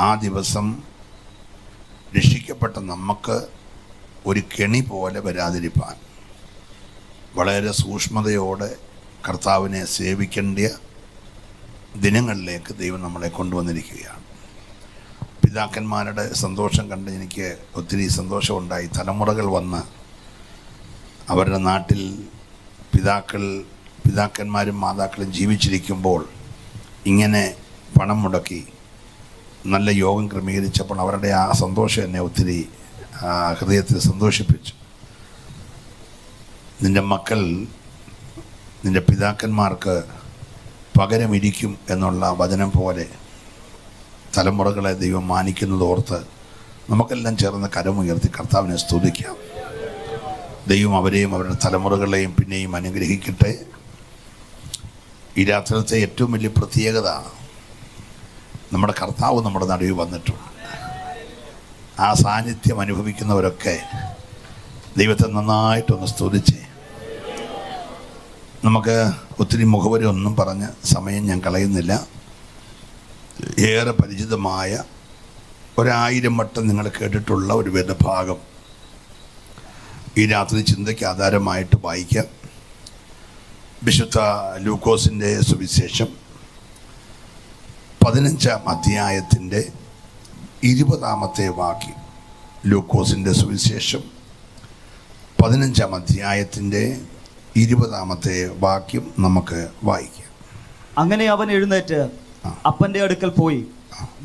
ആ ദിവസം രക്ഷിക്കപ്പെട്ട നമുക്ക് ഒരു കെണി പോലെ വരാതിരിപ്പാൻ വളരെ സൂക്ഷ്മതയോടെ കർത്താവിനെ സേവിക്കേണ്ട ദിനങ്ങളിലേക്ക് ദൈവം നമ്മളെ കൊണ്ടുവന്നിരിക്കുകയാണ്. പിതാക്കന്മാരുടെ സന്തോഷം കണ്ട് എനിക്ക് ഒത്തിരി സന്തോഷമുണ്ടായി. തലമുറകൾ വന്ന് അവരുടെ നാട്ടിൽ പിതാക്കന്മാരും മാതാക്കളും ജീവിച്ചിരിക്കുമ്പോൾ ഇങ്ങനെ പണം മുടക്കി നല്ല യോഗം ക്രമീകരിച്ചപ്പോൾ അവരുടെ ആ സന്തോഷം എന്നെ ഒത്തിരി ഹൃദയത്തിൽ സന്തോഷിപ്പിച്ചു. നിൻ്റെ മക്കൾ നിൻ്റെ പിതാക്കന്മാർക്ക് പകരമിരിക്കും എന്നുള്ള വചനം പോലെ തലമുറകളെ ദൈവം മാനിക്കുന്നതോർത്ത് നമുക്കെല്ലാം ചേർന്ന് കരമുയർത്തി കർത്താവിനെ സ്തുതിക്കാം. ദൈവം അവരെയും അവരുടെ തലമുറകളെയും പിന്നെയും അനുഗ്രഹിക്കട്ടെ. ഈ രാത്രിയിലത്തെ ഏറ്റവും വലിയ പ്രത്യേകത, നമ്മുടെ കർത്താവ് നമ്മുടെ നടുവിൽ വന്നിട്ടുണ്ട്. ആ സാന്നിധ്യം അനുഭവിക്കുന്നവരൊക്കെ ദൈവത്തെ നന്നായിട്ടൊന്ന് സ്തുതിച്ച്, നമുക്ക് ഒത്തിരി മുഖവരി ഒന്നും പറഞ്ഞ് സമയം ഞാൻ കളയുന്നില്ല. ഏറെ പരിചിതമായ 1000 വട്ടം നിങ്ങൾ കേട്ടിട്ടുള്ള ഒരു വേദഭാഗം ഈ രാത്രി ചിന്തയ്ക്ക് ആധാരമായിട്ട് വായിക്കാം. വിശുദ്ധ ലൂക്കോസിൻ്റെ സുവിശേഷം 15-ാം അധ്യായത്തിൻ്റെ 20-ാമത്തെ വാക്യം. ലൂക്കോസിൻ്റെ സുവിശേഷം 15-ാം അധ്യായത്തിൻ്റെ 20-ാമത്തെ വാക്യം നമുക്ക് വായിക്കാം. അങ്ങനെ അവൻ എഴുന്നേറ്റ് അപ്പൻ്റെ അടുക്കൽ പോയി.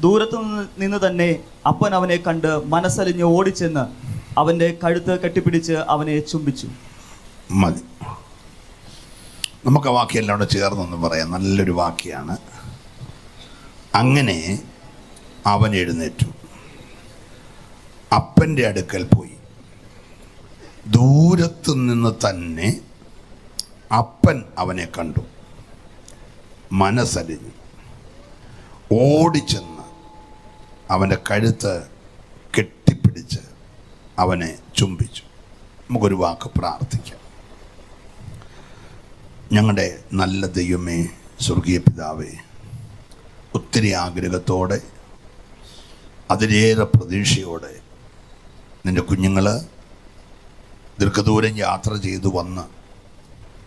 ദൂരത്തു നിന്ന് തന്നെ അപ്പൻ അവനെ കണ്ട് മനസ്സലിഞ്ഞ് ഓടിച്ചെന്ന് അവൻ്റെ കഴുത്ത് കെട്ടിപ്പിടിച്ച് അവനെ ചുംബിച്ചു. മതി, നമുക്ക് ആ വാക്യം എല്ലാം കൂടെ ചേർന്നൊന്ന് പറയാം. നല്ലൊരു വാക്യാണ്. അങ്ങനെ അവൻ എഴുന്നേറ്റു, അപ്പൻ്റെ അടുക്കൽ പോയി. ദൂരത്തു നിന്ന് തന്നെ അപ്പൻ അവനെ കണ്ടു, മനസ്സലിഞ്ഞു ഓടിച്ചെന്ന് അവൻ്റെ കഴുത്ത് കെട്ടിപ്പിടിച്ച് അവനെ ചുംബിച്ചു. നമുക്കൊരു വാക്ക് പ്രാർത്ഥിക്കാം. ഞങ്ങളുടെ നല്ല ദൈവമേ, സ്വർഗീയ പിതാവേ, ഒത്തിരി ആഗ്രഹത്തോടെ അതിലേറെ പ്രതീക്ഷയോടെ നിൻ്റെ കുഞ്ഞുങ്ങൾ ദീർഘദൂരം യാത്ര ചെയ്തു വന്ന്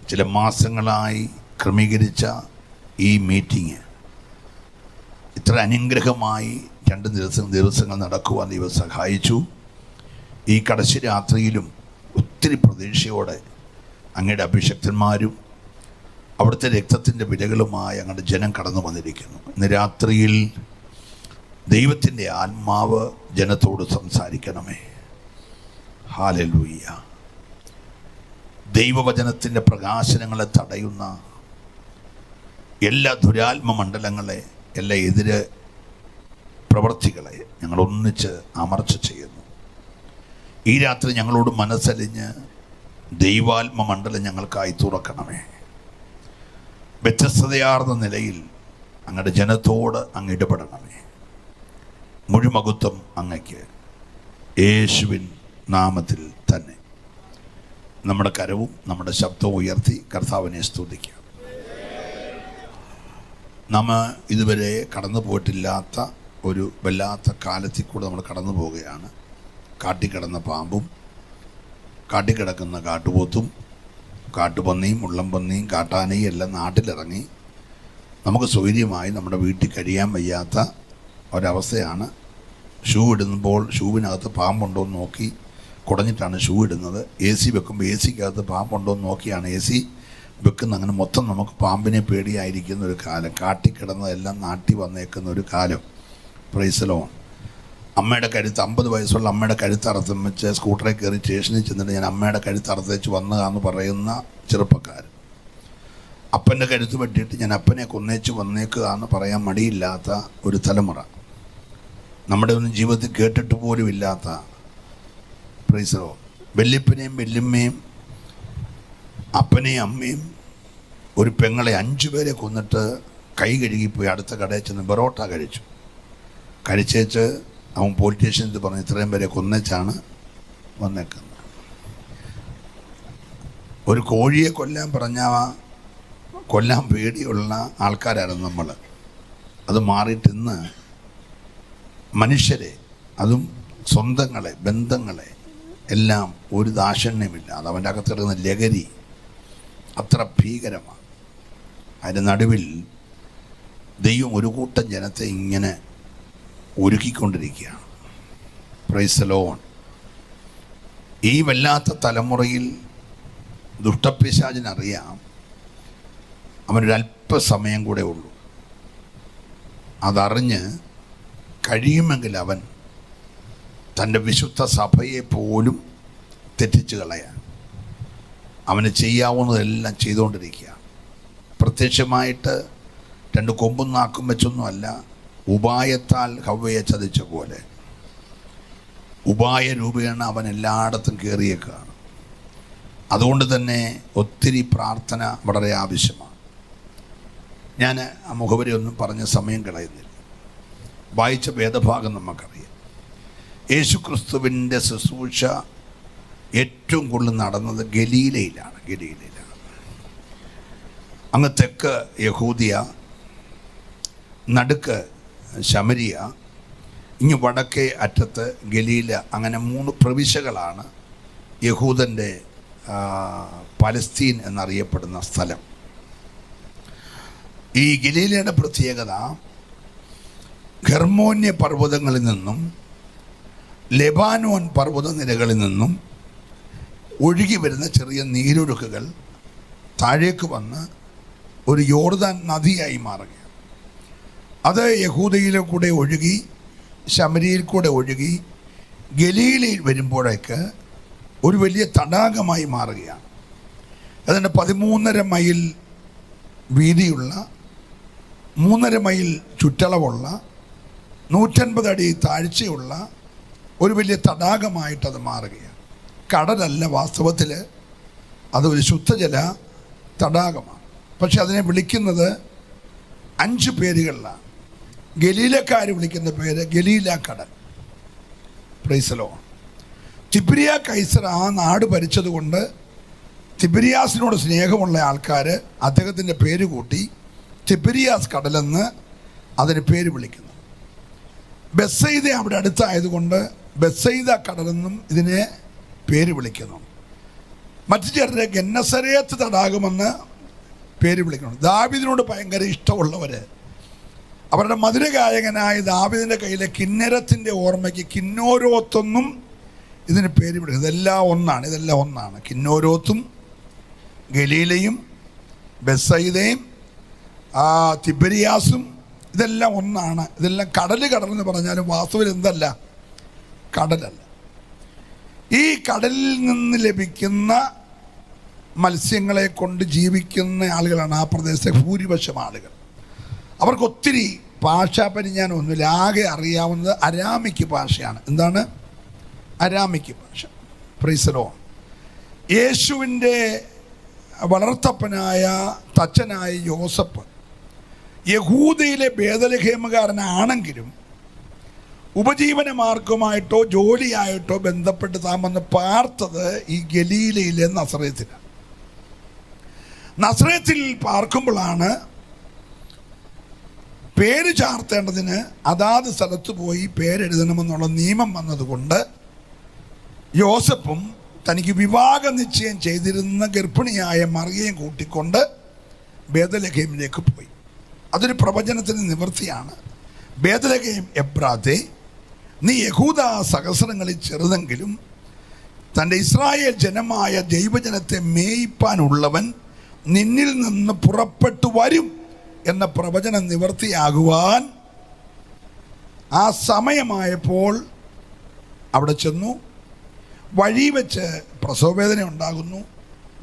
ചില മാസങ്ങളായി ക്രമീകരിച്ച ഈ മീറ്റിംഗ് ഇത്ര അനുഗ്രഹമായി 2 ദിവസങ്ങൾ നടക്കുവാൻ ദൈവം സഹായിച്ചു. ഈ കടശി രാത്രിയിലും ഒത്തിരി പ്രതീക്ഷയോടെ അങ്ങയുടെ അഭിഷക്തന്മാരും അവിടുത്തെ രക്തത്തിൻ്റെ വിലകളുമായി അങ്ങയുടെ ജനം കടന്നു വന്നിരിക്കുന്നു. ഇന്ന് രാത്രിയിൽ ദൈവത്തിൻ്റെ ആത്മാവ് ജനത്തോട് സംസാരിക്കണമേ. ഹല്ലേലൂയ. ദൈവവചനത്തിൻ്റെ പ്രകാശനങ്ങളെ തടയുന്ന എല്ലാ ദുരാത്മ മണ്ഡലങ്ങളെ, എല്ലാ എതിര് പ്രവൃത്തികളെ ഞങ്ങൾ ഒന്നിച്ച് അമർച്ച ചെയ്യുന്നു. ഈ രാത്രി ഞങ്ങളോട് മനസ്സലിഞ്ഞ് ദൈവാത്മ മണ്ഡലം ഞങ്ങൾക്കായി തുറക്കണമേ. വ്യത്യസ്തതയാർന്ന നിലയിൽ അങ്ങയുടെ ജനത്തോട് അങ്ങ് ഇടപെടണമേ. മുഴുമഹത്വം അങ്ങയ്ക്ക്, യേശുവിൻ നാമത്തിൽ തന്നെ. നമ്മുടെ കരവും നമ്മുടെ ശബ്ദവും ഉയർത്തി കർത്താവിനെ സ്തുതിക്കാം. നമ്മൾ ഇതുവരെ കടന്നു പോയിട്ടില്ലാത്ത ഒരു വല്ലാത്ത കാലത്തിൽ കൂടെ നമ്മൾ കടന്നു പോവുകയാണ്. കാട്ടിക്കിടന്ന പാമ്പും കാട്ടിക്കിടക്കുന്ന കാട്ടുപോത്തും കാട്ടുപന്നിയും മുള്ളംപന്നിയും കാട്ടാനയും എല്ലാം നാട്ടിലിറങ്ങി നമുക്ക് സ്വൈര്യമായി നമ്മുടെ വീട്ടിൽ കഴിയാൻ വയ്യാത്ത ഒരവസ്ഥയാണ്. ഷൂ ഇടുമ്പോൾ ഷൂവിനകത്ത് പാമ്പുണ്ടോ എന്ന് നോക്കി കുടഞ്ഞിട്ടാണ് ഷൂ ഇടുന്നത്. AC വെക്കുമ്പോൾ ACക്കകത്ത് പാമ്പുണ്ടോ എന്ന് നോക്കിയാണ് AC വെക്കുന്നത്. അങ്ങനെ മൊത്തം നമുക്ക് പാമ്പിനെ പേടിയായിരിക്കുന്ന ഒരു കാലം, കാട്ടിക്കിടന്നതെല്ലാം നാട്ടി വന്നേക്കുന്ന ഒരു കാലം. Price loan. അമ്മയുടെ കഴുത്ത് 50 വയസ്സുള്ള അമ്മയുടെ കഴുത്തറുത്ത് വെച്ച് സ്കൂട്ടറിൽ കയറി സ്റ്റേഷനിൽ ചെന്നിട്ട് ഞാൻ അമ്മയുടെ കഴുത്തറുത്ത് വെച്ച് വന്നതാന്ന് പറയുന്ന ചെറുപ്പക്കാരൻ. അപ്പൻ്റെ കഴുത്ത് വെട്ടിയിട്ട് ഞാൻ അപ്പനെ കൊന്നേച്ച് വന്നേക്കുക എന്ന് പറയാൻ മടിയില്ലാത്ത ഒരു തലമുറ. നമ്മുടെ ഒന്നും ജീവിതത്തിൽ കേട്ടിട്ട് പോലും ഇല്ലാത്ത, പ്രൈസ് ലോൺ, വല്യപ്പനെയും വല്യമ്മയും അപ്പനെയും അമ്മയും ഒരു പെങ്ങളെ 5 പേരെ കൊന്നിട്ട് കൈ കഴുകിപ്പോയി അടുത്ത കടയിൽ ചെന്ന് ബറോട്ട കഴിച്ചേച്ച് അവൻ പോലീസ് സ്റ്റേഷനിൽ പറഞ്ഞ് ഇത്രയും പേരെ കൊന്നേച്ചാണ് വന്നേക്കുന്നത്. ഒരു കോഴിയെ കൊല്ലാൻ പറഞ്ഞാൽ കൊല്ലാൻ പേടിയുള്ള ആൾക്കാരായിരുന്നു നമ്മൾ. അത് മാറിയിട്ട് ഇന്ന് മനുഷ്യരെ, അതും സ്വന്തങ്ങളെ, ബന്ധങ്ങളെ എല്ലാം ഒരു ദാക്ഷിണ്യമില്ല. അത് അവൻ്റെ അകത്തിടുന്ന ലഹരി അത്ര ഭീകരമാണ്. അതിൻ്റെ നടുവിൽ ദൈവം ഒരു കൂട്ടം ജനത്തെ ഇങ്ങനെ ഒരുക്കിക്കൊണ്ടിരിക്കുകയാണ്. Price the Lord. ഈ വല്ലാത്ത തലമുറയിൽ ദുഷ്ടപിശാചിനറിയാം അവനൊരല്പസമയം കൂടെ ഉള്ളൂ. അതറിഞ്ഞ് കഴിയുമെങ്കിൽ അവൻ തൻ്റെ വിശുദ്ധ സഭയെ പോലും തെറ്റിച്ച് കളയാൻ അവന് ചെയ്യാവുന്നതെല്ലാം ചെയ്തുകൊണ്ടിരിക്കുകയാണ്. പ്രത്യക്ഷമായിട്ട് രണ്ട് കൊമ്പും നാക്കും വെച്ചൊന്നുമല്ല, ഉപായത്താൽ ഹവ്വയെ ചതിച്ച പോലെ ഉപായ രൂപേണ അവൻ എല്ലായിടത്തും കയറിയേക്കുകയാണ്. അതുകൊണ്ട് തന്നെ ഒത്തിരി പ്രാർത്ഥന വളരെ ആവശ്യമാണ്. ഞാൻ ആ മുഖവരി ഒന്നും പറഞ്ഞ സമയം കളയുന്നില്ല. വായിച്ച വേദഭാഗം നമുക്കറിയാം. യേശുക്രിസ്തുവിൻ്റെ ശുശ്രൂഷ ഏറ്റവും കൂടുതൽ നടന്നത് ഗലീലയിലാണ്. അങ്ങ് തെക്ക് യഹൂദിയ, നടുക്ക് ശമരിയ, ഇങ്ങ് വടക്കേ അറ്റത്ത് ഗലീല. അങ്ങനെ 3 പ്രവിശ്യകളാണ് യഹൂദൻ്റെ പലസ്തീൻ എന്നറിയപ്പെടുന്ന സ്ഥലം. ഈ ഗലീലയുടെ പ്രത്യേകത ഹെർമോന്യ പർവ്വതങ്ങളിൽ നിന്നും ലെബാനോൻ പർവ്വതനിരകളിൽ നിന്നും ഒഴുകി വരുന്ന ചെറിയ നീരൊഴുക്കുകൾ താഴേക്ക് വന്ന് ഒരു യോർദാൻ നദിയായി മാറുകയാണ്. അത് യഹൂദയിലെ കൂടെ ഒഴുകി ശമരിയിൽ കൂടെ ഒഴുകി ഗലീലയിൽ വരുമ്പോഴേക്ക് ഒരു വലിയ തടാകമായി മാറുകയാണ്. അതിൻ്റെ 13.5 മൈൽ വീതിയുള്ള, 3.5 മൈൽ ചുറ്റളവുള്ള, 150 അടി താഴ്ചയുള്ള ഒരു വലിയ തടാകമായിട്ടത് മാറുകയാണ്. കടലല്ല, വാസ്തവത്തിൽ അതൊരു ശുദ്ധജല തടാകമാണ്. പക്ഷെ അതിനെ വിളിക്കുന്നത് 5 പേരുകളിലാണ്. ഗലീലക്കാർ വിളിക്കുന്ന പേര് ഗലീല കടൽ. Praise the lord. Tiberius Caesar ആ നാട് ഭരിച്ചതുകൊണ്ട് തിബിരിയാസിനോട് സ്നേഹമുള്ള ആൾക്കാർ അദ്ദേഹത്തിൻ്റെ പേര് കൂട്ടി തിബിരിയാസ് കടലെന്ന് അതിന് പേര് വിളിക്കുന്നു. ബെത്സയിദ അവിടെ അടുത്തായതുകൊണ്ട് ബെത്സയിദ കടലെന്നും ഇതിനെ പേര് വിളിക്കുന്നു. മറ്റു ചിലരെ ഗന്നസരേത്ത് തടാകമെന്ന് പേര് വിളിക്കണം. ദാവീദിനോട് ഭയങ്കര ഇഷ്ടമുള്ളവർ അവരുടെ മധുരഗായകനായ ദാവീദിൻ്റെ കയ്യിലെ കിന്നരത്തിൻ്റെ ഓർമ്മയ്ക്ക് കിന്നോരോത്തെന്നും ഇതിന് പേര് വിളിക്കുന്നത്. ഇതെല്ലാം ഒന്നാണ്. കിന്നോരോത്തും ഗലീലയും ബെത്സയിദയും തിബരിയാസും ഇതെല്ലാം ഒന്നാണ്. ഇതെല്ലാം കടലെന്ന് പറഞ്ഞാലും വാസ്തവത്തിൽ എന്തല്ല, കടലല്ല. ഈ കടലിൽ നിന്ന് ലഭിക്കുന്ന മത്സ്യങ്ങളെ കൊണ്ട് ജീവിക്കുന്ന ആളുകളാണ് ആ പ്രദേശത്തെ ഭൂരിപക്ഷം ആളുകൾ. അവർക്ക് ഒത്തിരി ഭാഷാ പരിജ്ഞാനമൊന്നുമില്ല. ആകെ അറിയാവുന്നത് അരാമിക്ക് ഭാഷയാണ്. എന്താണ് അരാമിക്ക് ഭാഷ? Price the Lord. യേശുവിൻ്റെ വളർത്തപ്പനായ തച്ചനായ യോസഫ് യഹൂദയിലെ ബേതലഹേമുകാരനാണെങ്കിലും ഉപജീവന മാർഗമായിട്ടോ ജോലിയായിട്ടോ ബന്ധപ്പെട്ട് താൻ വന്ന് പാർത്തത് ഈ ഗലീലയിലെ നസറേത്തിലാണ്. നസറേത്തിൽ പാർക്കുമ്പോഴാണ് പേര് ചാർത്തേണ്ടതിന് അതാത് സ്ഥലത്ത് പോയി പേരെഴുതണമെന്നുള്ള നിയമം വന്നതുകൊണ്ട് യോസഫും തനിക്ക് വിവാഹ നിശ്ചയം ചെയ്തിരുന്ന ഗർഭിണിയായ മറിയയും കൂട്ടിക്കൊണ്ട് ബേതലഹേമിലേക്ക് പോയി. അതൊരു പ്രവചനത്തിന് നിവൃത്തിയാണ്. ബേതലഹേം എബ്രാത്തെ, നീ യഹൂദ സഹസ്രങ്ങളിൽ ചെറുതെങ്കിലും തൻ്റെ ഇസ്രായേൽ ജനമായ ദൈവജനത്തെ മേയിപ്പാനുള്ളവൻ നിന്നിൽ നിന്ന് പുറപ്പെട്ടു വരും എന്ന പ്രവചനം നിവൃത്തിയാകുവാൻ ആ സമയമായപ്പോൾ അവിടെ ചെന്നു. വഴി വെച്ച് പ്രസവവേദന ഉണ്ടാകുന്നു.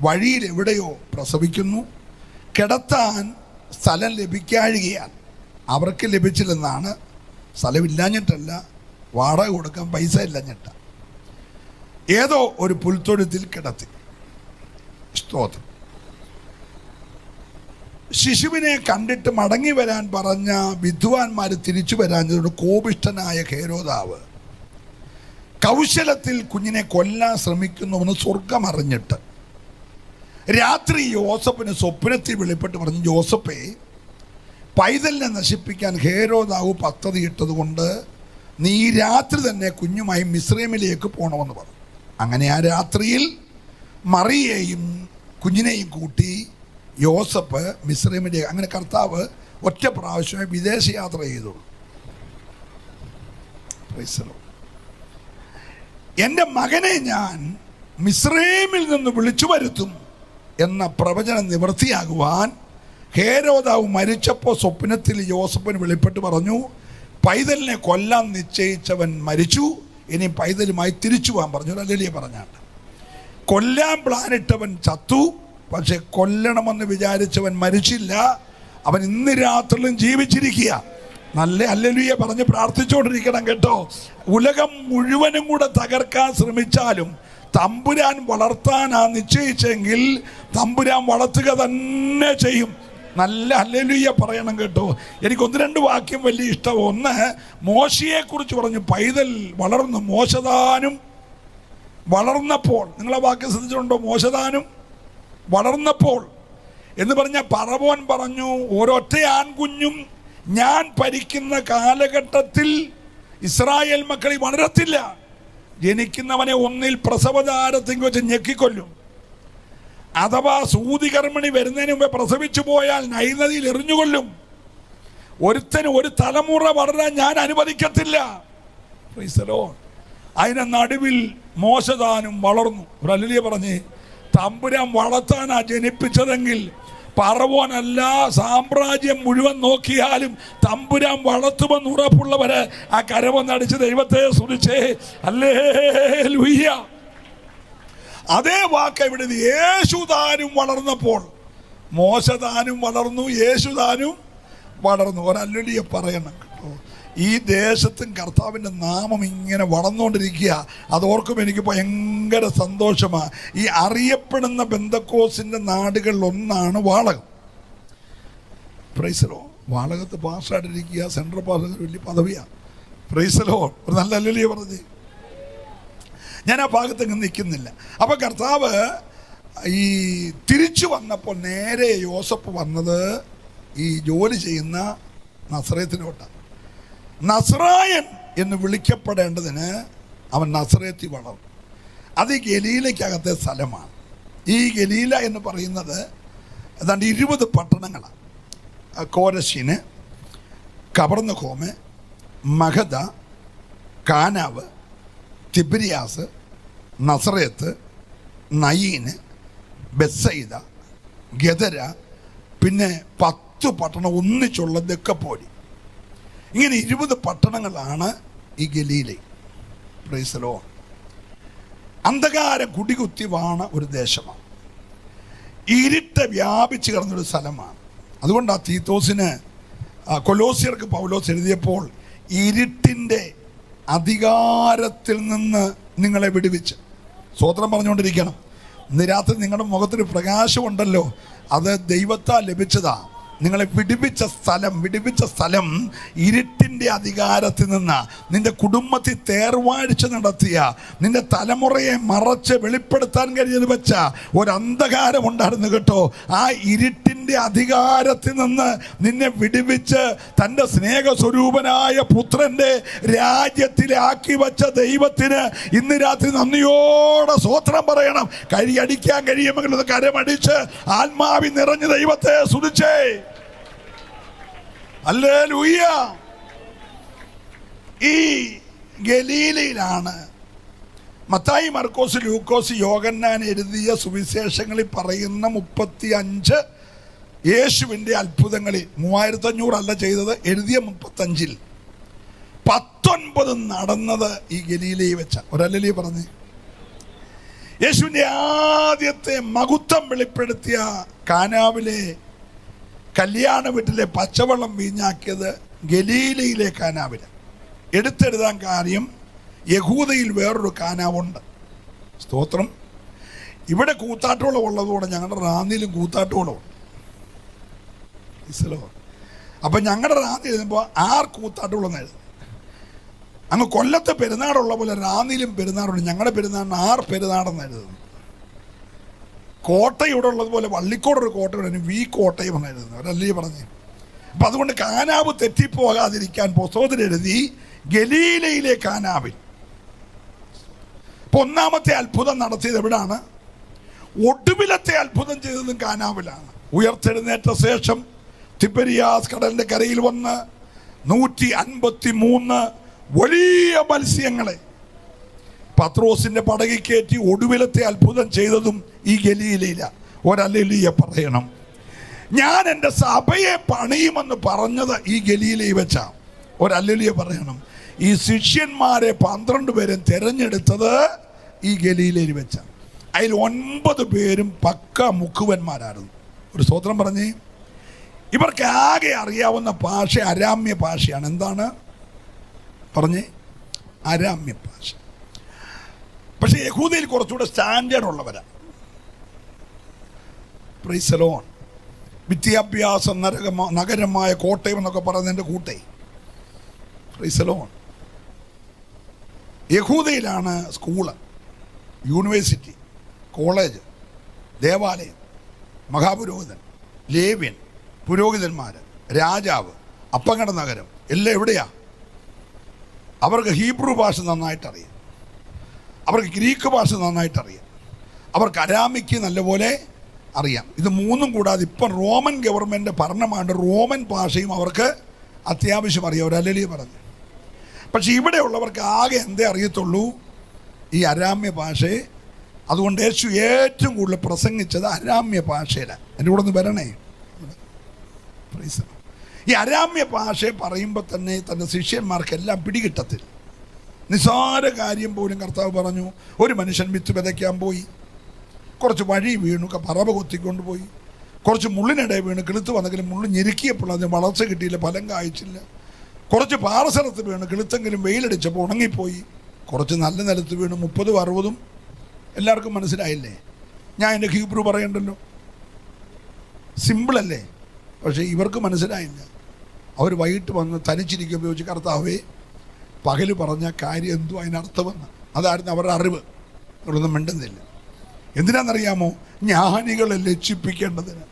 വഴിയിൽ എവിടെയോ പ്രസവിക്കുന്നു. കിടത്താൻ സ്ഥലം ലഭിക്കാഴികയാൽ അവർക്ക് ലഭിച്ചില്ലെന്നാണ്. സ്ഥലമില്ലാഞ്ഞിട്ടല്ല, വാടക കൊടുക്കാൻ പൈസ ഇല്ലാഞ്ഞിട്ട. ഏതോ ഒരു പുൽത്തൊഴുത്തിൽ കിടത്തി. സ്തോത്രം. ശിശുവിനെ കണ്ടിട്ട് മടങ്ങി വരാൻ പറഞ്ഞ വിദ്വാൻമാർ തിരിച്ചു വരാഞ്ഞതോട് കോപിഷ്ഠനായ ഹേരോദാവ് കൗശലത്തിൽ കുഞ്ഞിനെ കൊല്ലാൻ ശ്രമിക്കുന്നുവെന്ന് സ്വർഗം അറിഞ്ഞിട്ട് രാത്രി യോസഫിന് സ്വപ്നത്തിൽ വെളിപ്പെട്ട് പറഞ്ഞു, യോസഫേ, പൈതലിനെ നശിപ്പിക്കാൻ ഹേരോദാവ് പദ്ധതിയിട്ടത് കൊണ്ട് നീ ഈ രാത്രി തന്നെ കുഞ്ഞുമായി മിസ്രൈമിലേക്ക് പോകണമെന്ന് പറഞ്ഞു. അങ്ങനെ ആ രാത്രിയിൽ മറിയയെയും കുഞ്ഞിനെയും കൂട്ടി യോസഫ് മിസ്രൈമിലേക്ക്, അങ്ങനെ കർത്താവ് ഒറ്റ പ്രാവശ്യമേ വിദേശയാത്ര ചെയ്തുള്ളൂ. എൻ്റെ മകനെ ഞാൻ മിസ്രൈമിൽ നിന്ന് വിളിച്ചു വരുത്തും എന്ന പ്രവചനം നിവൃത്തിയാകുവാൻ ഹേരോദാവ് മരിച്ചപ്പോൾ സ്വപ്നത്തിൽ യോസഫിന് വെളിപ്പെട്ട് പറഞ്ഞു, പൈതലിനെ കൊല്ലാൻ നിശ്ചയിച്ചവൻ മരിച്ചു, ഇനി പൈതലുമായി തിരിച്ചു പോകാൻ പറഞ്ഞു. ഹല്ലേലൂയ പറഞ്ഞാണ്ട്. കൊല്ലാൻ പ്ലാനിട്ടവൻ ചത്തു, പക്ഷെ കൊല്ലണമെന്ന് വിചാരിച്ചവൻ മരിച്ചില്ല. അവൻ ഇന്ന് രാത്രിയിലും ജീവിച്ചിരിക്കുക. നല്ല ഹല്ലേലൂയ പറഞ്ഞ് പ്രാർത്ഥിച്ചുകൊണ്ടിരിക്കണം കേട്ടോ. ഉലകം മുഴുവനും കൂടെ തകർക്കാൻ ശ്രമിച്ചാലും തമ്പുരാൻ വളർത്താനാ നിശ്ചയിച്ചെങ്കിൽ തമ്പുരാൻ വളർത്തുക തന്നെ ചെയ്യും. നല്ല ഹല്ലേലൂയ പറയണം കേട്ടോ. എനിക്ക് 1-2 വാക്യം വലിയ ഇഷ്ടം. ഒന്ന്, മോശയെക്കുറിച്ച് പറഞ്ഞു, പൈതൽ വളർന്നു. മോശതാനും വളർന്നപ്പോൾ, നിങ്ങളെ വാക്യം ശ്രദ്ധിച്ചിട്ടുണ്ടോ? മോശതാനും വളർന്നപ്പോൾ എന്ന് പറഞ്ഞാൽ പറവോൻ പറഞ്ഞു, ഒരൊറ്റ ആൺകുഞ്ഞും ഞാൻ ഭരിക്കുന്ന കാലഘട്ടത്തിൽ ഇസ്രായേൽ മക്കളെ വളരത്തില്ല. ജനിക്കുന്നവനെ ഒന്നിൽ പ്രസവതാരത്തിൽ വെച്ച് ഞെക്കിക്കൊല്ലും, അഥവാ സൂതികർമ്മിണി വരുന്നതിന് മുമ്പേ പ്രസവിച്ചു പോയാൽ നൈനദിയിൽ എറിഞ്ഞുകൊല്ലും. ഒരുത്തന് ഒരു തലമുറ വളരാൻ ഞാൻ അനുവദിക്കത്തില്ല. അതിന്റെ നടുവിൽ മോശതാനും വളർന്നു. ഹല്ലേലൂയ പറഞ്ഞ്, തമ്പുരാൻ വളർത്താനാ ജനിപ്പിച്ചതെങ്കിൽ പറവോനല്ല, സാമ്രാജ്യം മുഴുവൻ നോക്കിയാലും തമ്പുരാൻ വളർത്തുമെന്ന് ഉറപ്പുള്ളവര് ആ കരവൊന്നടിച്ച് ദൈവത്തെ സ്തുതിച്ചേ. ഹല്ലേലൂയ. അതേ വാക്ക് ഇവിടെ യേശുദാനും വളർന്നപ്പോൾ. മോശദാനും വളർന്നു, യേശുദാനും വളർന്നു. ഒരല്ലേലൂയ പറയണം കേട്ടോ. ഈ ദേശത്തും കർത്താവിൻ്റെ നാമം ഇങ്ങനെ വളർന്നുകൊണ്ടിരിക്കുക. അതോർക്കുമ്പോൾ എനിക്ക് ഭയങ്കര സന്തോഷമാണ്. ഈ അറിയപ്പെടുന്ന ബെന്തക്കോസിൻ്റെ നാടുകളിലൊന്നാണ് വാളകം. പ്രൈസലോ, വാളകത്ത് പാസ്സായിട്ടിരിക്കുക, സെൻട്രൽ പാസ് വലിയ പദവിയാണ്. പ്രൈസലോ, ഒരു നല്ല ഹല്ലേലൂയ പറഞ്ഞ് ഞാൻ ആ ഭാഗത്തെങ്ങ് നിൽക്കുന്നില്ല. അപ്പം കർത്താവ് ഈ തിരിച്ചു വന്നപ്പോൾ നേരെ യോസഫ് വന്നത് ഈ ജോലി ചെയ്യുന്ന നസറേത്തിലോട്ടാണ്. നസ്രായൻ എന്ന് വിളിക്കപ്പെടേണ്ടതിന് അവൻ നസറേത്തി വളർന്നു. അത് ഈ ഗലീലയ്ക്കകത്തെ സ്ഥലമാണ്. ഈ ഗലീല എന്ന് പറയുന്നത് ഏതാണ്ട് 20 പട്ടണങ്ങളാണ്. കോരശീന്, കബർന്നഹോമ്, മഗധ, കാനാവ്, തിബിരിയാസ്, നസറേത്ത്, നയീന്, ബെത്സയിദ, ഗദര, പിന്നെ 10 പട്ടണം ഒന്നിച്ചുള്ള ദെക്കപ്പോലി. ഇങ്ങനെ 20 പട്ടണങ്ങളാണ് ഈ ഗലീല. Price the Lord. അന്ധകാരം കുടികുത്തി വാണ ഒരു ദേശമാണ്. ഇരുട്ട് വ്യാപിച്ചു കിടന്നൊരു സ്ഥലമാണ്. അതുകൊണ്ടാണ് തീത്തോസിന് കൊലോസ്യർക്ക് പൗലോസ് എഴുതിയപ്പോൾ ഇരുട്ടിൻ്റെ അധികാരത്തിൽ നിന്ന് നിങ്ങളെ വിടുവിച്ച്, സ്തോത്രം പറഞ്ഞുകൊണ്ടിരിക്കണം. ഇന്ന് രാത്രി നിങ്ങളുടെ മുഖത്തൊരു പ്രകാശമുണ്ടല്ലോ, അത് ദൈവത്താൽ ലഭിച്ചതാ. നിങ്ങളെ വിടുവിച്ച സ്ഥലം ഇരുട്ടിൻ്റെ അധികാരത്തിൽ നിന്ന്, നിന്റെ കുടുംബത്തിൽ തേർവാഴ്ച നടത്തിയ, നിന്റെ തലമുറയെ മറച്ച് വെളിപ്പെടുത്താൻ കഴിഞ്ഞത് വെച്ച ഒരു അന്ധകാരം ഉണ്ടായിരുന്നു കേട്ടോ. ആ ഇരുട്ടിൻ്റെ അധികാരത്തിൽ നിന്ന് നിന്നെ വിടുവിച്ച് തൻ്റെ സ്നേഹസ്വരൂപനായ പുത്രൻ്റെ രാജ്യത്തിലാക്കി വച്ച ദൈവത്തിന് ഇന്ന് രാത്രി നന്ദിയോടെ സ്തോത്രം പറയണം. കൈയടിക്കാൻ കഴിയുമെങ്കിൽ അത് കരമടിച്ച് ആത്മാവിൽ നിറഞ്ഞ ദൈവത്തെ സ്തുതിച്ചേ. ഹല്ലേലൂയ. ഈ ഗലീലയിലാണ് മത്തായി, മർക്കോസ്, ലൂക്കോസ്, യോഹന്നാൻ എഴുതിയ സുവിശേഷങ്ങളിൽ പറയുന്ന 35 യേശുവിൻ്റെ അത്ഭുതങ്ങളിൽ 3500 അല്ല ചെയ്തത്, എഴുതിയ 35-ൽ 19 നടന്നത് ഈ ഗലീലയിൽ വെച്ച. ഒരല്ലേ പറഞ്ഞ് യേശുവിൻ്റെ ആദ്യത്തെ മഹത്വം വെളിപ്പെടുത്തിയ കാനാവിലെ കല്യാണ വീട്ടിലെ പച്ചവെള്ളം വീഞ്ഞാക്കിയത് ഗലീലയിലെ കാനാവിൽ. എടുത്തെഴുതാൻ കാര്യം യഹൂദയിൽ വേറൊരു കാനാവുണ്ട്. സ്തോത്രം. ഇവിടെ കൂത്താട്ടോളം ഉള്ളതുകൊണ്ട് ഞങ്ങളുടെ റാന്നിയിലും കൂത്താട്ടോളം. അപ്പം ഞങ്ങളുടെ റാന്നി എഴുതുമ്പോൾ 6 കൂത്താട്ടോളം എഴുതും. അങ്ങ് കൊല്ലത്തെ പെരുന്നാടുള്ള പോലെ റാന്നിയിലും പെരുന്നാടുണ്ട്. ഞങ്ങളുടെ പെരുന്നാടിന് 6 പെരുന്നാടെന്ന് എഴുതുന്നു. കോട്ടയം ഇവിടെ ഉള്ളതുപോലെ വള്ളിക്കോടൊരു കോട്ടയം വി കോട്ടയം എന്ന് എഴുതുന്നു. അവരല്ലേ പറഞ്ഞ്. അപ്പം അതുകൊണ്ട് കാനാവ് തെറ്റിപ്പോകാതിരിക്കാൻ പുസ്തകത്തിൽ എഴുതി ഗലീലയിലെ കാനാവിൽ. ഇപ്പൊ ഒന്നാമത്തെ അത്ഭുതം നടത്തിയത് എവിടാണ്? ഒടുവിലത്തെ അത്ഭുതം ചെയ്തതും കാനാവിലാണ്. ഉയർത്തെഴുന്നേറ്റ ശേഷം തിബരിയാസ് കടലിന്റെ കരയിൽ വന്ന് 153 വലിയ മത്സ്യങ്ങളെ പത്രോസിന്റെ പടകിൽ കയറ്റി ഒടുവിലത്തെ അത്ഭുതം ചെയ്തതും ഈ ഗലീലയില. ഒരല്ലേലൂയ പറയണം. ഞാൻ എൻ്റെ സഭയെ പണിയുമെന്ന് പറഞ്ഞത് ഈ ഗലീലയിൽ വെച്ചാ. ഒരല്ലേലൂയ പറയണം. ഈ ശിഷ്യന്മാരെ 12 പേരും തിരഞ്ഞെടുത്തത് ഈ ഗലീലയിൽ വെച്ചാ. അതിൽ 9 പേരും പക്ക മുക്കുവന്മാരായിരുന്നു. ഒരു സ്തോത്രം പറഞ്ഞേ. ഇവർക്ക് ആകെ അറിയാവുന്ന ഭാഷ അരാമ്യ ഭാഷയാണ്. എന്താണ് പറഞ്ഞേ? അരാമ്യ ഭാഷ. പക്ഷെ യഹൂദയിൽ കുറച്ചുകൂടെ സ്റ്റാൻഡേർഡ് ഉള്ളവരാ. Praise the lord. വിദ്യാഭ്യാസ നഗരമായ കോട്ടയം എന്നൊക്കെ പറയുന്നതിൻ്റെ കൂട്ടേ. Praise the lord. യഹൂദയിലാണ് സ്കൂള്, യൂണിവേഴ്സിറ്റി, കോളേജ്, ദേവാലയം, മഹാപുരോഹിതൻ, ലേവ്യൻ, പുരോഹിതന്മാർ, രാജാവ്, അപ്പങ്കട നഗരം എല്ലാം എവിടെയാ? അവർക്ക് ഹീബ്രു ഭാഷ നന്നായിട്ടറിയാം, അവർക്ക് ഗ്രീക്ക് ഭാഷ നന്നായിട്ടറിയാം, അവർക്ക് അരാമിക്ക് നല്ലപോലെ അറിയാം. ഇത് മൂന്നും കൂടാതെ ഇപ്പം റോമൻ ഗവൺമെൻറ് ഭരണമായിട്ട് റോമൻ ഭാഷയും അവർക്ക് അത്യാവശ്യം അറിയാം. ഒരു അല്ലേലൂയ പറഞ്ഞു. പക്ഷെ ഇവിടെയുള്ളവർക്ക് ആകെ എന്തേ അറിയത്തുള്ളൂ? ഈ അരാമ്യ ഭാഷയെ. അതുകൊണ്ട് യേശു ഏറ്റവും കൂടുതൽ പ്രസംഗിച്ചത് അരാമ്യ ഭാഷയിലാണ്. എൻ്റെ കൂടെ ഒന്ന് വരണേ. ഈ അരാമ്യ ഭാഷയെ പറയുമ്പോൾ തന്നെ തൻ്റെ ശിഷ്യന്മാർക്കെല്ലാം പിടികിട്ടത്തില്ല. നിസ്സാര കാര്യം പോലും കർത്താവ് പറഞ്ഞു. ഒരു മനുഷ്യൻ വിത്ത് വിതയ്ക്കാൻ പോയി, കുറച്ച് വഴി വീണു, പറവ കൊത്തിക്കൊണ്ട് പോയി, കുറച്ച് മുള്ളിനിടെ വീണ് കിളുത്ത് വന്നെങ്കിലും മുള്ളു ഞെരുക്കിയപ്പോൾ അതിന് വളർച്ച കിട്ടിയില്ല, ഫലം കായ്ച്ചില്ല. കുറച്ച് പാറസ്ഥലത്ത് വീണ് കിളുത്തെങ്കിലും വെയിലടിച്ചപ്പോൾ ഉണങ്ങിപ്പോയി. കുറച്ച് നല്ല നിലത്ത് വീണ് 30, 60. എല്ലാവർക്കും മനസ്സിലായില്ലേ? ഞാൻ എൻ്റെ ഹീബ്രു പറയണ്ടല്ലോ, സിമ്പിളല്ലേ? പക്ഷേ ഇവർക്ക് മനസ്സിലായില്ല. അവർ വൈകിട്ട് വന്ന് തനിച്ചിരിക്കുമ്പോൾ ചോദിച്ചു, കർത്താവേ പകല് പറഞ്ഞ കാര്യം എന്തോ അതിനർത്ഥമെന്ന്. അതായിരുന്നു അവരുടെ അറിവ്. അവരൊന്നും മിണ്ടുന്നില്ല. എന്തിനാണെന്നറിയാമോ? ജ്ഞാനികളെ ലജ്ജിപ്പിക്കേണ്ടതിന്,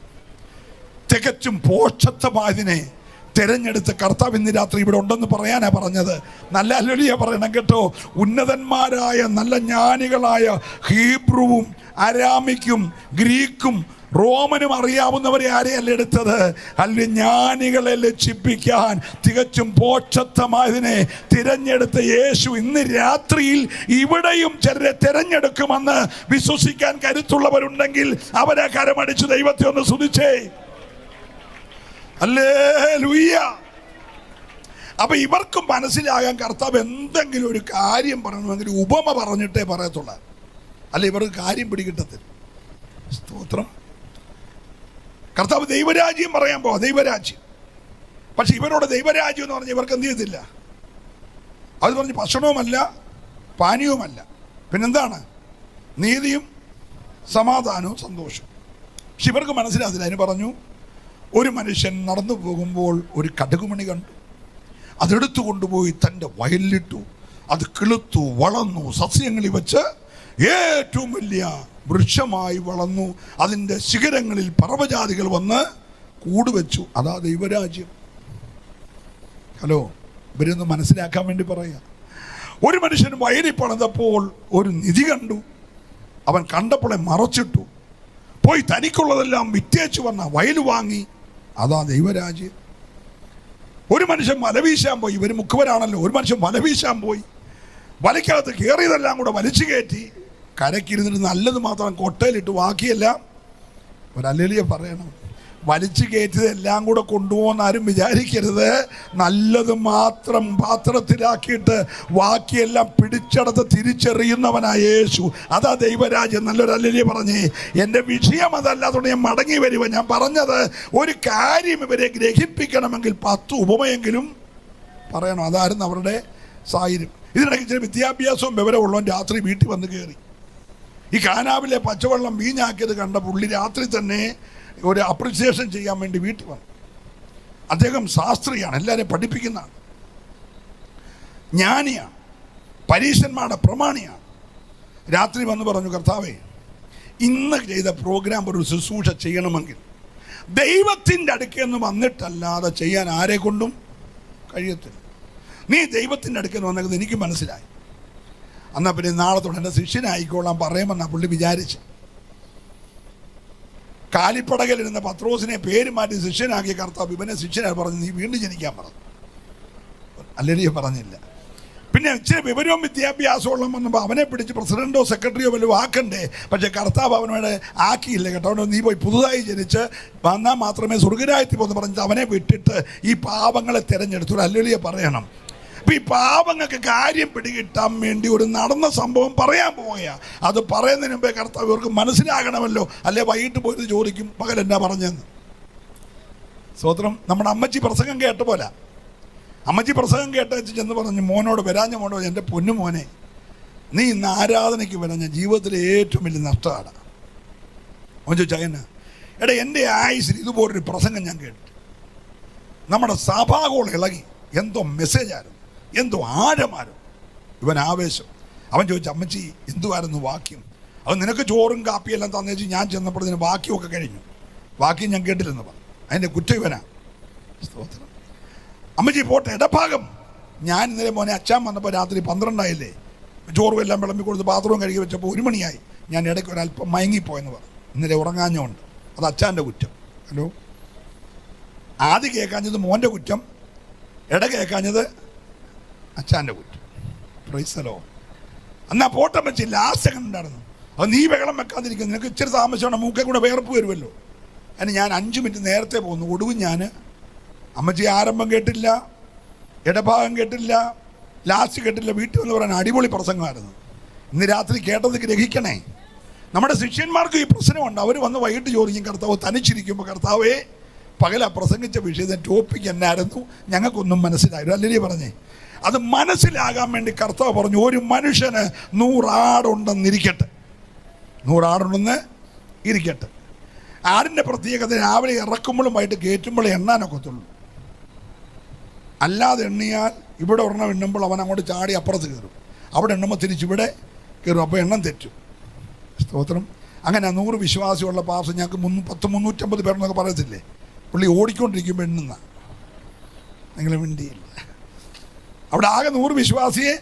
തികച്ചും പോഷത്വമായതിനെ തിരഞ്ഞെടുത്ത് കർത്താവ് ഇന്ന് രാത്രി ഇവിടെ ഉണ്ടെന്ന് പറയാനാ പറഞ്ഞത്. നല്ല ഹല്ലേലൂയ പറയണം കേട്ടോ. ഉന്നതന്മാരായ നല്ല ജ്ഞാനികളായ ഹീബ്രുവും അരാമിക്കും ഗ്രീക്കും റോമനും അറിയാവുന്നവരെ ആരെയല്ല എടുത്തത്? അല്ല, ജ്ഞാനികളെ ലജ്ജിപ്പിക്കാൻ തികച്ചും പോഷത്വമായതിനെ തിരഞ്ഞെടുത്ത യേശു ഇന്ന് രാത്രിയിൽ ഇവിടെയും ചിലരെ തിരഞ്ഞെടുക്കുമെന്ന് വിശ്വസിക്കാൻ കരുത്തുള്ളവരുണ്ടെങ്കിൽ അവരെ കരമടിച്ച് ദൈവത്തെ ഒന്ന് സ്തുതിച്ചേ. ഹല്ലേലൂയ. അപ്പൊ ഇവർക്കും മനസ്സിലാകാൻ കർത്താവ് എന്തെങ്കിലും ഒരു കാര്യം പറയണമെങ്കിൽ ഉപമ പറഞ്ഞിട്ടേ പറയത്തുള്ളൂ. അല്ല, ഇവർക്ക് കാര്യം പിടികിട്ടത്തില്ല. സ്തോത്രം. കർത്താവ് ദൈവരാജ്യം പറയാൻ പോവാ, ദൈവരാജ്യം. പക്ഷെ ഇവരോട് ദൈവരാജ്യം എന്ന് പറഞ്ഞാൽ ഇവർക്ക് എന്ത് ചെയ്തില്ല? അത് പറഞ്ഞ് ഭക്ഷണവുമല്ല പാനീയവുമല്ല, പിന്നെന്താണ്? നീതിയും സമാധാനവും സന്തോഷവും. പക്ഷെ ഇവർക്ക് മനസ്സിലാകത്തില്ല. അതിന് പറഞ്ഞു, ഒരു മനുഷ്യൻ നടന്നു പോകുമ്പോൾ ഒരു കടുകുമണി കണ്ടു, അതെടുത്തു കൊണ്ടുപോയി തൻ്റെ വയലിലിട്ടു. അത് കിളുത്തു, വളർന്നു, സസ്യങ്ങളിൽ വെച്ച് ഏറ്റവും വലിയ വൃക്ഷമായി വളർന്നു. അതിൻ്റെ ശിഖരങ്ങളിൽ പറവജാതികൾ വന്ന് കൂടുവെച്ചു. അതാ ദൈവരാജ്യം. ഹലോ, ഇവരൊന്ന് മനസ്സിലാക്കാൻ വേണ്ടി പറയാം. ഒരു മനുഷ്യൻ വയലിൽ പണിതപ്പോൾ ഒരു നിധി കണ്ടു. അവൻ കണ്ടപ്പോളെ മറച്ചിട്ടു, പോയി തനിക്കുള്ളതെല്ലാം വിറ്റേച്ചു വന്ന വയൽ വാങ്ങി. അതാ ദൈവരാജ്യം. ഒരു മനുഷ്യൻ വല വീശാൻ പോയി. ഇവർ മുക്കുവരാണല്ലോ. ഒരു മനുഷ്യൻ വല വീശാൻ പോയി. വലയ്ക്കകത്ത് കയറിയതെല്ലാം കൂടെ വലിച്ചു കയറ്റി കരക്കിരുന്നിട്ട് നല്ലത് മാത്രം കൊട്ടയിലിട്ട് ബാക്കിയെല്ലാം ഒരു ഹല്ലേലൂയ പറയണം. വലിച്ചു കയറ്റിയതെല്ലാം കൂടെ കൊണ്ടുപോകുന്ന ആരും വിചാരിക്കരുത്. നല്ലത് മാത്രം പാത്രത്തിലാക്കിയിട്ട് ബാക്കിയെല്ലാം പിടിച്ചടത്ത് തിരിച്ചെറിയുന്നവനായ യേശു. അതാ ദൈവരാജ്യം. നല്ലൊരു ഹല്ലേലൂയ പറഞ്ഞേ. എൻ്റെ വിഷയം അതല്ല, അതുകൊണ്ട് ഞാൻ മടങ്ങി വരുക. ഞാൻ പറഞ്ഞത്, ഒരു കാര്യം ഇവരെ ഗ്രഹിപ്പിക്കണമെങ്കിൽ 10 ഉപമയെങ്കിലും പറയണം. അതായിരുന്നു അവരുടെ സാഹചര്യം. ഇതിനിടയ്ക്ക് ചില വിദ്യാഭ്യാസവും വിവരമുള്ളവൻ രാത്രി വീട്ടിൽ വന്ന് കയറി. ഈ കാനാവിലെ പച്ചവെള്ളം വീഞ്ഞാക്കിയത് കണ്ട പുള്ളി രാത്രി തന്നെ ഒരു അപ്രിസിയേഷൻ ചെയ്യാൻ വേണ്ടി വീട്ടിൽ വന്നു. അദ്ദേഹം ശാസ്ത്രിയാണ്, എല്ലാവരെയും പഠിപ്പിക്കുന്നതാണ്, ജ്ഞാനിയാണ്, പരീശന്മാരുടെ പ്രമാണിയാണ്. രാത്രി വന്ന് പറഞ്ഞു, കർത്താവേ, ഇന്ന് ചെയ്ത പ്രോഗ്രാം ഒരു ശുശ്രൂഷ ചെയ്യണമെങ്കിൽ ദൈവത്തിൻ്റെ അടുക്കെന്ന് വന്നിട്ടല്ലാതെ ചെയ്യാൻ ആരെ കൊണ്ടും കഴിയത്തില്ല. നീ ദൈവത്തിൻ്റെ അടുക്കൽ വന്നത് എനിക്ക് മനസ്സിലായി. എന്നാൽ പിന്നെ നാളത്തോടെ എൻ്റെ ശിഷ്യനായിക്കോളാം പറയുമെന്നാ പുള്ളി വിചാരിച്ച്. കാലിപ്പടകലിരുന്ന പത്രോസിനെ പേര് മാറ്റി ശിഷ്യനാക്കിയ കർത്താവ് ഇവനെ ശിഷ്യനായി പറഞ്ഞു, നീ വീണ്ടും ജനിക്കാൻ പറഞ്ഞു. അല്ലെങ്കിൽ പറഞ്ഞില്ല. പിന്നെ ഇച്ചിരി വിവരവും വിദ്യാഭ്യാസമുള്ള വന്നപ്പോൾ അവനെ പിടിച്ച് പ്രസിഡന്റോ സെക്രട്ടറിയോ വല്ലതും ആക്കണ്ടേ. പക്ഷേ കർത്താവ് അവനോട് ആക്കിയില്ല കേട്ടോ. നീ പോയി പുതുതായി ജനിച്ച് വന്നാൽ മാത്രമേ സ്വർഗ്ഗരാജ്യത്തിൽ പോകുന്നു പറഞ്ഞിട്ട് അവനെ വിട്ടിട്ട് ഈ പാവങ്ങളെ തിരഞ്ഞെടുത്തു. അല്ലെങ്കിൽ പറയണം. അപ്പം ഈ പാവങ്ങൾക്ക് കാര്യം പിടികിട്ടാൻ വേണ്ടി ഒരു നടന്ന സംഭവം പറയാൻ പോവുക. അത് പറയുന്നതിന് മുമ്പേ കർത്താവ് ഇവർക്ക് മനസ്സിലാകണമല്ലോ. അല്ലെ വൈകിട്ട് പോയിട്ട് ചോദിക്കും പകൽ എന്നാ പറഞ്ഞെന്ന്. സ്തോത്രം. നമ്മുടെ അമ്മച്ചി പ്രസംഗം കേട്ട പോലെ അമ്മച്ചി പ്രസംഗം കേട്ട ചെന്ന് പറഞ്ഞു, മോനോട് വരാഞ്ഞ മോനോട്, എൻ്റെ പൊന്നു മോനെ, നീ ഇന്ന് ആരാധനയ്ക്ക് വരാഞ്ഞ ജീവിതത്തിലെ ഏറ്റവും വലിയ നഷ്ടമാണ്. അവൻ ചോദിച്ചാൽ എന്നാ? എടാ, എൻ്റെ ആയുസിൽ ഇതുപോലൊരു പ്രസംഗം ഞാൻ കേട്ടു. നമ്മുടെ സഭാഗോളം ഇളകി. എന്തോ മെസ്സേജായിരുന്നു, എന്തോ ആഴമായിരുന്നു. ഇവൻ ആവേശം. അവൻ ചോദിച്ചു, അമ്മച്ചി എന്തുവായിരുന്നു വാക്യം? അത് നിനക്ക് ചോറും കാപ്പിയെല്ലാം തന്നേച്ച് ഞാൻ ചെന്നപ്പോഴത്തേന് വാക്യമൊക്കെ കഴിഞ്ഞു. വാക്യം ഞാൻ കേട്ടില്ലെന്ന് പറഞ്ഞു. അതിൻ്റെ കുറ്റം ഇവനാ. സ്തോത്രം. അമ്മച്ചി പോട്ടെ, ഇടഭാഗം. ഞാൻ ഇന്നലെ മോനെ അച്ഛൻ വന്നപ്പോൾ രാത്രി 12 ചോറും എല്ലാം വിളമ്പി കൊടുത്ത് ബാത്റൂം കഴുകി വെച്ചപ്പോൾ 1 മണിയായി. ഞാൻ ഇടയ്ക്ക് ഒരല്പം മയങ്ങിപ്പോയെന്ന് പറഞ്ഞു. ഇന്നലെ ഉറങ്ങാഞ്ഞുകൊണ്ട്. അത് അച്ഛൻ്റെ കുറ്റം. ഹലോ. ആദ്യം കേൾക്കാഞ്ഞത് മോൻ്റെ കുറ്റം, ഇട കേൾക്കാഞ്ഞത് അച്ഛൻ്റെ കുറ്റം. പ്രൈസലോ. എന്നാൽ പോട്ടം വെച്ച് ലാസ്റ്റ് സെക്കൻഡ് ഉണ്ടായിരുന്നു. അത് നീ വെള്ളം വെക്കാതിരിക്കുന്നു, നിനക്ക് ഇച്ചിരി താമസമാണ്, മൂക്കെ കൂടെ വേർപ്പ് വരുമല്ലോ. അതിന് ഞാൻ 5 മിനിറ്റ് നേരത്തെ പോകുന്നു. ഒടുവിൽ ഞാൻ അമ്മച്ചി ആരംഭം കേട്ടില്ല, ഇടഭാഗം കേട്ടില്ല, ലാസ്റ്റ് കേട്ടില്ല. വീട്ടിൽ എന്ന് പറയാൻ അടിപൊളി പ്രസംഗമായിരുന്നു. ഇന്ന് രാത്രി കേട്ടത് ഗ്രഹിക്കണേ. നമ്മുടെ ശിഷ്യന്മാർക്ക് ഈ പ്രശ്നമുണ്ട്. അവർ വന്ന് വൈകിട്ട് ചോദിക്കും, കർത്താവ് തനിച്ചിരിക്കുമ്പോൾ, കർത്താവേ പകല പ്രസംഗിച്ച വിഷയത്തെ ടോപ്പിക് എന്നായിരുന്നു, ഞങ്ങൾക്കൊന്നും മനസ്സിലായില്ല. അല്ലെങ്കിൽ പറഞ്ഞേ, അത് മനസ്സിലാകാൻ വേണ്ടി കർത്താവ് പറഞ്ഞു, ഒരു മനുഷ്യന് 100 ആടുണ്ടെന്നിരിക്കട്ടെ. 100 ആടുണ്ടെന്ന് ഇരിക്കട്ടെ. ആടിൻ്റെ പ്രത്യേകത രാവിലെ ഇറക്കുമ്പോഴും വൈകിട്ട് കയറ്റുമ്പോഴും എണ്ണാനൊക്കത്തുള്ളൂ. അല്ലാതെ എണ്ണിയാൽ ഇവിടെ ഒരെണ്ണം എണ്ണുമ്പോൾ അവൻ അങ്ങോട്ട് ചാടി അപ്പുറത്ത് കയറും. അവിടെ എണ്ണുമ്പോൾ തിരിച്ചിവിടെ കയറും. അപ്പോൾ എണ്ണം തെറ്റും. സ്തോത്രം. അങ്ങനെ 100 വിശ്വാസിയുള്ള പാർശ്വം ഞങ്ങൾക്ക് 350 പേരെന്നൊക്കെ പറയത്തില്ലേ. പുള്ളി ഓടിക്കൊണ്ടിരിക്കുമ്പോൾ എണ്ണുന്ന നിങ്ങൾ മിണ്ടിയില്ല. അവിടെ ആകെ 100 വിശ്വാസിയെ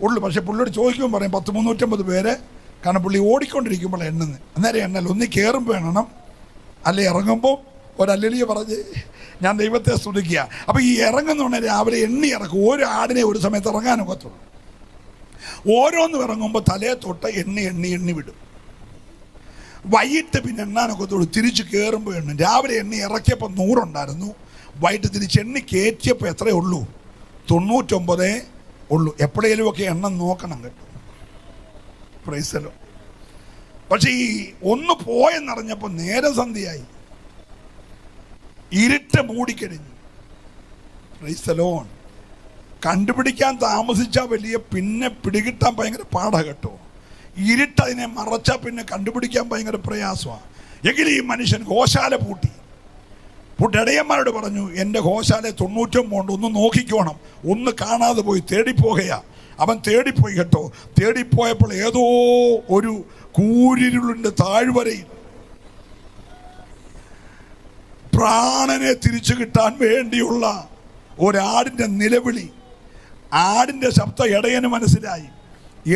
ഉള്ളൂ. പക്ഷേ പുള്ളിയോട് ചോദിക്കുമ്പോൾ പറയും 350 പേര്. കാരണം പുള്ളി ഓടിക്കൊണ്ടിരിക്കുമ്പോൾ എണ്ണുന്നത്. അന്നേരം എണ്ണൽ ഒന്നി കയറുമ്പോൾ എണ്ണണം, അല്ലെ ഇറങ്ങുമ്പോൾ ഒരല്ലിയ പറഞ്ഞ് ഞാൻ ദൈവത്തെ സ്തുതിക്കുക. അപ്പോൾ ഈ ഇറങ്ങുന്ന രാവിലെ എണ്ണി ഇറക്കും. ഓരോ ആടിനെ ഒരു സമയത്ത് ഇറങ്ങാനൊക്കത്തുള്ളൂ. ഓരോന്നും ഇറങ്ങുമ്പോൾ തലയെ തൊട്ട് എണ്ണി എണ്ണി എണ്ണി വിടും. വൈകിട്ട് പിന്നെ എണ്ണാനൊക്കത്തുള്ളൂ. തിരിച്ച് കയറുമ്പോൾ എണ്ണും. രാവിലെ എണ്ണി ഇറക്കിയപ്പോൾ 100 ഉണ്ടായിരുന്നു. വൈകിട്ട് തിരിച്ച് എണ്ണി കയറ്റിയപ്പോൾ എത്രയേ ഉള്ളൂ? 99 ഉള്ളൂ. എപ്പോഴേലുമൊക്കെ എണ്ണം നോക്കണം കേട്ടോ. പ്രൈസലോ. പക്ഷെ ഈ ഒന്ന് പോയെന്നറിഞ്ഞപ്പോൾ നേരം സന്ധ്യയായി, ഇരുട്ട് മൂടിക്കഴിഞ്ഞു. പ്രൈസലോ. കണ്ടുപിടിക്കാൻ താമസിച്ചാൽ വലിയ, പിന്നെ പിടികിട്ടാൻ ഭയങ്കര പാടാ കേട്ടോ. ഇരുട്ടതിനെ മറച്ചാൽ പിന്നെ കണ്ടുപിടിക്കാൻ ഭയങ്കര പ്രയാസമാണ്. എങ്കിലും ഈ മനുഷ്യൻ ഗോശാല പൂട്ടി. ഇടയന്മാരോട് പറഞ്ഞു, എൻ്റെ ഗോശാല 99 ഉണ്ട്, ഒന്ന് നോക്കിക്കോണം. ഒന്ന് കാണാതെ പോയി തേടിപ്പോകയാ. അവൻ തേടിപ്പോയി കേട്ടോ. തേടിപ്പോയപ്പോൾ ഏതോ ഒരു കൂരിരുളിൻ്റെ താഴ്വരയിൽ പ്രാണനെ തിരിച്ചു കിട്ടാൻ വേണ്ടിയുള്ള ഒരാടിൻ്റെ നിലവിളി. ആടിൻ്റെ ശബ്ദം ഇടയന് മനസ്സിലായി.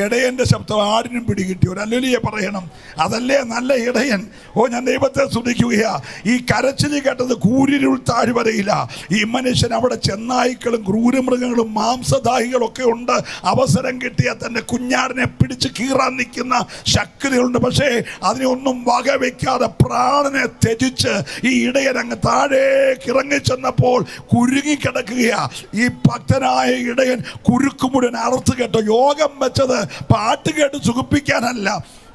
ഇടയൻ്റെ ശബ്ദം ആടിനും പിടികിട്ടി. ഒരു ഹല്ലേലൂയ പറയണം. അതല്ലേ നല്ല ഇടയൻ. ഓ, ഞാൻ ദൈവത്തെ സ്തുതിക്കുകയാ. ഈ കരച്ചിൽ കേട്ടത് കൂരിരുൾ താഴ്വരയില്ല. ഈ മനുഷ്യൻ അവിടെ ചെന്നായ്ക്കളും ക്രൂരമൃഗങ്ങളും മാംസദാഹികളൊക്കെ ഉണ്ട്. അവസരം കിട്ടിയാൽ തൻ്റെ കുഞ്ഞാടിനെ പിടിച്ച് കീറാൻ നിൽക്കുന്ന ശക്തികളുണ്ട്. പക്ഷേ അതിനെ ഒന്നും വകവെക്കാതെ പ്രാണനെ ത്യജിച്ച് ഈ ഇടയൻ അങ്ങ് താഴേക്ക് ഇറങ്ങിച്ചെന്നപ്പോൾ കുരുങ്ങിക്കിടക്കുകയാ. ഈ ഭക്തനായ ഇടയൻ കുരുക്ക് മുഴുവൻ അറുത്ത് കേട്ടോ. യോഗം വെച്ചത് പാട്ട് കേട്ട് സുഖിപ്പിക്കാനല്ല,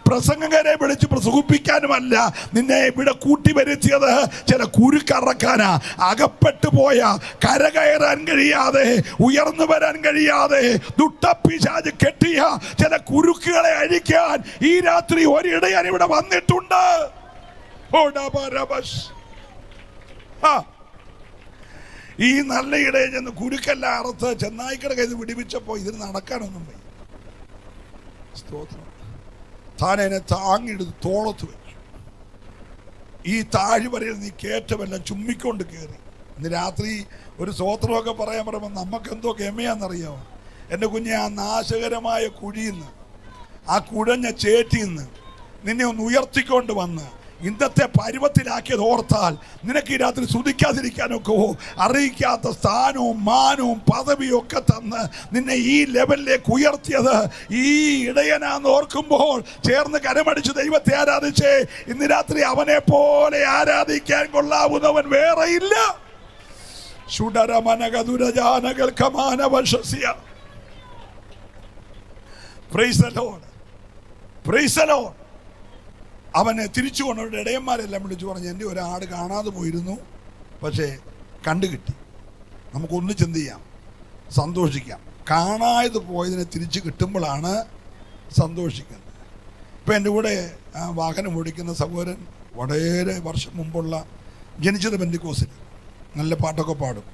പ്രസംഗകരെ വിളിച്ച് സുഖിപ്പിക്കാനുമല്ല. നിന്നെ ഇവിടെ കൂട്ടി വരുത്തിയത് ചില കുരുക്കറക്കാനാ. അകപ്പെട്ടു പോയ, കരകയറാൻ കഴിയാതെ, ഉയർന്നു വരാൻ കഴിയാതെ ദുഷ്ടപ്പിശാച് കെട്ടിയ ചില കുരുക്കുകളെ അഴിക്കാൻ ഈ രാത്രി ഒരിടയൻ ഇവിടെ വന്നിട്ടുണ്ട്. ഈ നല്ല ഇടയൻ ചെന്ന് കുരുക്കെല്ലാം അറുത്ത് ചെന്നായിക്കട കയ്യിൽ വിടിവിച്ചപ്പോൾ ഇതിന് നടക്കാനൊന്നും വയ്യ. സ്തോത്രം. താനെന്നെ താങ്ങിയെടുത്ത് തോളത്ത് വെച്ചു. ഈ താഴ്വരയിൽ നീ കയറ്റമെല്ലാം ചുമ്മിക്കൊണ്ട് കയറി. ഇന്ന് രാത്രി ഒരു സ്വോത്രമൊക്കെ പറയാൻ പറയുമ്പോൾ നമുക്കെന്തോ ഗമയാണെന്നറിയാമോ? എൻ്റെ കുഞ്ഞെ, ആ നാശകരമായ കുഴിയിൽ നിന്ന്, ആ കുഴഞ്ഞ ചേറ്റിൽ നിന്ന് നിന്നെ ഒന്ന് ഉയർത്തിക്കൊണ്ട് വന്ന് ഇന്നത്തെ പരുവത്തിലാക്കിയത് ഓർത്താൽ നിനക്ക് ഈ രാത്രി സ്തുതിക്കാതിരിക്കാനൊക്കെ അറിയിക്കാത്ത സ്ഥാനവും മാനവും പദവിയും ഒക്കെ തന്ന് നിന്നെ ഈ ലെവലിലേക്ക് ഉയർത്തിയത് ഈ ഇടയനാന്ന് ഓർക്കുമ്പോൾ ചേർന്ന് കരമടിച്ച് ദൈവത്തെ ആരാധിച്ചേ. ഇന്ന് രാത്രി അവനെ പോലെ ആരാധിക്കാൻ കൊള്ളാവുന്നവൻ വേറെ ഇല്ല. അവനെ തിരിച്ചു കൊണ്ടുകൊണ്ട് ഇടയന്മാരെല്ലാം വിളിച്ചു പറഞ്ഞു, എൻ്റെ ഒരാട് കാണാതെ പോയിരുന്നു, പക്ഷേ കണ്ടുകിട്ടി. നമുക്കൊന്ന് ചിന്ത ചെയ്യാം, സന്തോഷിക്കാം. കാണാതെ പോയതിനെ തിരിച്ചു കിട്ടുമ്പോഴാണ് സന്തോഷിക്കുന്നത്. ഇപ്പം എൻ്റെ കൂടെ വാഹനം ഓടിക്കുന്ന സഹോദരൻ വളരെ വർഷം മുമ്പുള്ള, ജനിച്ചത് പെന്തിക്കോസിൽ, നല്ല പാട്ടൊക്കെ പാടും.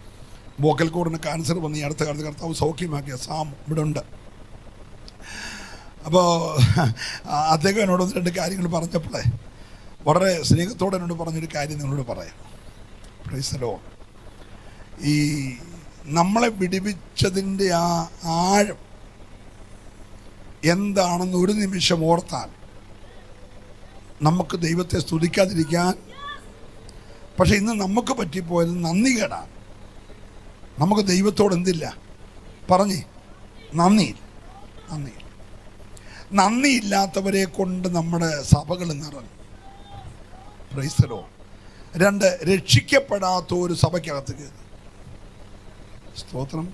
വോക്കൽ കോഡിന് ക്യാൻസർ വന്ന് ഈ അടുത്ത കാലത്ത് കർത്താവ് സൗഖ്യമാക്കിയ സാം ഇവിടെ ഉണ്ട്. അപ്പോൾ അദ്ദേഹം എന്നോട് ഒന്ന് രണ്ട് കാര്യങ്ങൾ പറഞ്ഞപ്പോഴേ വളരെ സ്നേഹത്തോടെ എന്നോട് പറഞ്ഞൊരു കാര്യം നിങ്ങളോട് പറയാം. Price the Lord. ഈ നമ്മളെ വിടുവിച്ചതിൻ്റെ ആ ആഴം എന്താണെന്ന് ഒരു നിമിഷം ഓർത്താൽ നമുക്ക് ദൈവത്തെ സ്തുതിക്കാതിരിക്കാൻ. പക്ഷെ ഇന്ന് നമുക്ക് പറ്റിപ്പോയത് നന്ദികേടാണ്. നമുക്ക് ദൈവത്തോട് എന്തില്ല പറഞ്ഞേ? നന്ദിയില്ല. നന്ദിയില്ലാത്തവരെ കൊണ്ട് നമ്മുടെ സഭകൾ നിറഞ്ഞു. Price the Lord. 2, രക്ഷിക്കപ്പെടാത്ത ഒരു സഭയ്ക്കകത്ത് കയറി. സ്തോത്രം.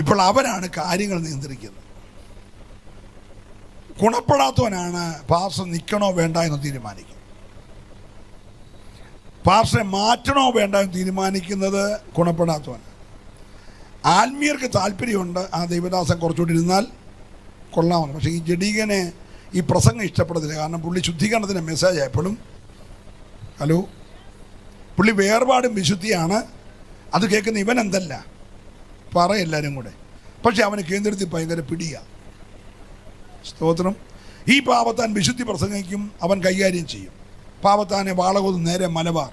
ഇപ്പോൾ അവരാണ് കാര്യങ്ങൾ നിയന്ത്രിക്കുന്നത്. ഗുണപ്പെടാത്തവനാണ് പാസ്റ്റർ നിൽക്കണോ വേണ്ട എന്ന് തീരുമാനിക്കുന്നത്. പാസ്റ്ററെ മാറ്റണോ വേണ്ട എന്ന് തീരുമാനിക്കുന്നത് ഗുണപ്പെടാത്തവനാണ്. ആത്മീയർക്ക് താല്പര്യമുണ്ട് ആ ദൈവദാസൻ കുറച്ചുകൂടി ഇരുന്നാൽ കൊള്ളാമെന്ന്. പക്ഷേ ഈ ജഡീകനെ ഈ പ്രസംഗം ഇഷ്ടപ്പെടുന്നില്ല. കാരണം പുള്ളി ശുദ്ധീകരണത്തിൻ്റെ മെസ്സേജ് ആയപ്പോഴും പുള്ളി വേർപാടും വിശുദ്ധിയാണ്. അത് കേൾക്കുന്ന ഇവൻ എന്തല്ല എല്ലാവരും കൂടെ. പക്ഷെ അവന് കേന്ദ്രത്തിൽ ഭയങ്കര പിടിയ. സ്തോത്രം. ഈ പാവത്താൻ വിശുദ്ധി പ്രസംഗിക്കും, അവൻ കൈകാര്യം ചെയ്യും. പാവത്താനെ വാളകൊന്ന് നേരെ മലബാർ.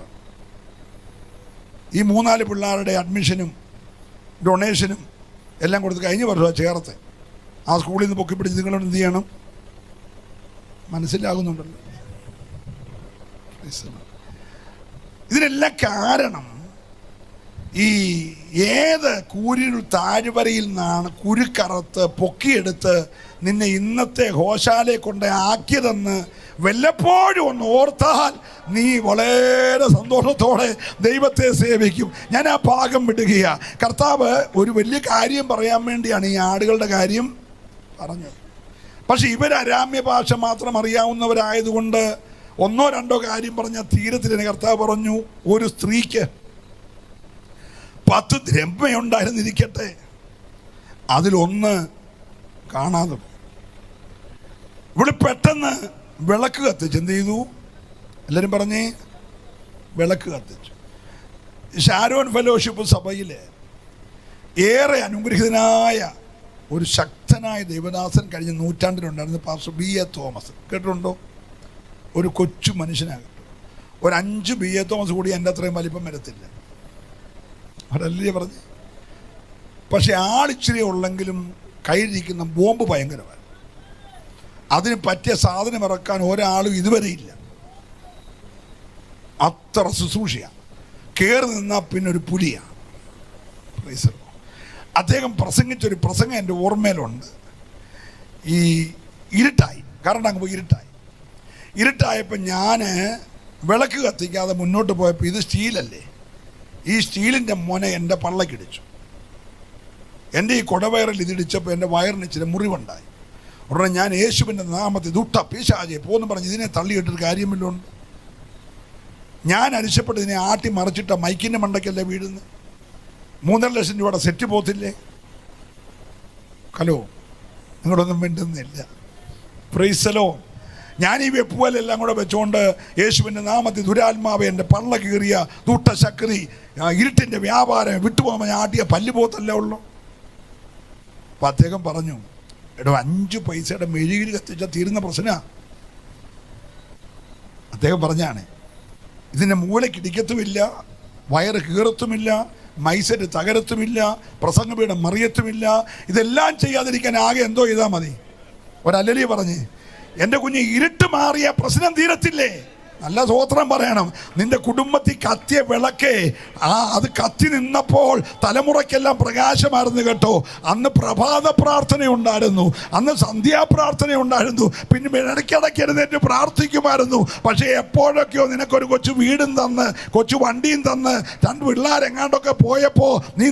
ഈ 3-4 പിള്ളേരുടെ അഡ്മിഷനും ഡൊണേഷനും എല്ലാം കൊടുത്ത് കഴിഞ്ഞ വർഷമാണ് ചേർത്ത്. ആ സ്കൂളിൽ നിന്ന് പൊക്കിപ്പിടിച്ച് നിങ്ങളോട് എന്ത് ചെയ്യണം? മനസ്സിലാകുന്നുണ്ടല്ലോ. ഇതിനെല്ലാം കാരണം ഈ ഏത് കൂരിരുൾ താഴ്വരയിൽ നിന്നാണ് കുരുക്കറുത്ത് പൊക്കിയെടുത്ത് നിന്നെ ഇന്നത്തെ ഹോശാലെ കൊണ്ട് ആക്കിയതെന്ന് വല്ലപ്പോഴും ഒന്ന് ഓർത്താൽ നീ വളരെ സന്തോഷത്തോടെ ദൈവത്തെ സേവിക്കും. ഞാൻ ആ ഭാഗം വിടുകയാ. കർത്താവ് ഒരു വലിയ കാര്യം പറയാൻ വേണ്ടിയാണ് ഈ ആടുകളുടെ കാര്യം പറഞ്ഞത്. പക്ഷെ ഇവർ അരാമ്യ ഭാഷ മാത്രം അറിയാവുന്നവരായതുകൊണ്ട് 1-2 കാര്യം പറഞ്ഞ തീരത്തിന് കർത്താവ് പറഞ്ഞു, ഒരു സ്ത്രീക്ക് 10 ദ്രഹ്മയുണ്ടായിരുന്നിരിക്കട്ടെ, അതിലൊന്ന് കാണാതെ പോയി. ഇവിടെ പെട്ടെന്ന് വിളക്ക് കത്തിച്ച് എന്ത് ചെയ്തു? എല്ലാവരും പറഞ്ഞേ, വിളക്ക് കത്തിച്ചു. ഷാരോൺ ഫെലോഷിപ്പ് സഭയിലെ ഏറെ അനുഗ്രഹീതനായ ഒരു ശക്തനായ ദൈവദാസൻ കഴിഞ്ഞ നൂറ്റാണ്ടിലുണ്ടായിരുന്നു പാസ്റ്റർ B.A. തോമസ്. കേട്ടിട്ടുണ്ടോ? ഒരു കൊച്ചു മനുഷ്യനാകട്ടെ. ഒരു 5 B.A. തോമസ് കൂടി എൻ്റെ അത്രയും വലിപ്പം വരത്തില്ല. അതല്ലേ പറഞ്ഞ്. പക്ഷെ ആളിച്ചിരി ഉള്ളെങ്കിലും കയ്യിലിരിക്കുന്ന ബോംബ് ഭയങ്കരമാണ്. അതിന് പറ്റിയ സാധനം ഇറക്കാൻ ഒരാളും ഇതുവരെ ഇല്ല. അത്ര ശുശ്രൂഷയാണ്. കയറി നിന്നാൽ പിന്നെ ഒരു പുലിയാണ്. അദ്ദേഹം പ്രസംഗിച്ചൊരു പ്രസംഗം എൻ്റെ ഓർമ്മയിലുണ്ട്. ഈ ഇരുട്ടായി, കറണ്ട് അങ്ങ് പോയി ഇരുട്ടായപ്പോൾ ഞാൻ വിളക്ക് കത്തിക്കാതെ മുന്നോട്ട് പോയപ്പോൾ ഇത് സ്റ്റീലല്ലേ, ഈ സ്റ്റീലിൻ്റെ മുന എൻ്റെ പള്ളക്കിടിച്ചു. എൻ്റെ ഈ കൊടവയറിൽ ഇതിടിച്ചപ്പോൾ എൻ്റെ വയറിന് ഇച്ചിരി മുറിവുണ്ടായി. ഉടനെ ഞാൻ യേശുവിൻ്റെ നാമത്തിൽ ദുട്ട പിശാചേ പോന്ന് പറഞ്ഞ് ഇതിനെ തള്ളിയിട്ടൊരു കാര്യമില്ലുണ്ട്. ഞാൻ അരിശപ്പെട്ട് ഇതിനെ ആട്ടി മറിച്ചിട്ട മൈക്കിൻ്റെ മണ്ടയ്ക്കല്ലേ വീഴുന്നത്. 3.5 ലക്ഷം രൂപയുടെ സെറ്റ് പോത്തില്ലേ? നിങ്ങളൊന്നും മിണ്ടുന്നില്ല. പ്രൈസലോ. ഞാൻ ഈ വെപ്പുവലെല്ലാം കൂടെ വെച്ചുകൊണ്ട് യേശുവിൻ്റെ നാമത്തിൽ ദുരാത്മാവ് എൻ്റെ പള്ള കീറിയ ദുട്ട ശക്തി ഇരുട്ടിൻ്റെ വ്യാപാരം വിട്ടുപോകാൻ ആട്ടിയ പല്ല് പോത്തല്ലേ ഉള്ളൂ. അപ്പം അദ്ദേഹം പറഞ്ഞു, 5 പൈസയുടെ മെഴുകിരി കത്തിച്ചാൽ തീരുന്ന പ്രശ്നമാണ്. അദ്ദേഹം പറഞ്ഞാണ്, ഇതിൻ്റെ മൂലക്കിടിക്കത്തുമില്ല, വയറ് കീറത്തുമില്ല, മൈസെറ്റ് തകരത്തുമില്ല, പ്രസംഗപീഠം മറിയത്തുമില്ല. ഇതെല്ലാം ചെയ്യാതിരിക്കാൻ ആകെ എന്തോ ചെയ്താൽ മതി. ഒരല്ലലി പറഞ്ഞ്, എൻ്റെ കുഞ്ഞ് ഇരുട്ട് മാറിയ പ്രശ്നം തീരത്തില്ലേ? നല്ല സ്തോത്രം പറയണം. നിന്റെ കുടുംബത്തിൽ കത്തിയ വിളക്കേ, അത് കത്തി നിന്നപ്പോൾ തലമുറയ്ക്കെല്ലാം പ്രകാശമായിരുന്നു കേട്ടോ. അന്ന് പ്രഭാത പ്രാർത്ഥന ഉണ്ടായിരുന്നു, അന്ന് സന്ധ്യാപ്രാർത്ഥന ഉണ്ടായിരുന്നു, പിന്നെ ഇടയ്ക്കിടയ്ക്ക് എഴുന്നേറ്റ് പ്രാർത്ഥിക്കുമായിരുന്നു. പക്ഷേ എപ്പോഴൊക്കെയോ നിനക്കൊരു കൊച്ചു വീടും തന്ന്, കൊച്ചു വണ്ടിയും തന്ന്, 2 പിള്ളേരെങ്ങാണ്ടൊക്കെ പോയപ്പോൾ നീ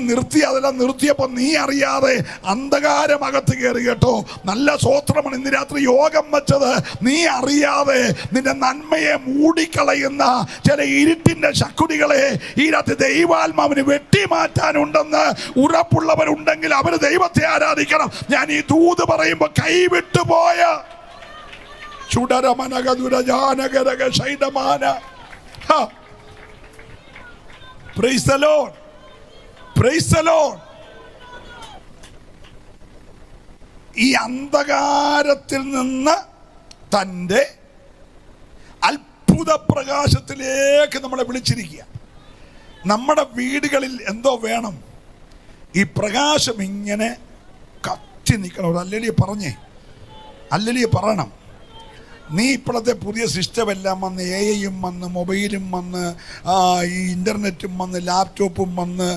അതെല്ലാം നിർത്തിയപ്പോൾ നീ അറിയാതെ അന്ധകാരമകത്ത് കയറി കേട്ടോ. നല്ല സ്തോത്രമാണ് ഇന്ന് രാത്രി യോഗം വെച്ചത്. നീ അറിയാതെ നിന്റെ നന്മയെ മൂടിക്കളയുന്ന ചില ഇരുട്ടിന്റെ ശക്തികളെ ഈ രാത്രി ദൈവാത്മാവിന് വെട്ടിമാറ്റാനുണ്ടെന്ന് ഉറപ്പുള്ളവരുണ്ടെങ്കിൽ അവര് ദൈവത്തെ ആരാധിക്കണം. ഞാൻ ഈ ദൂത് പറയുമ്പോ കൈവിട്ടുപോയ ഈ അന്ധകാരത്തിൽ നിന്ന് തൻ്റെ അത്ഭുത പ്രകാശത്തിലേക്ക് നമ്മളെ വിളിച്ചിരിക്കുക. നമ്മുടെ വീടുകളിൽ എന്തോ വേണം? ഈ പ്രകാശം ഇങ്ങനെ കത്തി നിൽക്കണം. ഒരു അല്ലലിയെ പറയണം. നീ ഇപ്പോഴത്തെ പുതിയ സിസ്റ്റം എല്ലാം വന്ന്, AI-യും വന്ന്, മൊബൈലും വന്ന്, ഈ ഇൻ്റർനെറ്റും വന്ന്, ലാപ്ടോപ്പും വന്ന്,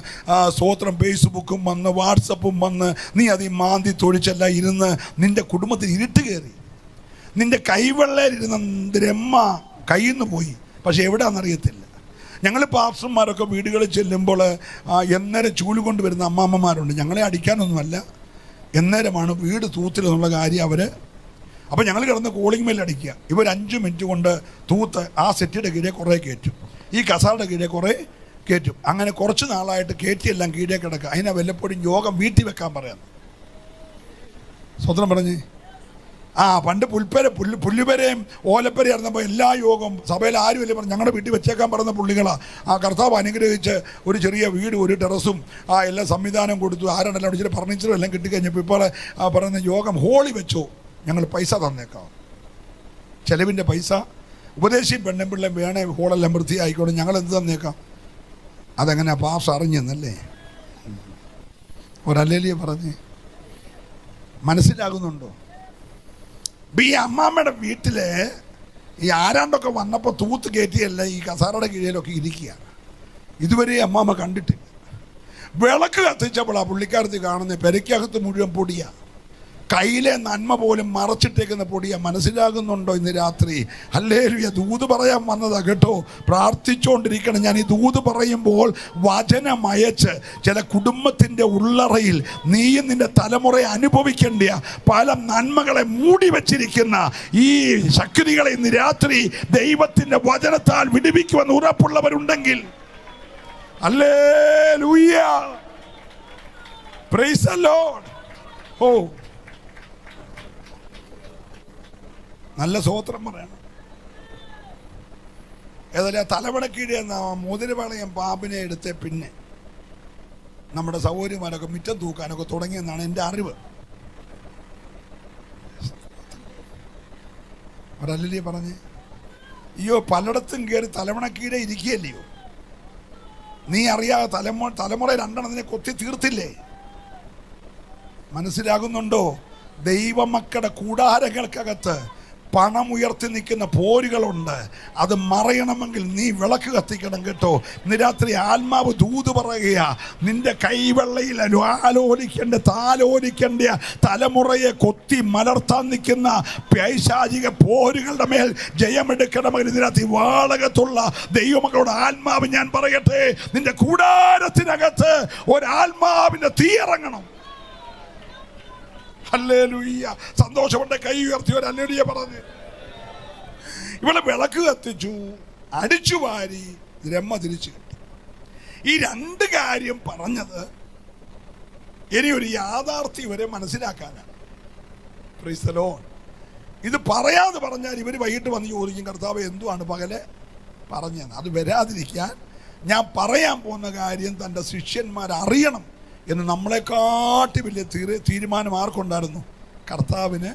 സ്തോത്രം ഫേസ്ബുക്കും വന്ന്, വാട്സപ്പും വന്ന്, നീ അത് ഈ മാന്തി തൊഴിച്ചെല്ലാം ഇരുന്ന് നിൻ്റെ കുടുംബത്തിൽ ഇരുട്ട് കയറി. നിൻ്റെ കൈവെള്ളയിലിരുന്ന ബ്രഹ്മ കയ്യിൽ നിന്ന് പോയി. പക്ഷെ എവിടെയാണെന്നറിയത്തില്ല. ഞങ്ങൾ പാസ്റ്റർമാരൊക്കെ വീടുകളിൽ ചെല്ലുമ്പോൾ എന്നേരം ചൂല് കൊണ്ട് വരുന്ന അമ്മാമ്മമാരുണ്ട്. ഞങ്ങളെ അടിക്കാനൊന്നുമല്ല, എന്നേരമാണ് വീട് തൂത്തിലെന്നുള്ള കാര്യം അവർ. അപ്പോൾ ഞങ്ങൾ കിടന്ന് കോളിംഗ് മെല്ല് അടിക്കുക. ഇവർ 5 മിനിറ്റ് കൊണ്ട് തൂത്ത് ആ സെറ്റിയുടെ കീഴെ കുറേ കയറ്റും, ഈ കസാരുടെ കീഴെ കുറേ കയറ്റും. അങ്ങനെ കുറച്ച് നാളായിട്ട് കയറ്റിയെല്ലാം കീഴേ കിടക്കുക. അതിനെ വല്ലപ്പോഴും യോഗം വീട്ടിൽ വെക്കാൻ പറയാം. സ്വന്തം പറഞ്ഞ് പണ്ട് പുല്ലുപരയും ഓലപ്പര ആയിരുന്നപ്പോൾ എല്ലാ യോഗം സഭയിൽ ആരും ഇല്ല പറഞ്ഞു ഞങ്ങളുടെ വീട്ടിൽ വെച്ചേക്കാൻ പറയുന്ന പുള്ളികളാണ്. കർത്താവ് അനുഗ്രഹിച്ച് ഒരു ചെറിയ വീട്, ഒരു ടെറസും എല്ലാ സംവിധാനം കൊടുത്തു. ആരാണെല്ലാം ഇച്ചിരി ഫർണിച്ചറും എല്ലാം കിട്ടിക്കഴിഞ്ഞപ്പോൾ ഇപ്പോൾ പറയുന്ന യോഗം ഹോളി വെച്ചോ, ഞങ്ങൾ പൈസ തന്നേക്കാം, ചെലവിൻ്റെ പൈസ. ഉപദേശിയും പെണ്ണും പിള്ളേം വേണേ ഹോളെല്ലാം വൃത്തിയായിക്കോട്ടെ, ഞങ്ങൾ എന്ത് തന്നേക്കാം. അതെങ്ങനെ പാസ് അറിഞ്ഞെന്നല്ലേ ഒരല്ലേലിയെ പറഞ്ഞ് മനസ്സിലാകുന്നുണ്ടോ? ഈ അമ്മാമ്മയുടെ വീട്ടില് ഈ ആരാണ്ടൊക്കെ വന്നപ്പോൾ തൂത്ത് കയറ്റിയല്ല ഈ കസാരയുടെ കീഴിലൊക്കെ ഇരിക്കുക. ഇതുവരെ അമ്മാമ്മ കണ്ടിട്ടില്ല. വിളക്ക് കത്തിച്ചപ്പോൾ ആ പുള്ളിക്കാരത്തി കാണുന്ന പെരയ്ക്കകത്ത് മുഴുവൻ പൊടിയാ, കയ്യിലെ നന്മ പോലും മറച്ചിട്ടേക്കുന്ന പൊടിയാ. മനസ്സിലാകുന്നുണ്ടോ ഇന്ന് രാത്രി? ഹല്ലേലൂയ. ദൂത് പറയാൻ വന്നതാ കേട്ടോ. പ്രാർത്ഥിച്ചുകൊണ്ടിരിക്കണം. ഞാൻ ഈ ദൂത് പറയുമ്പോൾ വചനമയച്ച് ചില കുടുംബത്തിൻ്റെ ഉള്ളറയിൽ നീയും നിന്റെ തലമുറയെ അനുഭവിക്കേണ്ട പല നന്മകളെ മൂടി വച്ചിരിക്കുന്ന ഈ ശക്തികളെ ഇന്ന് രാത്രി ദൈവത്തിൻ്റെ വചനത്താൽ വിടുവിക്കുമെന്ന് ഉറപ്പുള്ളവരുണ്ടെങ്കിൽ ഹല്ലേലൂയ, പ്രൈസ് ദി ലോർഡ്. നല്ല സ്തോത്രം പറയണം. ഏതായാലും തലമുടക്കീഴെ മോതിരവളയം പാമ്പിനെ എടുത്ത് പിന്നെ നമ്മുടെ സൗകര്യമാരൊക്കെ മിറ്റം തൂക്കാനൊക്കെ തുടങ്ങിയെന്നാണ് എൻ്റെ അറിവ്. ഒരല്ലേ പറഞ്ഞ് അയ്യോ പലയിടത്തും കയറി തലമുണക്കീഴെ ഇരിക്കുകയല്ലയോ. നീ അറിയാതെ തലമുറ 2 നിന്നെ കൊത്തി തീർത്തില്ലേ? മനസ്സിലാകുന്നുണ്ടോ? ദൈവമക്കളുടെ കൂടാരങ്ങൾക്കകത്ത് പണം ഉയർത്തി നിൽക്കുന്ന പോരുകളുണ്ട്. അത് മറയണമെങ്കിൽ നീ വിളക്ക് കത്തിക്കണം കേട്ടോ. ഇന്ന് രാത്രി ആത്മാവ് ദൂത് പറയുക, നിന്റെ കൈവെള്ളയിൽ താലോലിക്കേണ്ട തലമുറയെ കൊത്തി മലർത്താൻ നിൽക്കുന്ന പൈശാചിക പോരുകളുടെ മേൽ ജയമെടുക്കണമെങ്കിൽ ഇന്ന് രാത്രി വാളകത്തുള്ള ദൈവമക്കളുടെ ആത്മാവ് ഞാൻ പറയട്ടെ, നിന്റെ കൂടാരത്തിനകത്ത് ഒരാത്മാവിന്റെ തീ ഇറങ്ങണം. ഹല്ലേലൂയ. സന്തോഷമുണ്ട്. കൈ ഉയർത്തി ഒരു ഹല്ലേലൂയ പറഞ്ഞ് ഇവിടെ വിളക്ക് കത്തിച്ചു, അടിച്ചു വാരി, രമ്മ തിരിച്ചു കിട്ടി. ഈ 2 കാര്യം പറഞ്ഞത് ഇനി ഒരു യാഥാർത്ഥ്യം വരെ മനസ്സിലാക്കാനാണ്. Price the Lord. ഇത് പറയാതെ പറഞ്ഞാൽ ഇവർ വൈകിട്ട് വന്ന് ചോദിക്കും, കർത്താവ് എന്തുവാണ് പകല് പറഞ്ഞത്? അത് വരാതിരിക്കാൻ ഞാൻ പറയാൻ പോകുന്ന കാര്യം തൻ്റെ ശിഷ്യന്മാർ അറിയണം എന്ന് നമ്മളെക്കാട്ടി വലിയ തീരുമാനം ആർക്കുണ്ടായിരുന്നു? കർത്താവിന്.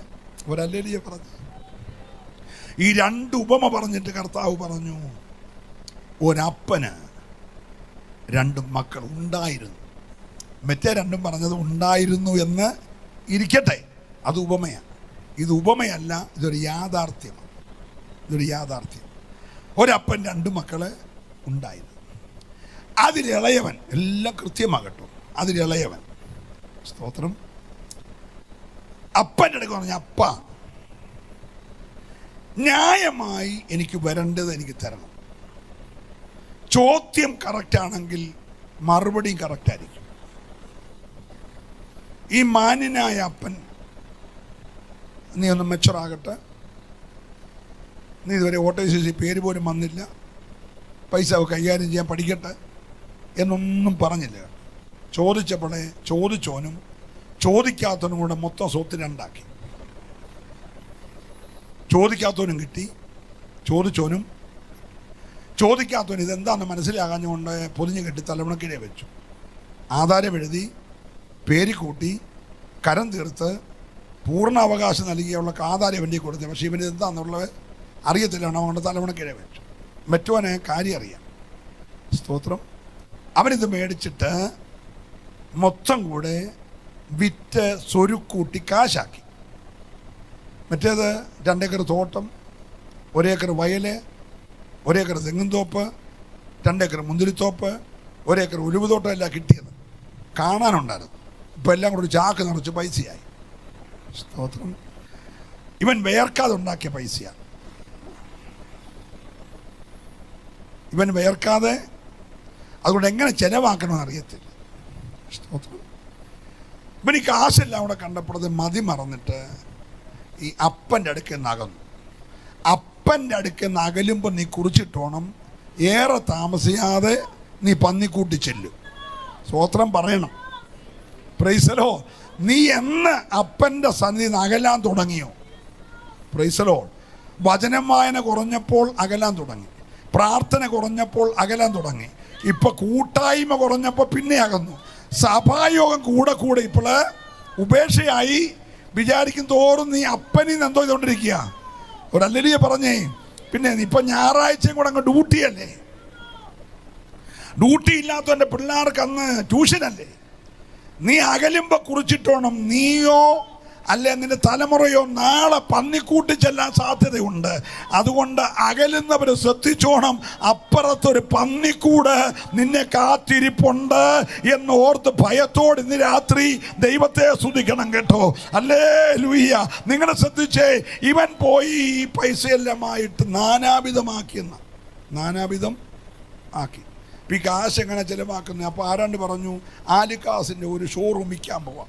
ഒരല്ലേലിയെ പറഞ്ഞു. ഈ 2 ഉപമ പറഞ്ഞിട്ട് കർത്താവ് പറഞ്ഞു, ഒരപ്പന് 2 മക്കൾ ഉണ്ടായിരുന്നു. മറ്റേ 2 പറഞ്ഞത് ഉണ്ടായിരുന്നു എന്ന് ഇരിക്കട്ടെ, അത് ഉപമയാണ്. ഇത് ഉപമയല്ല, ഇതൊരു യാഥാർത്ഥ്യമാണ്. ഇതൊരു യാഥാർത്ഥ്യം. ഒരപ്പൻ 2 മക്കള് ഉണ്ടായിരുന്നു. അതിലിളയവൻ, എല്ലാം കൃത്യമാകട്ടോ, അതിലിളയവൻ, സ്തോത്രം, അപ്പൻ്റെ അടുക്ക് പറഞ്ഞ, അപ്പ ന്യായമായി എനിക്ക് വരേണ്ടത് എനിക്ക് തരണം. ചോദ്യം കറക്റ്റാണെങ്കിൽ മറുപടിയും കറക്റ്റായിരിക്കും. ഈ മാന്യനായ അപ്പൻ, നീ ഒന്ന് മെച്ചറാകട്ടെ, നീ ഇതുവരെ OTCC പേര് പോലും വന്നില്ല, പൈസ കൈകാര്യം ചെയ്യാൻ പഠിക്കട്ടെ എന്നൊന്നും പറഞ്ഞില്ല. ചോദിച്ചപ്പോഴേ ചോദിച്ചോനും ചോദിക്കാത്തവനും കൂടെ മൊത്തം സ്വത്ത് 2 ആക്കി. ചോദിക്കാത്തവനും കിട്ടി, ചോദിച്ചോനും. ചോദിക്കാത്തവൻ ഇതെന്താണെന്ന് മനസ്സിലാകാഞ്ഞുകൊണ്ട് പൊതിഞ്ഞ് കെട്ടി തലമുണക്കിടെ വെച്ചു. ആധാരം എഴുതി, പേര് കൂട്ടി, കരം തീർത്ത്, പൂർണ്ണ അവകാശം നൽകിയുള്ള ആധാരം വേണ്ടി കൊടുത്തത്. പക്ഷേ ഇവന് എന്താണെന്നുള്ളത് അറിയത്തില്ല, അതുകൊണ്ട് തലമുണക്കിടെ വെച്ചു. മറ്റവന് കാര്യം അറിയാം, സ്തോത്രം. അവനിത് മേടിച്ചിട്ട് മൊത്തം കൂടെ വിറ്റ് സ്വരുക്കൂട്ടി കാശാക്കി. മറ്റേത് 2 ഏക്കർ തോട്ടം, 1 ഏക്കർ വയല്, 1 ഏക്കർ തെങ്ങുംതോപ്പ്, 2 ഏക്കർ മുന്തിരിത്തോപ്പ്, 1 ഏക്കർ ഉലുവുതോട്ടം എല്ലാം കിട്ടിയത് കാണാനുണ്ടായിരുന്നു. ഇപ്പം എല്ലാം കൂടെ ഒരു ചാക്ക് നിറച്ച് പൈസയായി. സ്തോത്രം. ഇവൻ വേർക്കാതെ ഉണ്ടാക്കിയ പൈസയാണ്. ഇവൻ വേർക്കാതെ, അതുകൊണ്ട് എങ്ങനെ ചെലവാക്കണമെന്ന് അറിയത്തില്ല. സ്തോത്രം. ഇവൻ ഈ കാശെല്ലാം അവിടെ കണ്ടപ്പോഴത് മതി മറന്നിട്ട് ഈ അപ്പൻ്റെ അടുക്കൽ നിന്ന് അകന്നു. അപ്പൻ്റെ അടുക്കൽ നിന്ന് അകലുമ്പോൾ നീ കുറിച്ചിട്ടോണം, ഏറെ താമസിയാതെ നീ പന്നിക്കൂട്ടി ചെല്ലും. സ്തോത്രം പറയണം. പ്രൈസലോ. നീ എന്ന് അപ്പൻ്റെ സന്നിധി അകലാൻ തുടങ്ങിയോ? പ്രൈസലോ. വചനം വായന കുറഞ്ഞപ്പോൾ അകലാൻ തുടങ്ങി, പ്രാർത്ഥന കുറഞ്ഞപ്പോൾ അകലാൻ തുടങ്ങി, ഇപ്പൊ കൂട്ടായ്മ കുറഞ്ഞപ്പോൾ പിന്നെ അകന്നു, സഭായോഗം കൂടെ കൂടെ ഇപ്പോൾ ഉപേക്ഷയായി. വിചാരിക്കും തോറും നീ അപ്പനിൽ നിന്ന് എന്തോ ചെയ്തുകൊണ്ടിരിക്കുക. ഒരു ഹല്ലേലൂയ പറഞ്ഞേ. പിന്നെ ഇപ്പൊ ഞായറാഴ്ചയും കൂടെ അങ്ങ് ഡ്യൂട്ടിയല്ലേ? ഡ്യൂട്ടി ഇല്ലാത്തവൻ്റെ പിള്ളേർക്ക് അന്ന് ട്യൂഷനല്ലേ? നീ അകലുമ്പോൾ കുറിച്ചിട്ടോണം, നീയോ അല്ലെ നിന്റെ തലമുറയോ നാളെ പന്നിക്കൂട്ടി ചെല്ലാൻ സാധ്യതയുണ്ട്. അതുകൊണ്ട് അകലുന്നവർ ശ്രദ്ധിച്ചോണം, അപ്പുറത്തൊരു പന്നിക്കൂട് നിന്നെ കാത്തിരിപ്പുണ്ട് എന്ന് ഓർത്ത് ഭയത്തോട് ഇന്ന് രാത്രി ദൈവത്തെ സ്തുതിക്കണം കേട്ടോ. ഹല്ലേലൂയ. നിങ്ങൾ ശ്രദ്ധിച്ചേ, ഇവൻ പോയി ഈ പൈസയെല്ലാമായിട്ട് നാനാവിധം ആക്കി. ഈ കാശ് എങ്ങനെ ചിലവാക്കുന്നത്? അപ്പോൾ ആരാണ്ട് പറഞ്ഞു, ആലിക്കാസിൻ്റെ ഒരു ഷോറൂം വിൽക്കാൻ പോവാം.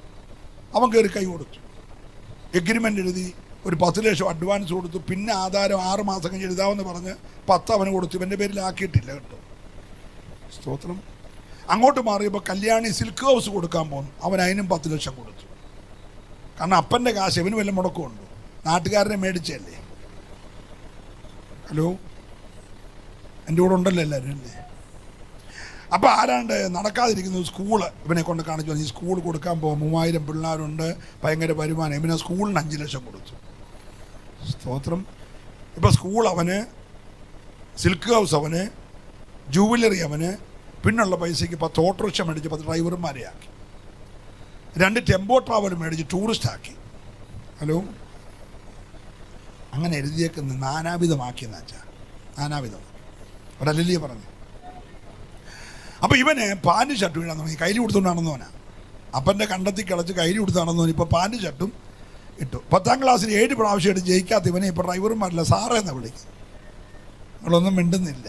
അവൻ കയറി കൈ കൊടുത്തു, എഗ്രിമെൻ്റ് എഴുതി, ഒരു 10 ലക്ഷം അഡ്വാൻസ് കൊടുത്തു. പിന്നെ ആധാരം 6 മാസം കഴിഞ്ഞ് എഴുതാമെന്ന് പറഞ്ഞ് 10 അവന് കൊടുത്തു. ഇവൻ്റെ പേരിലാക്കിയിട്ടില്ല കേട്ടോ. സ്തോത്രം. അങ്ങോട്ട് മാറിയപ്പോൾ കല്യാണി സിൽക്ക് ഹൗസ് കൊടുക്കാൻ പോകുന്നു. അവൻ അതിനും 10 ലക്ഷം കൊടുത്തു. കാരണം അപ്പൻ്റെ കാശ് ഇവന് വല്ല മുടക്കമുണ്ടോ? നാട്ടുകാരനെ മേടിച്ചല്ലേ. ഹലോ, എൻ്റെ കൂടെ ഉണ്ടല്ലോ എല്ലാവരും അല്ലേ? അപ്പോൾ ആരാണ്ട് നടക്കാതിരിക്കുന്നത് സ്കൂള് ഇവനെ കൊണ്ട് കാണിച്ചു. ഈ സ്കൂൾ കൊടുക്കാൻ പോകും, 3000 പിള്ളേരുണ്ട്, ഭയങ്കര വരുമാനം. ഇവനെ സ്കൂളിന് 5 ലക്ഷം കൊടുത്തു. സ്തോത്രം. ഇപ്പോൾ സ്കൂൾ അവന്, സിൽക്ക് ഹൗസ് അവന്, ജൂവലറി അവന്, പിന്നുള്ള പൈസയ്ക്ക് 10 ഓട്ടോറിക്ഷ മേടിച്ച് 10 ഡ്രൈവർമാരെ ആക്കി, 2 ടെമ്പോ ട്രാവൽ മേടിച്ച് ടൂറിസ്റ്റ് ആക്കി. ഹലോ, അങ്ങനെ എഴുതിയേക്കുന്ന നാനാവിധമാക്കിയെന്ന് വെച്ചാൽ നാനാവിധം. അവിടെ ഹല്ലേലൂയ പറഞ്ഞു. അപ്പോൾ ഇവന് പാൻറ് ഷർട്ട് വീഴാൻ തുടങ്ങി. കയ്യിൽ കൊടുത്തുകൊണ്ട് നടന്നവനാ. അപ്പൻ്റെ കണ്ടെത്തി കിളച്ച് കയ്യിൽ കൊടുത്ത് നടന്നവൻ ഇപ്പോൾ പാൻറ് ഷർട്ടും ഇട്ടു. 10ാം ക്ലാസ്സിൽ 7 പ്രാവശ്യമായിട്ട് ജയിക്കാത്ത ഇവനെ ഇപ്പോൾ ഡ്രൈവർമാരില്ല, സാറേ എന്നാണ് വിളിക്കുന്നത്. നിങ്ങളൊന്നും മിണ്ടുന്നില്ല.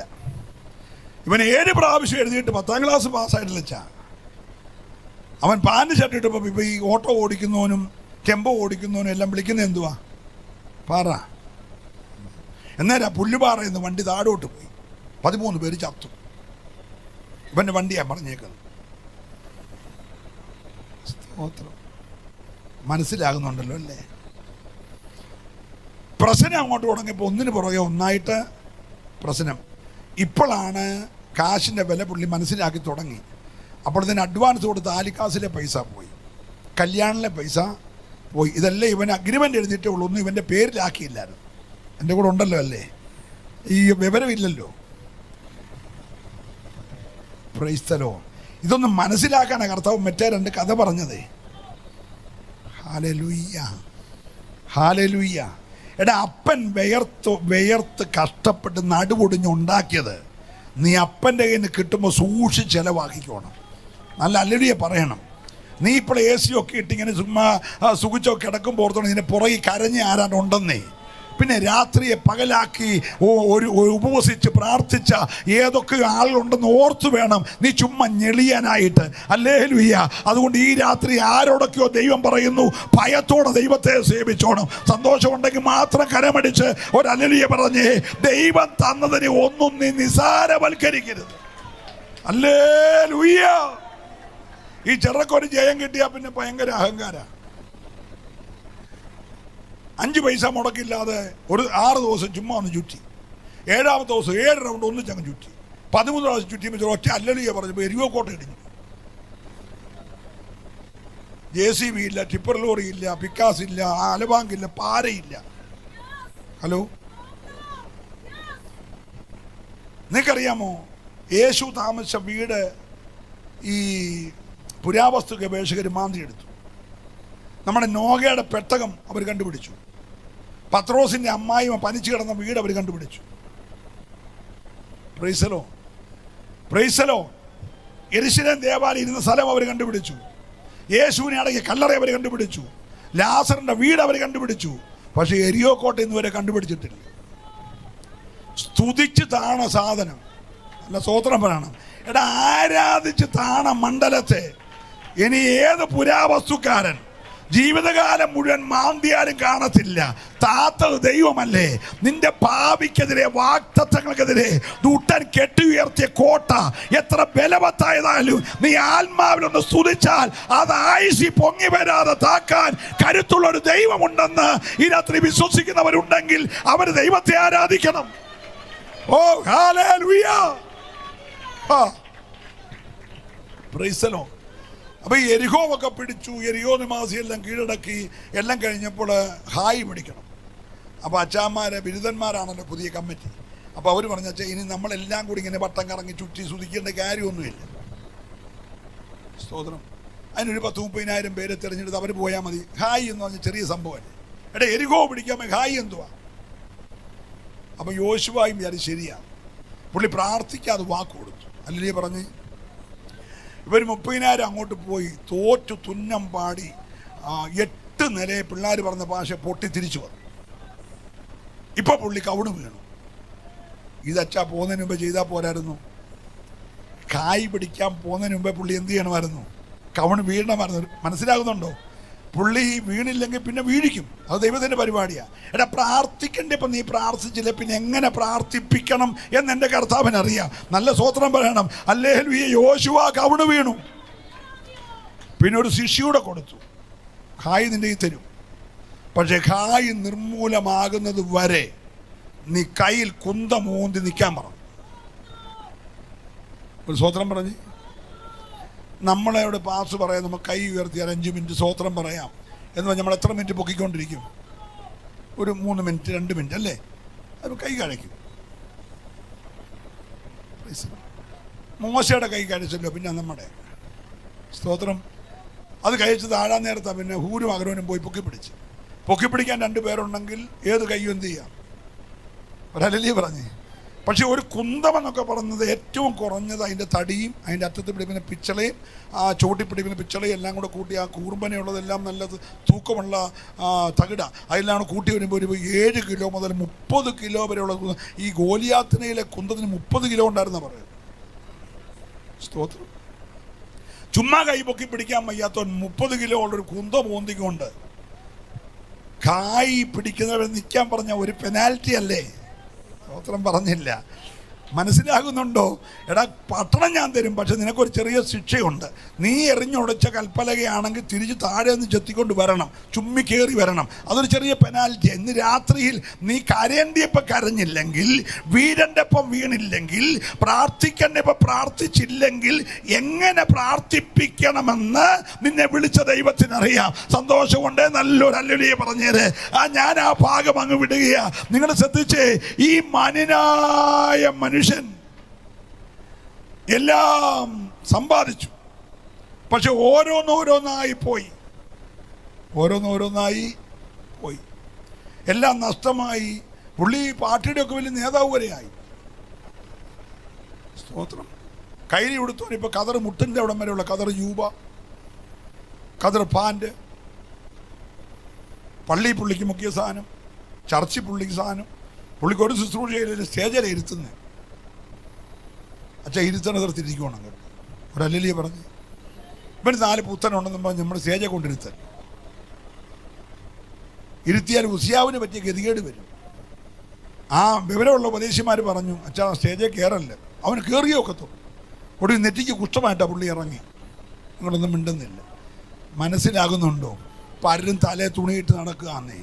ഇവൻ 7 പ്രാവശ്യം എഴുതിയിട്ട് 10ാം ക്ലാസ് പാസ്സായിട്ടില്ല വെച്ചാ. അവൻ പാൻറ് ഷർട്ട് ഇട്ടപ്പോൾ ഇപ്പോൾ ഈ ഓട്ടോ ഓടിക്കുന്നവനും ടെമ്പോ ഓടിക്കുന്നവനും എല്ലാം വിളിക്കുന്നത് എന്തുവാ? പാറ. എന്നേരാ പുല്ലുപാറയെന്ന് വണ്ടി താഴോട്ട് പോയി, 13 പേര് ചത്തു. ഇവൻ്റെ വണ്ടിയാണ് പറഞ്ഞേക്കുന്നത്. സ്തോത്രം. മനസ്സിലാകുന്നുണ്ടല്ലോ അല്ലേ? പ്രശ്നം അങ്ങോട്ട് തുടങ്ങിയപ്പോൾ ഒന്നിന് പുറകെ ഒന്നായിട്ട് പ്രശ്നം. ഇപ്പോഴാണ് കാശിൻ്റെ വില പുള്ളി മനസ്സിലാക്കി തുടങ്ങി. അപ്പോൾ ഇതിന് അഡ്വാൻസ് കൊടുത്ത് ആലിക്കാസിലെ പൈസ പോയി, കല്യാണിലെ പൈസ പോയി. ഇതെല്ലാം ഇവൻ അഗ്രിമെൻ്റ് എഴുതിയിട്ടേ ഉള്ളൂ, ഒന്നും ഇവൻ്റെ പേരിലാക്കിയില്ലായിരുന്നു. എൻ്റെ കൂടെ ഉണ്ടല്ലോ അല്ലേ? ഈ വിവരമില്ലല്ലോ. Price the Lord. ഇതൊന്നും മനസ്സിലാക്കാനാണ് കർത്താവ് മറ്റേ 2 കഥ പറഞ്ഞതേ. Hallelujah, hallelujah. എടാ, അപ്പൻ വിയർത്ത് കഷ്ടപ്പെട്ട് നടുപൊടിഞ്ഞ് ഉണ്ടാക്കിയത് നീ അപ്പൻ്റെ കയ്യിൽ നിന്ന് കിട്ടുമ്പോൾ സൂക്ഷിച്ച് ചിലവാക്കിക്കോണം. നല്ല ഹല്ലേലൂയ പറയണം. നീ ഇപ്പോൾ AC ഒക്കെ ഇട്ടിങ്ങനെ ചുമ്മാ സുഖിച്ചൊക്കെ കിടക്കുമ്പോൾ ഓർത്തോണം ഇതിൻ്റെ പുറകെ കരഞ്ഞ് ആരാണ്ടുണ്ടെന്നേ. പിന്നെ രാത്രിയെ പകലാക്കി ഒരു ഉപവസിച്ച് പ്രാർത്ഥിച്ച ഏതൊക്കെ ആളുണ്ടെന്ന് ഓർത്തു വേണം നീ ചുമ്മാ ഞെളിയാനായിട്ട്. ഹല്ലേലൂയ. അതുകൊണ്ട് ഈ രാത്രി ആരോടൊക്കെയോ ദൈവം പറയുന്നു, ഭയത്തോടെ ദൈവത്തെ സേവിച്ചോണം. സന്തോഷമുണ്ടെങ്കിൽ മാത്രം കരമടിച്ച് ഒരു ഹല്ലേലൂയ പറഞ്ഞേ. ദൈവം തന്നതിനെ ഒന്നും നീ നിസാരവൽക്കരിക്കരുത്. ഹല്ലേലൂയ. ഈ ചെറുക്കൊരു ജയം കിട്ടിയാൽ പിന്നെ ഭയങ്കര അഹങ്കാര. 5 പൈസ മുടക്കില്ലാതെ ഒരു 6 ദിവസം ചുമ്മാ ഒന്ന് ചുറ്റി. 7ാമത്തെ ദിവസം 7 റൗണ്ട് ഒന്നിച്ചങ്ങ് ചുറ്റി. 13 പ്രാവശ്യം ചുറ്റിയപ്പോൾ ഒറ്റ ഹല്ലേലൂയ പറഞ്ഞപ്പോൾ എരിവോ കോട്ട ഇടിഞ്ഞു. JCB ഇല്ല, ടിപ്പർ ലോറി ഇല്ല, പിക്കാസ് ഇല്ല, അലബാങ്കില്ല, പാരയില്ല. ഹലോ, നിങ്ങൾക്കറിയാമോ യേശു താമസിച്ച വീട് ഈ പുരാവസ്തു ഗവേഷകർ മാന്തിയെടുത്തു. നമ്മുടെ നോഗയുടെ പെട്ടകം അവർ കണ്ടുപിടിച്ചു. പത്രോസിൻ്റെ അമ്മായിമ പനിച്ചു കിടന്ന വീട് അവർ കണ്ടുപിടിച്ചു. Price the Lord, price the Lord. യെരൂശലേം ദേവാലയം ഇരുന്ന സ്ഥലം അവർ കണ്ടുപിടിച്ചു. യേശുവിനെ അടങ്ങിയ കല്ലറ അവർ കണ്ടുപിടിച്ചു. ലാസറിൻ്റെ വീട് അവർ കണ്ടുപിടിച്ചു. പക്ഷേ എരിയോ കോട്ട ഇന്നുവരെ കണ്ടുപിടിച്ചിട്ടില്ല. സ്തുതിച്ച് താണ സാധനം അല്ല, സ്തോത്രം പറയണം. എടാ, ആരാധിച്ച് താണ മണ്ഡലത്തെ ഇനി ഏത് പുരാവസ്തുക്കാരൻ ജീവിതകാലം മുഴുവൻ മാന്തിയാലും കാണത്തില്ല. താത്തത് ദൈവമല്ലേ. നിന്റെ ഭാവിക്കെതിരെ, വാഗ്ദത്തങ്ങൾക്കെതിരെ ദൂട്ടൻ കെട്ടിയുയർത്തിയ കോട്ട എത്ര ബലവത്തായതായാലും നീ ആത്മാവിലൊന്ന് സ്തുതിച്ചാൽ അത് ആയുസ്സിൽ പൊങ്ങി വരാതെ താക്കാൻ കരുത്തുള്ള ഒരു ദൈവമുണ്ടെന്ന് ഈ രാത്രി വിശ്വസിക്കുന്നവരുണ്ടെങ്കിൽ അവർ ദൈവത്തെ ആരാധിക്കണം. ഓ ഹല്ലേലൂയ, പ്രൈസ് ദി ലോർഡ്. അപ്പോൾ ഈ എരിഹോവൊക്കെ പിടിച്ചു. എരിഹോ നിവാസി എല്ലാം കീഴടക്കി. എല്ലാം കഴിഞ്ഞപ്പോൾ ഹായ് പിടിക്കണം. അപ്പോൾ അച്ചാന്മാരെ ബിരുദന്മാരാണല്ലോ പുതിയ കമ്മിറ്റി. അപ്പോൾ അവർ പറഞ്ഞ ഇനി നമ്മളെല്ലാം കൂടി ഇങ്ങനെ വട്ടം കറങ്ങി ചുറ്റി സ്തുതിക്കേണ്ട കാര്യമൊന്നുമില്ല. സ്തോത്രം. അതിനൊരു 10-30,000 പേരെ തിരഞ്ഞെടുത്ത് അവർ പോയാൽ മതി. ഹായ് എന്ന് പറഞ്ഞ ചെറിയ സംഭവമല്ലേ. എടാ, എരിഹോ പിടിക്കാൻ ഹായ് എന്തുവാ? അപ്പോൾ യോശുവായും വിചാരിച്ച് ശരിയാണ്. പുള്ളി പ്രാർത്ഥിക്കാതെ വാക്ക് കൊടുത്തു. അല്ലേ പറഞ്ഞ് ഇവർ 30,000 അങ്ങോട്ട് പോയി തോറ്റു തുന്നം പാടി 8 നിലയെ പിള്ളേർ പറഞ്ഞ ഭാഷ പൊട്ടി തിരിച്ചു വന്നു. ഇപ്പൊ പുള്ളി കവിണ് വീണു. ഇതച്ചാ പോകുന്നതിന് മുമ്പ് ചെയ്താൽ പോരായിരുന്നു. കായ് പിടിക്കാൻ പോകുന്നതിന് മുമ്പേ പുള്ളി എന്ത് ചെയ്യണമായിരുന്നു? കവിണ് വീഴണമായിരുന്നു. മനസ്സിലാകുന്നുണ്ടോ? പുള്ളി വീണില്ലെങ്കിൽ പിന്നെ വീഴിക്കും. അത് ദൈവത്തിൻ്റെ പരിപാടിയാണ്. എടാ, പ്രാർത്ഥിക്കണ്ടേ? ഇപ്പം നീ പ്രാർത്ഥിച്ചില്ല പിന്നെ എങ്ങനെ പ്രാർത്ഥിപ്പിക്കണം എന്ന് എൻ്റെ കർത്താവിനറിയാം. നല്ല സ്തോത്രം പറയണം. ഹല്ലേലൂയ. യോശുവ കവിണ് വീണു. പിന്നെ ഒരു ശിഷ്യൂടെ കൊടുത്തു. ഹായ് നിൻ്റെ ഈ തരും. പക്ഷേ ഹായ് നിർമൂലമാകുന്നത് വരെ നീ കയ്യിൽ കുന്തമൂന്തി നിൽക്കാൻ പറഞ്ഞു. ഒരു സ്തോത്രം പറഞ്ഞ് നമ്മളവിടെ പാസ് പറയാം. നമുക്ക് കൈ ഉയർത്തിയാൽ 5 മിനിറ്റ് സ്തോത്രം പറയാം എന്ന് പറഞ്ഞാൽ നമ്മൾ എത്ര മിനിറ്റ് പൊക്കിക്കൊണ്ടിരിക്കും? ഒരു 3 മിനിറ്റ് 2 മിനിറ്റ് അല്ലേ? അത് കൈ കഴിക്കും. മോശയുടെ കൈ കഴിച്ചല്ലോ. പിന്നെ നമ്മുടെ സ്തോത്രം അത് കഴിച്ച് താഴാൻ നേരത്താണ് പിന്നെ ഹൂരും അഗ്രവനും പോയി പൊക്കിപ്പിടിക്കാൻ 2 പേരുണ്ടെങ്കിൽ ഏത് കൈയും എന്ത് ചെയ്യാം? ഒരല്ലേ പറഞ്ഞേ. പക്ഷെ ഒരു കുന്തമെന്നൊക്കെ പറയുന്നത് ഏറ്റവും കുറഞ്ഞത് അതിൻ്റെ തടിയും അതിൻ്റെ അറ്റത്ത് പിടിപ്പിക്കുന്ന പിച്ചളയും ചോട്ടി പിടിപ്പിക്കുന്ന പിച്ചളയും എല്ലാം കൂടെ കൂട്ടി ആ കൂർമ്പനയുള്ളതെല്ലാം നല്ലത് തൂക്കമുള്ള തകിട അതെല്ലാം കൂട്ടി വരുമ്പോൾ ഒരു 7 കിലോ മുതൽ 30 കിലോ വരെയുള്ള ഈ ഗോലിയാത്തിനയിലെ കുന്തത്തിന് 30 കിലോ ഉണ്ടായിരുന്ന പറയുന്നത്. സ്തോത്രം. ചുമ്മാ കൈ പൊക്കി പിടിക്കാൻ വയ്യാത്ത 30 കിലോ ഉള്ളൊരു കുന്ത പോന്തിക്കൊണ്ട് കായ് പിടിക്കുന്നവരെ നിൽക്കാൻ പറഞ്ഞ ഒരു പെനാൽറ്റി അല്ലേ? സ്തോത്രം പറഞ്ഞില്ല. മനസ്സിലാകുന്നുണ്ടോ? എടാ, പട്ടണം ഞാൻ തരും, പക്ഷെ നിനക്കൊരു ചെറിയ ശിക്ഷയുണ്ട്. നീ എറിഞ്ഞുടച്ച കൽപ്പലകയാണെങ്കിൽ തിരിച്ച് താഴെ നിന്ന് ചെത്തിക്കൊണ്ട് വരണം, ചുമ്മി കയറി വരണം. അതൊരു ചെറിയ പെനാൽറ്റി. ഇന്ന് രാത്രിയിൽ നീ കരയേണ്ടിയപ്പോൾ കരഞ്ഞില്ലെങ്കിൽ, വീരൻ്റെ ഒപ്പം വീണില്ലെങ്കിൽ, പ്രാർത്ഥിക്കേണ്ടപ്പോൾ പ്രാർത്ഥിച്ചില്ലെങ്കിൽ എങ്ങനെ പ്രാർത്ഥിപ്പിക്കണമെന്ന് നിന്നെ വിളിച്ച ദൈവത്തിനറിയാം. സന്തോഷമുണ്ട്. നല്ലൊരു ഹല്ലേലൂയ പറഞ്ഞേര്. ഞാൻ ആ ഭാഗം അങ്ങ് വിടുകയാ. നിങ്ങൾ ശ്രദ്ധിച്ചേ, ഈ മാന്യനായ മനുഷ്യൻ എല്ലാം സമ്പാദിച്ചു. പക്ഷെ ഓരോന്നോരോന്നായി പോയി. എല്ലാം നഷ്ടമായി. പുള്ളി പാർട്ടിയുടെ ഒക്കെ വലിയ നേതാവ് വരെയായി. സ്തോത്രം. കൈലി കൊടുത്തവൻ ഇപ്പൊ കതർ മുട്ടിൻ്റെ അവിടം വരെയുള്ള കതർ ജൂബ, കതർ പാൻറ്. പള്ളി പുള്ളിക്ക് മുഖ്യ സാധനം, ചർച്ചി പുള്ളിക്ക് സാധനം. പുള്ളിക്ക് ഒരു ശുശ്രൂഷയിൽ സ്റ്റേജിൽ ഇരുത്തുന്നത്. അച്ഛാ ഇരുത്തണതിർത്തിരിക്കണം കേട്ടോ. ഒരു അല്ലലിയെ പറഞ്ഞ് ഇവന് 4 പുത്തനുണ്ടെന്ന് പറഞ്ഞ് നമ്മൾ സ്റ്റേജെ കൊണ്ടിരുത്തൻ ഇരുത്തിയാൽ ഉസിയാവിന് പറ്റിയ ഗതികേട് വരും. ആ വിവരമുള്ള ഉപദേശിമാർ പറഞ്ഞു, അച്ഛാ സ്റ്റേജിൽ കയറല്ല. അവന് കയറിയോ ഒക്കത്തുള്ളൂ. ഒടുവിൽ നെറ്റിക്ക് കുഷ്ഠമായിട്ടാണ് പുള്ളി ഇറങ്ങി. നിങ്ങളൊന്നും മിണ്ടുന്നില്ല. മനസ്സിലാകുന്നുണ്ടോ? പലരും തലേ തുണിയിട്ട് നടക്കുകയെന്നേ.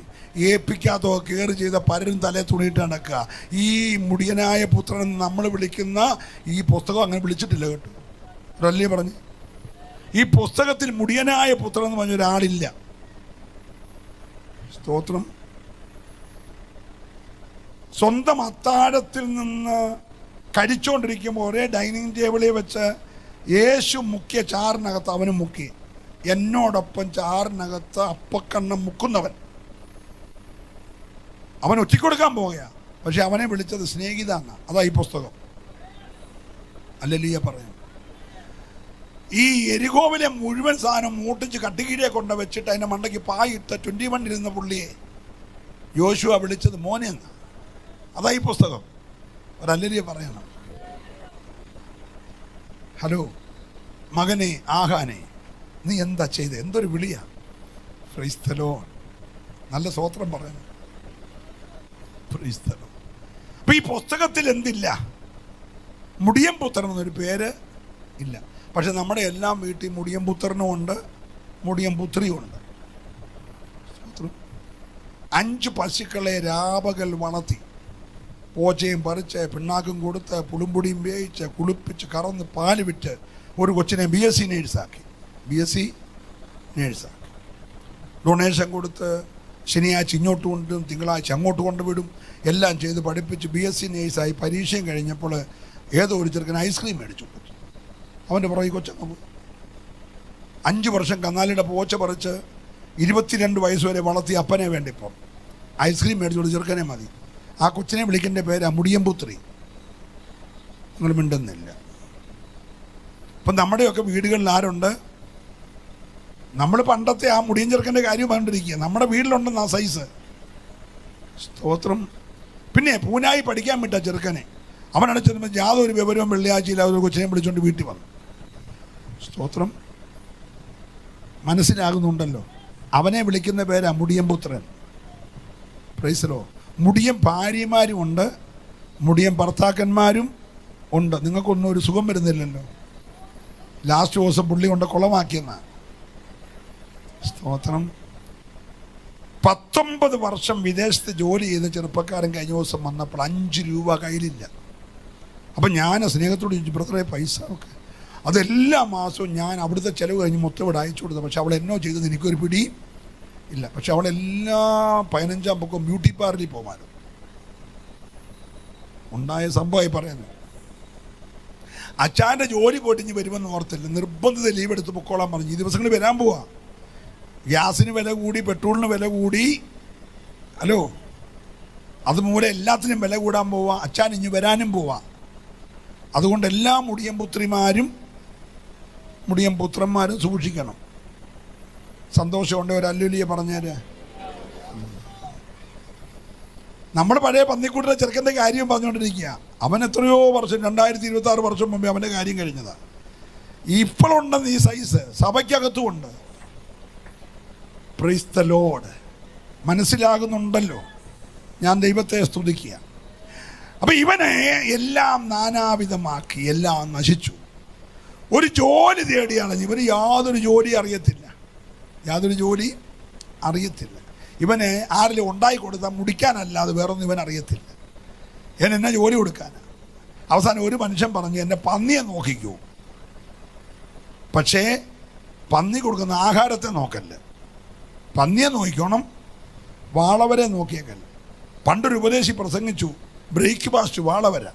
ഏൽപ്പിക്കാത്തോ കയറി ചെയ്ത പലരും തലേ തുണിയിട്ട് നടക്കുക. ഈ മുടിയനായ പുത്രൻ നമ്മൾ വിളിക്കുന്ന ഈ പുസ്തകം അങ്ങനെ വിളിച്ചിട്ടില്ല കേട്ടോ. ഒരല്ലേ പറഞ്ഞ് ഈ പുസ്തകത്തിൽ മുടിയനായ പുത്രൻ എന്ന് പറഞ്ഞ ഒരാളില്ല. സ്തോത്രം. സ്വന്തം അത്താഴത്തിൽ നിന്ന് കഴിച്ചുകൊണ്ടിരിക്കുമ്പോൾ ഒരേ ഡൈനിങ് ടേബിളിൽ വെച്ച് യേശു മുക്കിയ ചാറിനകത്ത് അവനും മുക്കി. എന്നോടൊപ്പം ചാറിനകത്ത് അപ്പക്കണ്ണം മുക്കുന്നവൻ അവൻ ഒറ്റിക്കൊടുക്കാൻ പോവുക. പക്ഷെ അവനെ വിളിച്ചത് സ്നേഹിത എന്നാ. അതാ ഈ പുസ്തകം. ഹല്ലേലൂയ പറയാം. ഈ എരികോവിലെ മുഴുവൻ സാധനം മൂട്ടിച്ച് കട്ടിക്കീഴെ കൊണ്ട് വെച്ചിട്ട് അതിൻ്റെ മണ്ടയ്ക്ക് പായിട്ട് 21 ഇരുന്ന പുള്ളിയെ യോശുവ വിളിച്ചത് മോനെ എന്നാ. അതാ ഈ പുസ്തകം. ഒരു ഹല്ലേലൂയ പറയണം. ഹലോ മകനെ, ആഹാനെ, നീ എന്താ ചെയ്ത്? എന്തൊരു വിളിയാ. Price the Lord. നല്ല സ്തോത്രം പറയണം. Price the Lord. അപ്പൊ ഈ പുസ്തകത്തിൽ എന്തില്ല? മുടിയൻ പുത്രൻ എന്നൊരു പേര് ഇല്ല. പക്ഷെ നമ്മുടെ എല്ലാം വീട്ടിൽ മുടിയൻ പുത്രനും ഉണ്ട്, മുടിയൻ പുത്രിയും ഉണ്ട്. 5 പശുക്കളെ രാപകൽ വളർത്തി, പോച്ചയും പറിച്ച് പിണ്ണാക്കും കൊടുത്ത് പുളുമ്പൊടിയും വേവിച്ച് കുളിപ്പിച്ച് കറന്ന് പാല് വിറ്റ് ഒരു കൊച്ചിനെ BSc നേഴ്സാക്കി. ഡൊണേഷൻ കൊടുത്ത് ശനിയാഴ്ച ഇങ്ങോട്ട് കൊണ്ടും തിങ്കളാഴ്ച അങ്ങോട്ട് കൊണ്ടുവിടും. എല്ലാം ചെയ്ത് പഠിപ്പിച്ച് BSc നേഴ്സായി. പരീക്ഷയും കഴിഞ്ഞപ്പോൾ ഏതോ ഒരു ചെറുക്കൻ ഐസ്ക്രീം മേടിച്ചു. അവൻ്റെ പുറകെ കൊച്ചങ്ങ് പോയി. 5 വർഷം കന്നാലിയുടെ പോച്ച പറിച്ച് 22 വയസ്സ് വരെ വളർത്തി അപ്പനെ വേണ്ടിപ്പോൾ ഐസ്ക്രീം മേടിച്ചോട് ചെറുക്കനെ മതി. ആ കൊച്ചിനെ വിളിക്കേണ്ട പേരാ മുടിയൻ പുത്രി. നിങ്ങൾ മിണ്ടുന്നില്ല. ഇപ്പം നമ്മുടെയൊക്കെ വീടുകളിൽ ആരുണ്ട്? നമ്മൾ പണ്ടത്തെ ആ മുടിയൻ ചെറുക്കൻ്റെ കാര്യം പറഞ്ഞിരിക്കുക. നമ്മുടെ വീട്ടിലുണ്ടെന്ന് ആ സൈസ്. സ്തോത്രം. പിന്നെ പൂനായി പഠിക്കാൻ വിട്ട ചെറുക്കനെ അവനവിടെ ചെല്ലുമ്പോൾ യാതൊരു വിവരവും വെള്ളിയാഴ്ചയിൽ ഒരു കൊച്ചിനെ വിളിച്ചുകൊണ്ട് വീട്ടിൽ വന്നു. സ്തോത്രം. മനസ്സിലാകുന്നുണ്ടല്ലോ. അവനെ വിളിക്കുന്ന പേരാ മുടിയൻ പുത്രൻ. Price the Lord. മുടിയൻ ഭാര്യമാരും ഉണ്ട്, മുടിയൻ ഭർത്താക്കന്മാരും ഉണ്ട്. നിങ്ങൾക്കൊന്നും ഒരു സുഖം വരുന്നില്ലല്ലോ. ലാസ്റ്റ് ദിവസം പുള്ളി കൊണ്ട് കുളമാക്കിയെന്ന. സ്തോത്രം. 19 വർഷം വിദേശത്ത് ജോലി ചെയ്ത ചെറുപ്പക്കാരൻ കഴിഞ്ഞ ദിവസം വന്നപ്പോൾ 5 രൂപ കയ്യിലില്ല. അപ്പം ഞാൻ സ്നേഹത്തോട് ചോദിച്ചു, ബ്രദറെ പൈസ ഒക്കെ അതെല്ലാ മാസവും ഞാൻ അവിടുത്തെ ചിലവ് കഴിഞ്ഞ് മൊത്തം ഇവിടെ അയച്ചു കൊടുത്തത്. പക്ഷെ അവൾ എന്നോ ചെയ്തത് എനിക്കൊരു പിടി ഇല്ല. പക്ഷെ അവളെല്ലാ 15-ാം പൊക്കം ബ്യൂട്ടി പാർലറിൽ പോകാനും ഉണ്ടായ സംഭവമായി പറയുന്നത്. അച്ഛൻ്റെ ജോലി പോയിട്ട് ഇനി വരുമെന്ന് ഓർത്തില്ല. നിർബന്ധിത ലീവ് എടുത്ത് പൊക്കോളാൻ പറഞ്ഞു. ഈ ദിവസങ്ങളിൽ വരാൻ പോവാ. ഗ്യാസിന് വില കൂടി, പെട്രോളിന് വില കൂടി. ഹലോ, അതുമൂലം എല്ലാത്തിനും വില കൂടാൻ പോവാ. അച്ഛൻ ഇനി വരാനും പോവാ. അതുകൊണ്ട് എല്ലാ മുടിയൻ പുത്രിമാരും മുടിയൻ പുത്രന്മാരും സൂക്ഷിക്കണം. സന്തോഷമുണ്ട്. ഒരു ഹല്ലേലൂയ പറഞ്ഞേര്. നമ്മൾ പഴയ പന്നിക്കൂട്ടിലെ ചെറുക്കൻ്റെ കാര്യം പറഞ്ഞുകൊണ്ടിരിക്കുക. അവൻ എത്രയോ വർഷം, 2026 വർഷം മുമ്പേ അവൻ്റെ കാര്യം കഴിഞ്ഞതാണ്. ഇപ്പോഴുണ്ടെന്ന് ഈ സൈസ് സഭയ്ക്കകത്തും ഉണ്ട്. Praise the lord. മനസ്സിലാകുന്നുണ്ടല്ലോ. ഞാൻ ദൈവത്തെ സ്തുതിക്കുക. അപ്പം ഇവനെ എല്ലാം നാനാവിധമാക്കി, എല്ലാം നശിച്ചു. ഒരു ജോലി തേടിയാണ്. ഇവന് യാതൊരു ജോലി അറിയത്തില്ല. ഇവന് ആരെങ്കിലും ഉണ്ടായി കൊടുത്താൽ മുടിക്കാനല്ലാതെ വേറൊന്നും ഇവൻ അറിയത്തില്ല. എന്നെ ജോലി കൊടുക്കാനാണ്. അവസാനം ഒരു മനുഷ്യൻ പറഞ്ഞു, എന്നെ പന്നിയെ നോക്കിക്കൂ, പക്ഷേ പന്നി കൊടുക്കുന്ന ആഹാരത്തെ നോക്കല്ല. പന്നിയെ നോക്കണം, വാളവരെ നോക്കിയേക്കല്ല. പണ്ടൊരു ഉപദേശി പ്രസംഗിച്ചു, ബ്രേക്ക്ഫാസ്റ്റ് വാളവര,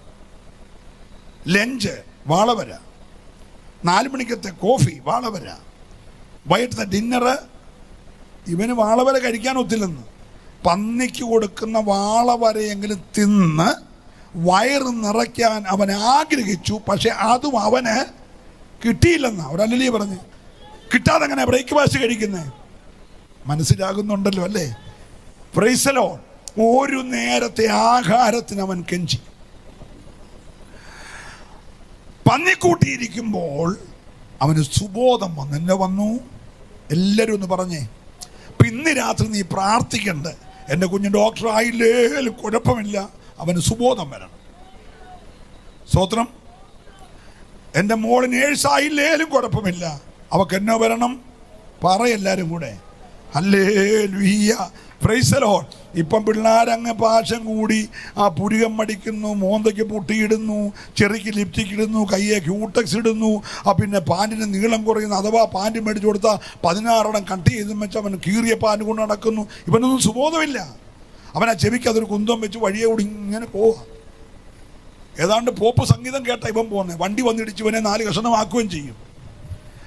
ലഞ്ച് വാളവര, 4 മണിക്കത്തെ കോഫി വാളവര, വൈകിട്ടത്തെ ഡിന്നറ് ഇവന് വാളവര കഴിക്കാൻ ഒത്തില്ലെന്ന്. പന്നിക്ക് കൊടുക്കുന്ന വാളവരയെങ്കിലും തിന്ന് വയറ് നിറയ്ക്കാൻ അവൻ ആഗ്രഹിച്ചു. പക്ഷെ അതും അവന് കിട്ടിയില്ലെന്നാ ഒരല്ലേ പറഞ്ഞ്. കിട്ടാതെ എങ്ങനെ ബ്രേക്ക്ഫാസ്റ്റ് കഴിക്കുന്നത്? മനസ്സിലാകുന്നുണ്ടല്ലോ അല്ലേ? Price the Lord. ഒരു നേരത്തെ ആഹാരത്തിന് അവൻ കെഞ്ചി. പന്നിക്കൂട്ടിയിരിക്കുമ്പോൾ അവന് സുബോധം വന്നു. എന്നെ വന്നു. എല്ലാവരും ഒന്ന് പറഞ്ഞേ, ഇപ്പം ഇന്ന് രാത്രി നീ പ്രാർത്ഥിക്കണ്ട, എൻ്റെ കുഞ്ഞ് ഡോക്ടർ ആയില്ലേലും കുഴപ്പമില്ല, അവന് സുബോധം വരണം. സ്തോത്രം. എൻ്റെ മോള് നേഴ്സായില്ലേലും കുഴപ്പമില്ല, അവക്ക് എന്നോ വരണം. പറയെല്ലാവരും കൂടെ ഹല്ലേലൂയ, പ്രൈസ് ദി ലോർഡ്. ഇപ്പം പിള്ളേരങ്ങ് പാശം കൂടി ആ പുരികം മടിക്കുന്നു, മോന്തയ്ക്ക് പൊട്ടിയിടുന്നു, ചെറിക്ക് ലിപ്റ്റിക്ക് ഇടുന്നു, കയ്യെ ക്യൂടെക്സ് ഇടുന്നു, പിന്നെ പാൻറ്റിന് നീളം കുറയുന്നു. അഥവാ പാൻറ്റ് മേടിച്ചു കൊടുത്താൽ 16 കട്ട് ചെയ്തും വെച്ച് അവൻ കീറിയ പാൻറ്റ് കൊണ്ട് നടക്കുന്നു. ഇവനൊന്നും സുബോധമില്ല. അവൻ ആ ചെവിക്ക് അതൊരു കുന്തം വെച്ച് വഴിയെ കൂടി ഇങ്ങനെ പോവാ. ഏതാണ്ട് പോപ്പ് സംഗീതം കേട്ട ഇവൻ പോകുന്നത്. വണ്ടി വന്നിടിച്ച് ഇവനെ 4 കഷണമാക്കുകയും ചെയ്യും.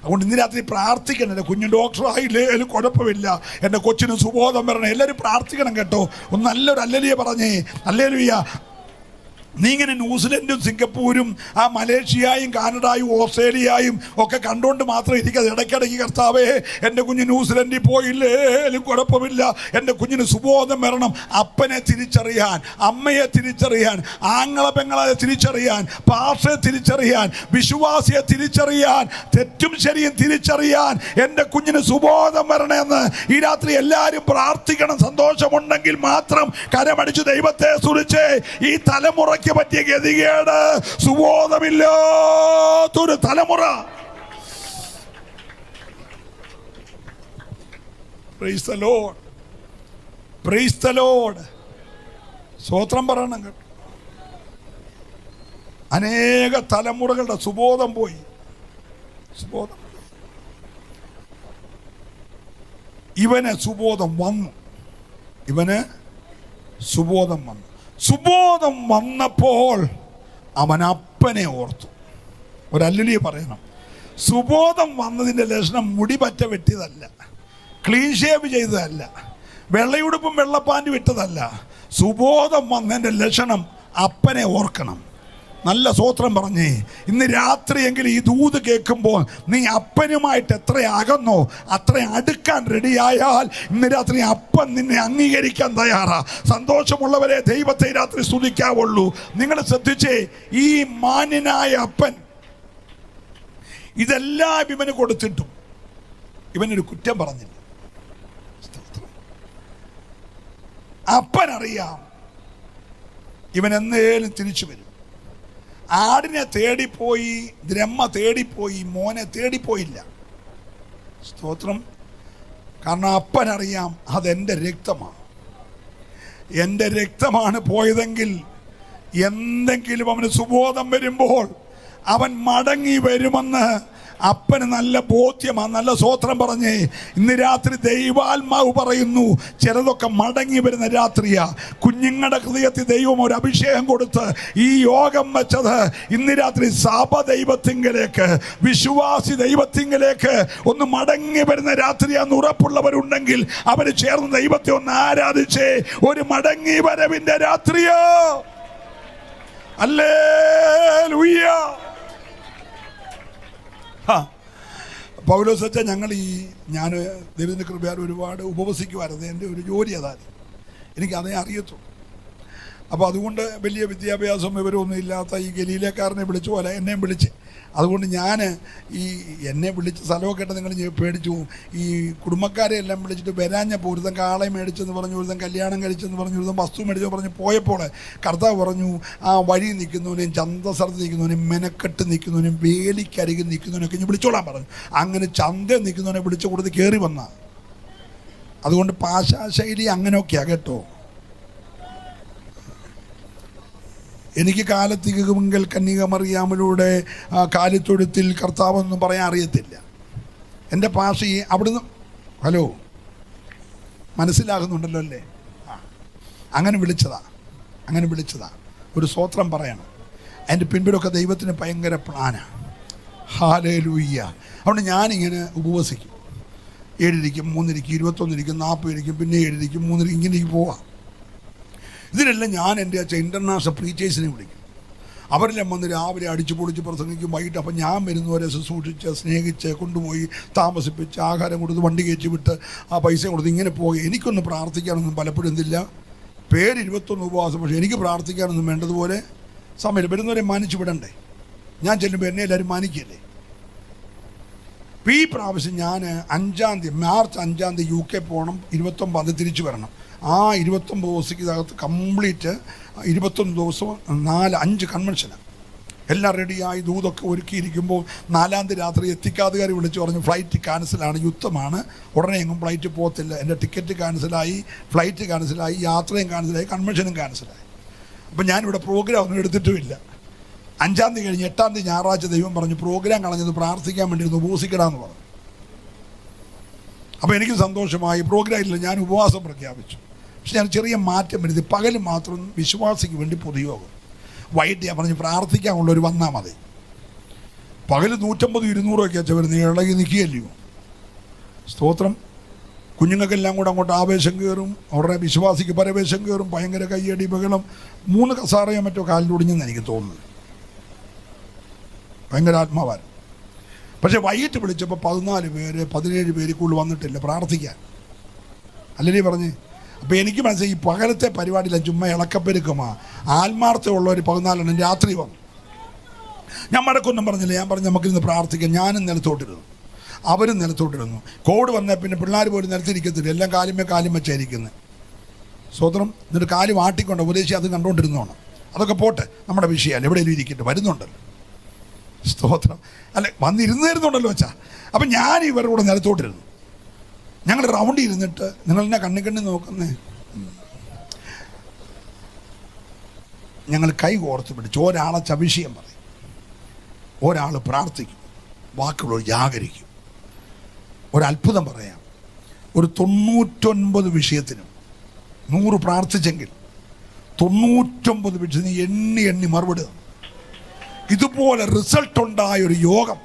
അതുകൊണ്ട് ഇന്ന് രാത്രി പ്രാർത്ഥിക്കണം. എൻ്റെ കുഞ്ഞ് ഡോക്ടർ ആയില്ലേലും കുഴപ്പമില്ല, എൻ്റെ കൊച്ചിന് സുബോധം വരണം. എല്ലാവരും പ്രാർത്ഥിക്കണം കേട്ടോ. ഒന്ന് നല്ലൊരു അല്ലലിയ പറഞ്ഞേ, ഹല്ലേലൂയ. നീ ഇങ്ങനെ ന്യൂസിലൻഡും സിംഗപ്പൂരും ആ മലേഷ്യയും കാനഡയും ഓസ്ട്രേലിയയും ഒക്കെ കണ്ടുകൊണ്ട് മാത്രം ഇരിക്കാതെ ഇടയ്ക്കിടയ്ക്ക് കർത്താവേ എൻ്റെ കുഞ്ഞ് ന്യൂസിലൻഡിൽ പോയില്ലേലും കുഴപ്പമില്ല, എൻ്റെ കുഞ്ഞിന് സുബോധം വരണം. അപ്പനെ തിരിച്ചറിയാൻ, അമ്മയെ തിരിച്ചറിയാൻ, ആങ്ങളെ പെങ്ങളെ തിരിച്ചറിയാൻ, പാഷയെ തിരിച്ചറിയാൻ, വിശ്വാസിയെ തിരിച്ചറിയാൻ, തെറ്റും ശരിയും തിരിച്ചറിയാൻ എൻ്റെ കുഞ്ഞിന് സുബോധം വരണമെന്ന് ഈ രാത്രി എല്ലാവരും പ്രാർത്ഥിക്കണം. സന്തോഷമുണ്ടെങ്കിൽ മാത്രം കരമടിച്ച് ദൈവത്തെ സ്തുതിച്ച്. ഈ തലമുറ പറ്റിയ ഗതികേട്, സുബോധമില്ലാത്തൊരു തലമുറ. Price the Lord, price the Lord. സ്തോത്രം പറയണം കേട്ടോ. അനേക തലമുറകളുടെ സുബോധം പോയി. സുബോധം. ഇവന് സുബോധം വന്നു. ഇവന് സുബോധം വന്നു. സുബോധം വന്നപ്പോൾ അവൻ അപ്പനെ ഓർത്തു. ഒരല്ലിയ പറയണം. സുബോധം വന്നതിൻ്റെ ലക്ഷണം മുടി പറ്റ വെട്ടിയതല്ല, ക്ലീൻ ഷേവ് ചെയ്തതല്ല, വെള്ളയുടുപ്പും വെള്ളപ്പാൻറ്റും ഇട്ടതല്ല. സുബോധം വന്നതിൻ്റെ ലക്ഷണം അപ്പനെ ഓർക്കണം. നല്ല സ്തോത്രം പറഞ്ഞേ. ഇന്ന് രാത്രിയെങ്കിലും ഈ ദൂത് കേൾക്കുമ്പോൾ നീ അപ്പനുമായിട്ട് എത്ര അകന്നോ അത്ര അടുക്കാൻ റെഡിയായാൽ ഇന്ന് രാത്രി അപ്പൻ നിന്നെ അംഗീകരിക്കാൻ തയ്യാറാ. സന്തോഷമുള്ളവരെ ദൈവത്തെ രാത്രി സ്തുതിക്കാവുള്ളൂ. നിങ്ങൾ ശ്രദ്ധിച്ചേ, ഈ മാന്യനായ അപ്പൻ ഇതെല്ലാം ഇവന് കൊടുത്തിട്ടും ഇവനൊരു കുറ്റം പറഞ്ഞില്ല. അപ്പനറിയാം ഇവൻ എന്നേലും തിരിച്ചു വരും. ആടിനെ തേടിപ്പോയി, ദ്രഹ്മ തേടിപ്പോയി, മോനെ തേടിപ്പോയില്ല. സ്തോത്രം. കാരണം അപ്പനറിയാം അതെൻ്റെ രക്തമാണ്. എൻ്റെ രക്തമാണ് പോയതെങ്കിൽ എന്തെങ്കിലും അവന് സുബോധം വരുമ്പോൾ അവൻ മടങ്ങി വരുമെന്ന് അപ്പന് നല്ല ബോധ്യമാണ്. നല്ല സ്തോത്രം പറഞ്ഞേ. ഇന്ന് രാത്രി ദൈവാത്മാവ് പറയുന്നു, ചിലതൊക്കെ മടങ്ങി വരുന്ന രാത്രിയാ. കുഞ്ഞുങ്ങളുടെ ഹൃദയത്തിൽ ദൈവം ഒരു അഭിഷേകം കൊടുത്ത് ഈ യോഗം വെച്ചത് ഇന്ന് രാത്രി സഭ ദൈവത്തിങ്കലേക്ക്, വിശ്വാസി ദൈവത്തിങ്കലേക്ക് ഒന്ന് മടങ്ങി വരുന്ന രാത്രിയാന്ന് ഉറപ്പുള്ളവരുണ്ടെങ്കിൽ അവര് ചേർന്ന് ദൈവത്തെ ഒന്ന് ആരാധിച്ചേ. ഒരു മടങ്ങി വരവിന്റെ രാത്രിയോ. ഹല്ലേലൂയ. പൗലോസ് വെച്ചാൽ ഞാൻ ദൈവത്തിൻ്റെ കൃപയാൽ ഒരുപാട് ഉപവസിക്കുമായിരുന്നു. എൻ്റെ ഒരു ജോലി അതാണ്, എനിക്കതേ അറിയത്തുള്ളൂ. അപ്പോൾ അതുകൊണ്ട് വലിയ വിദ്യാഭ്യാസം വിവരമൊന്നും ഇല്ലാത്ത ഈ ഗലീലക്കാരനെ വിളിച്ചു പോലെ എന്നെയും വിളിച്ച്. അതുകൊണ്ട് ഞാൻ എന്നെ വിളിച്ച സ്ഥലമൊക്കെ കേട്ട് നിങ്ങൾ പേടിച്ചു. ഈ കുടുംബക്കാരെ എല്ലാം വിളിച്ചിട്ട് വരാഞ്ഞപ്പോൾ ഒരുതം കാളെ മേടിച്ചെന്ന് പറഞ്ഞു, ഒരുതം കല്യാണം കഴിച്ചെന്ന് പറഞ്ഞു, ഒരുതം വസ്തു മേടിച്ചെന്ന് പറഞ്ഞ് പോയപ്പോൾ കർത്താവ് പറഞ്ഞു, ആ വഴി നിൽക്കുന്നവനെയും ചന്തസ്ഥലത്ത് നിൽക്കുന്നവനെയും മെനക്കെട്ട് നിൽക്കുന്നവനെയും വേലിക്കരികിൽ നിൽക്കുന്നവനൊക്കെ ഞാൻ വിളിച്ചോളാൻ പറഞ്ഞു. അങ്ങനെ ചന്ത നിൽക്കുന്നവനെ വിളിച്ചു കൊടുത്ത് കയറി വന്ന. അതുകൊണ്ട് ഭാഷാശൈലി അങ്ങനെയൊക്കെയാണ് കേട്ടോ. എനിക്ക് കാലത്തികമെങ്കിൽ കന്യകമറിയാമിലൂടെ കാലിത്തൊഴുത്തിൽ കർത്താവെന്നും പറയാൻ അറിയത്തില്ല. എൻ്റെ ഭാഷ അവിടുന്ന് ഹലോ മനസ്സിലാകുന്നുണ്ടല്ലോ അല്ലേ? അങ്ങനെ വിളിച്ചതാ ഒരു സ്തോത്രം പറയണം. അതിൻ്റെ പിൻപിലൊക്കെ ദൈവത്തിന് ഭയങ്കര പ്ലാനാണ്. ഹല്ലേലൂയ്യ. അതുകൊണ്ട് ഞാനിങ്ങനെ ഉപവസിക്കും. 7 ഇരിക്കും, 3 ഇരിക്കും, 21 ഇരിക്കും, 40 ഇരിക്കും, പിന്നെ 7 ഇരിക്കും, 3 ഇരിക്കും, ഇങ്ങനെ പോവാം. ഇതിനെല്ലാം ഞാൻ എൻ്റെ ഇൻ്റർനാഷണൽ പ്രീച്ചേഴ്സിനെ വിളിക്കും. അവരെല്ലാം വന്ന് രാവിലെ അടിച്ചു പൊളിച്ച് പ്രസംഗിക്കും. വൈകിട്ട് അപ്പം ഞാൻ വരുന്നവരെ ശുശ്രൂഷിച്ച് സ്നേഹിച്ച് കൊണ്ടുപോയി താമസിപ്പിച്ച് ആഹാരം കൊടുത്ത് വണ്ടി കയറ്റി വിട്ട് ആ പൈസ കൊടുത്ത് ഇങ്ങനെ പോകുക. എനിക്കൊന്ന് പ്രാർത്ഥിക്കാനൊന്നും പലപ്പോഴും എന്തില്ല, പേര് 21 ഉപവാസം, പക്ഷേ എനിക്ക് പ്രാർത്ഥിക്കാനൊന്നും വേണ്ടതുപോലെ സമയം. വരുന്നവരെ മാനിച്ചു വിടണ്ടേ? ഞാൻ ചെല്ലുമ്പോൾ എന്നെ എല്ലാവരും മാനിക്കല്ലേ? ഈ പ്രാവശ്യം ഞാൻ 5-ാം തീയതി, മാർച്ച് 5-ാം തീയതി UK പോകണം. 29 തിരിച്ചു വരണം. ആ 29 ദിവസത്തിനകത്ത് കംപ്ലീറ്റ് 21 ദിവസവും 4-5 കൺവെൻഷനാണ്. എല്ലാം റെഡിയായി ദൂതൊക്കെ ഒരുക്കിയിരിക്കുമ്പോൾ 4-ാം തീയതി രാത്രി എത്തിക്കാതുകാർ വിളിച്ച് പറഞ്ഞു ഫ്ലൈറ്റ് ക്യാൻസലാണ്, യുദ്ധമാണ്, ഉടനെ എങ്ങും ഫ്ലൈറ്റ് പോകത്തില്ല. എൻ്റെ ടിക്കറ്റ് ക്യാൻസലായി, ഫ്ലൈറ്റ് ക്യാൻസലായി, യാത്രയും ക്യാൻസലായി, കൺവെൻഷനും ക്യാൻസലായി. അപ്പം ഞാനിവിടെ പ്രോഗ്രാം ഒന്നും എടുത്തിട്ടുമില്ല. 5-ാം തീയതി കഴിഞ്ഞ് 8-ാം തീയതി ഞായറാഴ്ച ദൈവം പറഞ്ഞു പ്രോഗ്രാം കളഞ്ഞത് പ്രാർത്ഥിക്കാൻ വേണ്ടി ഒന്ന് ഉപവസിക്കടാന്ന് പറഞ്ഞു. അപ്പോൾ എനിക്ക് സന്തോഷമായി. പ്രോഗ്രാം ഇല്ല, ഞാൻ ഉപവാസം പ്രഖ്യാപിച്ചു. പക്ഷെ ഞാൻ ചെറിയ മാറ്റം വരുത്തി. പകൽ മാത്രം വിശ്വാസിക്ക് വേണ്ടി പൊതുയോഗം, വൈകിട്ട് ഞാൻ പറഞ്ഞു പ്രാർത്ഥിക്കാനുള്ളവർ വന്നാൽ മതി. പകൽ 150-200 ഒക്കെ അച്ഛൻ വരുന്നത്, ഇളകി നിൽക്കുകയല്ലയോ. സ്തോത്രം. കുഞ്ഞുങ്ങൾക്കെല്ലാം കൂടെ അങ്ങോട്ട് ആവേശം കയറും, അവരുടെ വിശ്വാസിക്ക് പരവേശം കയറും, ഭയങ്കര കയ്യടി ബഹളം. 3 കസാറയോ മറ്റോ കാലിലൊടിഞ്ഞെന്ന് എനിക്ക് തോന്നുന്നത്, ഭയങ്കര ആത്മാവാൻ. പക്ഷേ വൈകിട്ട് വിളിച്ചപ്പോൾ 14 പേര് 17 പേര് കൂടുതൽ വന്നിട്ടില്ല പ്രാർത്ഥിക്കാൻ. അല്ലേ പറഞ്ഞേ? അപ്പോൾ എനിക്ക് മനസ്സിലായി ഈ പകലത്തെ പരിപാടിയില്ല, ചുമ്മാ ഇളക്കപ്പെരുക്കുമാ. ആത്മാർത്ഥമുള്ളവർ 14 രാത്രി വന്നു. ഞാൻ മടക്കൊന്നും പറഞ്ഞില്ല. ഞാൻ പറഞ്ഞു നമുക്കിന്ന് പ്രാർത്ഥിക്കാം. ഞാനും നിലത്തോട്ടിരുന്നു, അവരും നിലത്തോട്ടിരുന്നു. കോവിഡ് വന്നാൽ പിന്നെ പിള്ളേർ പോലും നിലത്തിരിക്കത്തില്ല, എല്ലാം കാലും വെച്ചായിരിക്കുന്നത്. സ്വതന്ത്രം. എന്നിട്ട് കാല് വാട്ടിക്കൊണ്ട് ഉപദേശി അത് കണ്ടുകൊണ്ടിരുന്നോണം. അതൊക്കെ പോട്ടെ, നമ്മുടെ വിഷയമല്ല, എവിടെയെങ്കിലും ഇരിക്കട്ടെ, വരുന്നുണ്ടല്ലോ. സ്തോത്രം. അല്ലെ, വന്നിരുന്നുണ്ടല്ലോ വെച്ചാ. അപ്പം ഞാൻ ഇവരുടെ കൂടെ നിലത്തോട്ടിരുന്നു. ഞങ്ങൾ റൗണ്ടിൽ ഇരുന്നിട്ട്, നിങ്ങൾ എന്നെ കണ്ണി നോക്കുന്നേ, ഞങ്ങൾ കൈ കോർത്ത് പിടിച്ച് ഒരാളെ ചവിഷയം പറയും, ഒരാൾ പ്രാർത്ഥിക്കും, വാക്കുകളോട് ജാഗരിക്കും. ഒരത്ഭുതം പറയാം, ഒരു 99 വിഷയത്തിനും 100 പ്രാർത്ഥിച്ചെങ്കിൽ 99 വിഷയത്തിന് എണ്ണി മറുപടി തന്നു. ഇതുപോലെ റിസൾട്ട് ഉണ്ടായ ഒരു യോഗം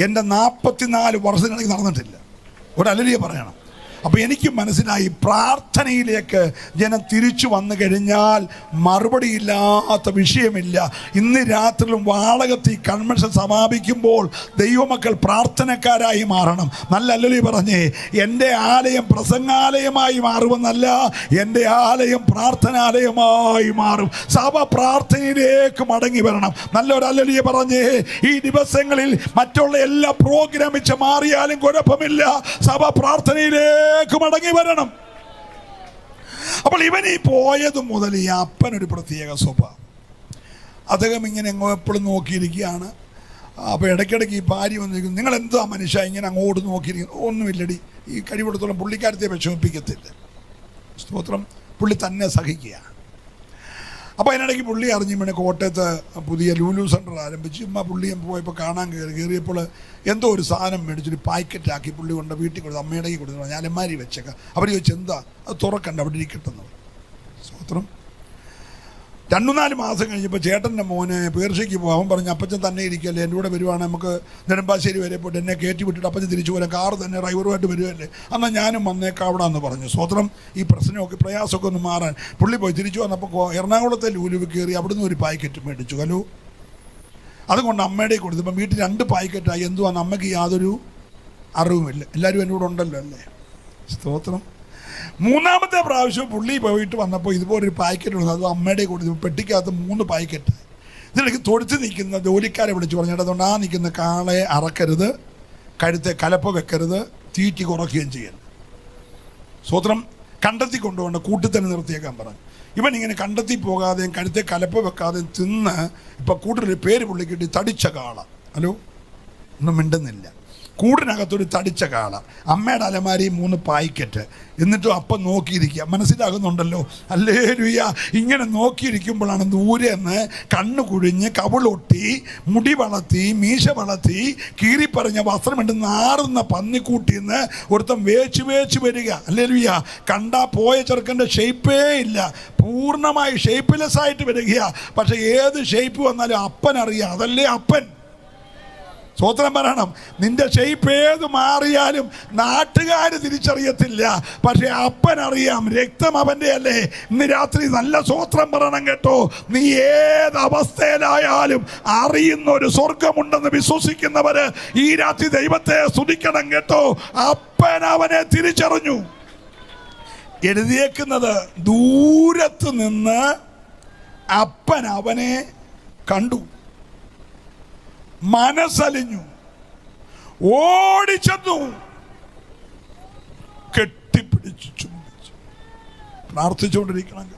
എൻ്റെ 44 വർഷങ്ങളിൽ നടന്നിട്ടില്ല. ഒരലലിയ പറയണം. അപ്പോൾ എനിക്ക് മനസ്സിലായി, പ്രാർത്ഥനയിലേക്ക് ജനം തിരിച്ചു വന്നു കഴിഞ്ഞാൽ മറുപടിയില്ലാത്ത വിഷയമില്ല. ഇന്ന് രാത്രിയിലും വാളകത്ത് ഈ കൺവെൻഷൻ സമാപിക്കുമ്പോൾ ദൈവമക്കൾ പ്രാർത്ഥനക്കാരായി മാറണം. നല്ല അല്ലലി പറഞ്ഞേ, എൻ്റെ ആലയം പ്രസംഗാലയമായി മാറുമെന്നല്ല, എൻ്റെ ആലയം പ്രാർത്ഥനാലയമായി മാറും. സഭ പ്രാർത്ഥനയിലേക്ക് മടങ്ങി വരണം. നല്ലൊരു അല്ലലിയ പറഞ്ഞേ. ഈ ദിവസങ്ങളിൽ മറ്റുള്ള എല്ലാ പ്രോഗ്രാം വെച്ച് മാറിയാലും കുഴപ്പമില്ല, സഭ പ്രാർത്ഥനയിലേക്ക് മടങ്ങി വരണം. അപ്പോൾ ഇവൻ ഈ പോയത് മുതൽ ഈ അപ്പനൊരു പ്രത്യേക സ്വഭാവം. അദ്ദേഹം ഇങ്ങനെ എപ്പോഴും നോക്കിയിരിക്കുകയാണ്. അപ്പോൾ ഇടയ്ക്കിടയ്ക്ക് ഈ ഭാര്യ വന്നിരിക്കുന്നു, നിങ്ങൾ എന്താ മനുഷ്യ ഇങ്ങനെ അങ്ങോട്ട് നോക്കിയിരിക്കുന്നു? ഒന്നുമില്ലടി, ഈ കഴിവിടത്തോളം പുള്ളിക്കാരത്തെ വിഷമിപ്പിക്കത്തില്ല. സ്തോത്രം. പുള്ളി തന്നെ സഹിക്കുക. അപ്പോൾ അതിനിടയ്ക്ക് പുള്ളി അറിഞ്ഞു പിന്നെ കോട്ടയത്ത് പുതിയ ലൂലു സെൻ്റർ ആരംഭിച്ചു. പുള്ളിയും പോയപ്പോൾ കാണാൻ കയറിയപ്പോൾ എന്തോ ഒരു സാധനം മേടിച്ചൊരു പാക്കറ്റാക്കി പുള്ളി കൊണ്ട് വീട്ടിൽ കൊടുത്തു, അമ്മയുടെ കൊടുത്തു. ഞാൻ അലമാരി വെച്ചേക്കാം. അവർ ചോദിച്ചു എന്താ? അത് തുറക്കണ്ട, അവിടെ ഇരിക്കട്ടെന്ന്. സ്തോത്രം. 2-4 മാസം കഴിഞ്ഞപ്പോൾ ചേട്ടൻ്റെ മോന് പേർഷ്യയ്ക്ക് പോകും. അവൻ പറഞ്ഞു അപ്പച്ചൻ തന്നെ ഇരിക്കല്ലേ, എൻ്റെ കൂടെ വരുവാണ്, നമുക്ക് നെടുമ്പാശ്ശേരി വരെ പോയിട്ട് എന്നെ കയറ്റി വിട്ടിട്ട് അപ്പച്ചൻ തിരിച്ചു പോരാം, കാറ് തന്നെ ഡ്രൈവറുമായിട്ട് വരുമല്ലേ, എന്നാൽ ഞാനും വന്നേക്കാം അവിടെ എന്ന് പറഞ്ഞു. സ്വതന്ത്രം. ഈ പ്രശ്നമൊക്കെ പ്രയാസമൊക്കെ ഒന്ന് മാറാൻ പുള്ളി പോയി. തിരിച്ചു വന്നപ്പോൾ എറണാകുളത്തെ ലൂലുവിൽ കയറി അവിടുന്ന് ഒരു പാക്കറ്റ് മേടിച്ചു. ഹലോ, അതുകൊണ്ട് അമ്മയുടെ കൊടുത്തു. ഇപ്പം വീട്ടിൽ 2 പാക്കറ്റായി. എന്തുവാന്ന് അമ്മയ്ക്ക് യാതൊരു അറിവുമില്ല. എല്ലാവരും എൻ്റെ കൂടെ ഉണ്ടല്ലോ അല്ലേ. സ്തോത്രം. 3-ാമത്തെ പ്രാവശ്യം പുള്ളി പോയിട്ട് വന്നപ്പോൾ ഇതുപോലൊരു പാക്കറ്റ് ഉണ്ട്. അത് അമ്മയുടെ കൊടുത്തു. പെട്ടിക്കകത്ത് 3 പാക്കറ്റ്. ഇതിലേക്ക് തൊടുത്ത് നിൽക്കുന്ന ജോലിക്കാരെ വിളിച്ച് പറഞ്ഞിട്ട്, അതുകൊണ്ട് ആ നിൽക്കുന്ന കാളയെ അറക്കരുത്, കഴുത്തെ കലപ്പ വെക്കരുത്, തീറ്റി കുറയ്ക്കുകയും ചെയ്യരുത്. സ്വത്രം. കണ്ടെത്തി കൊണ്ടുപോകേണ്ട, കൂട്ടിൽ തന്നെ നിർത്തിയേക്കാൻ പറഞ്ഞു. ഇവൻ ഇങ്ങനെ കണ്ടെത്തി പോകാതെയും കഴുത്തെ കലപ്പ വെക്കാതെയും തിന്ന് ഇപ്പം കൂട്ടിലൊരു പേര് പുള്ളിക്കിട്ടി, തടിച്ച കാള. ഹലോ, ഒന്നും മിണ്ടുന്നില്ല. കൂടിനകത്തൊരു തടിച്ച കാള, അമ്മയുടെ അലമാരി 3 പായ്ക്കറ്റ്. എന്നിട്ടും അപ്പം നോക്കിയിരിക്കുക. മനസ്സിലാകുന്നുണ്ടല്ലോ? ഹല്ലേലൂയ. ഇങ്ങനെ നോക്കിയിരിക്കുമ്പോഴാണ് ദൂരെ നിന്ന് കണ്ണ് കുഴിഞ്ഞ്, കവിളൊട്ടി, മുടി വളർത്തി, മീശ വളർത്തി, കീറിപ്പറഞ്ഞ വസ്ത്രമിട്ട് നാറുന്ന പന്നിക്കൂട്ടിന്ന് ഒരുത്തം വേച്ച് വരിക. ഹല്ലേലൂയ. കണ്ടാ പോയ ചെറുക്കൻ്റെ ഷേപ്പേ ഇല്ല, പൂർണ്ണമായി ഷേപ്പ്ലെസ് ആയിട്ട് വരിക. പക്ഷെ ഏത് ഷേപ്പ് വന്നാലും അപ്പൻ അറിയാം. അതല്ലേ അപ്പൻ. സ്വോത്രം പറയണം. നിന്റെ ഷേപ്പ് ഏത് മാറിയാലും നാട്ടുകാർ തിരിച്ചറിയത്തില്ല, പക്ഷെ അപ്പൻ അറിയാം. രക്തം അവൻ്റെ അല്ലേ. ഇന്ന് രാത്രി നല്ല സ്വോത്രം പറയണം കേട്ടോ. നീ ഏത് അവസ്ഥയിലായാലും അറിയുന്ന ഒരു സ്വർഗമുണ്ടെന്ന് വിശ്വസിക്കുന്നവര് ഈ രാത്രി ദൈവത്തെ സ്തുതിക്കണം കേട്ടോ. അപ്പൻ അവനെ തിരിച്ചറിഞ്ഞു. എഴുതിയേക്കുന്നത് ദൂരത്ത് നിന്ന് അപ്പൻ അവനെ കണ്ടു, മനസ്സലിഞ്ഞു, ഓടിച്ചെന്നു, കെട്ടിപ്പിടിച്ചു, ചുംബിച്ചു. പ്രാർത്ഥിച്ചുകൊണ്ടിരിക്കണം.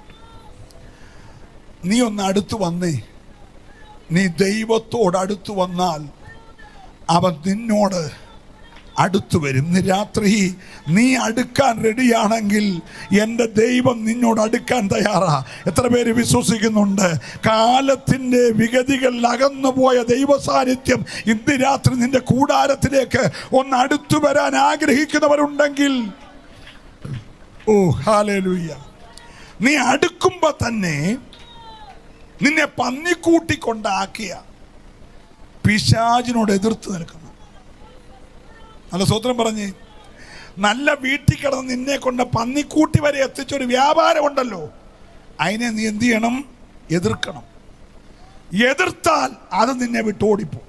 നീ ഒന്ന് അടുത്ത് വന്നേ. നീ ദൈവത്തോട് അടുത്ത് വന്നാൽ അവൻ നിന്നോട് അടുത്തു വരും. ഇന്ന് രാത്രി നീ അടുക്കാൻ റെഡിയാണെങ്കിൽ എൻ്റെ ദൈവം നിന്നോട് അടുക്കാൻ തയ്യാറാ. എത്ര പേര് വിശ്വസിക്കുന്നുണ്ട്? കാലത്തിൻ്റെ വിഗതികളിൽ അകന്നുപോയ ദൈവ സാന്നിധ്യം ഇന്ന് രാത്രി നിന്റെ കൂടാരത്തിലേക്ക് ഒന്ന് അടുത്തു വരാൻ ആഗ്രഹിക്കുന്നവരുണ്ടെങ്കിൽ, ഓ ഹല്ലേലൂയ, നീ അടുക്കുമ്പോൾ തന്നെ നിന്നെ പന്നിക്കൂട്ടിക്കൊണ്ടാക്കിയ പിശാചിനോട് എതിർത്ത് നിൽക്കുന്നു. നല്ല സ്വത്രം പറഞ്ഞ്, നല്ല വീട്ടിൽ കിടന്ന് നിന്നെ കൊണ്ട് പന്നിക്കൂട്ടി വരെ എത്തിച്ചൊരു വ്യാപാരമുണ്ടല്ലോ, അതിനെ നീ എന്ത് ചെയ്യണം? എതിർക്കണം. എതിർത്താൽ അത് നിന്നെ വിട്ട് ഓടിപ്പോ.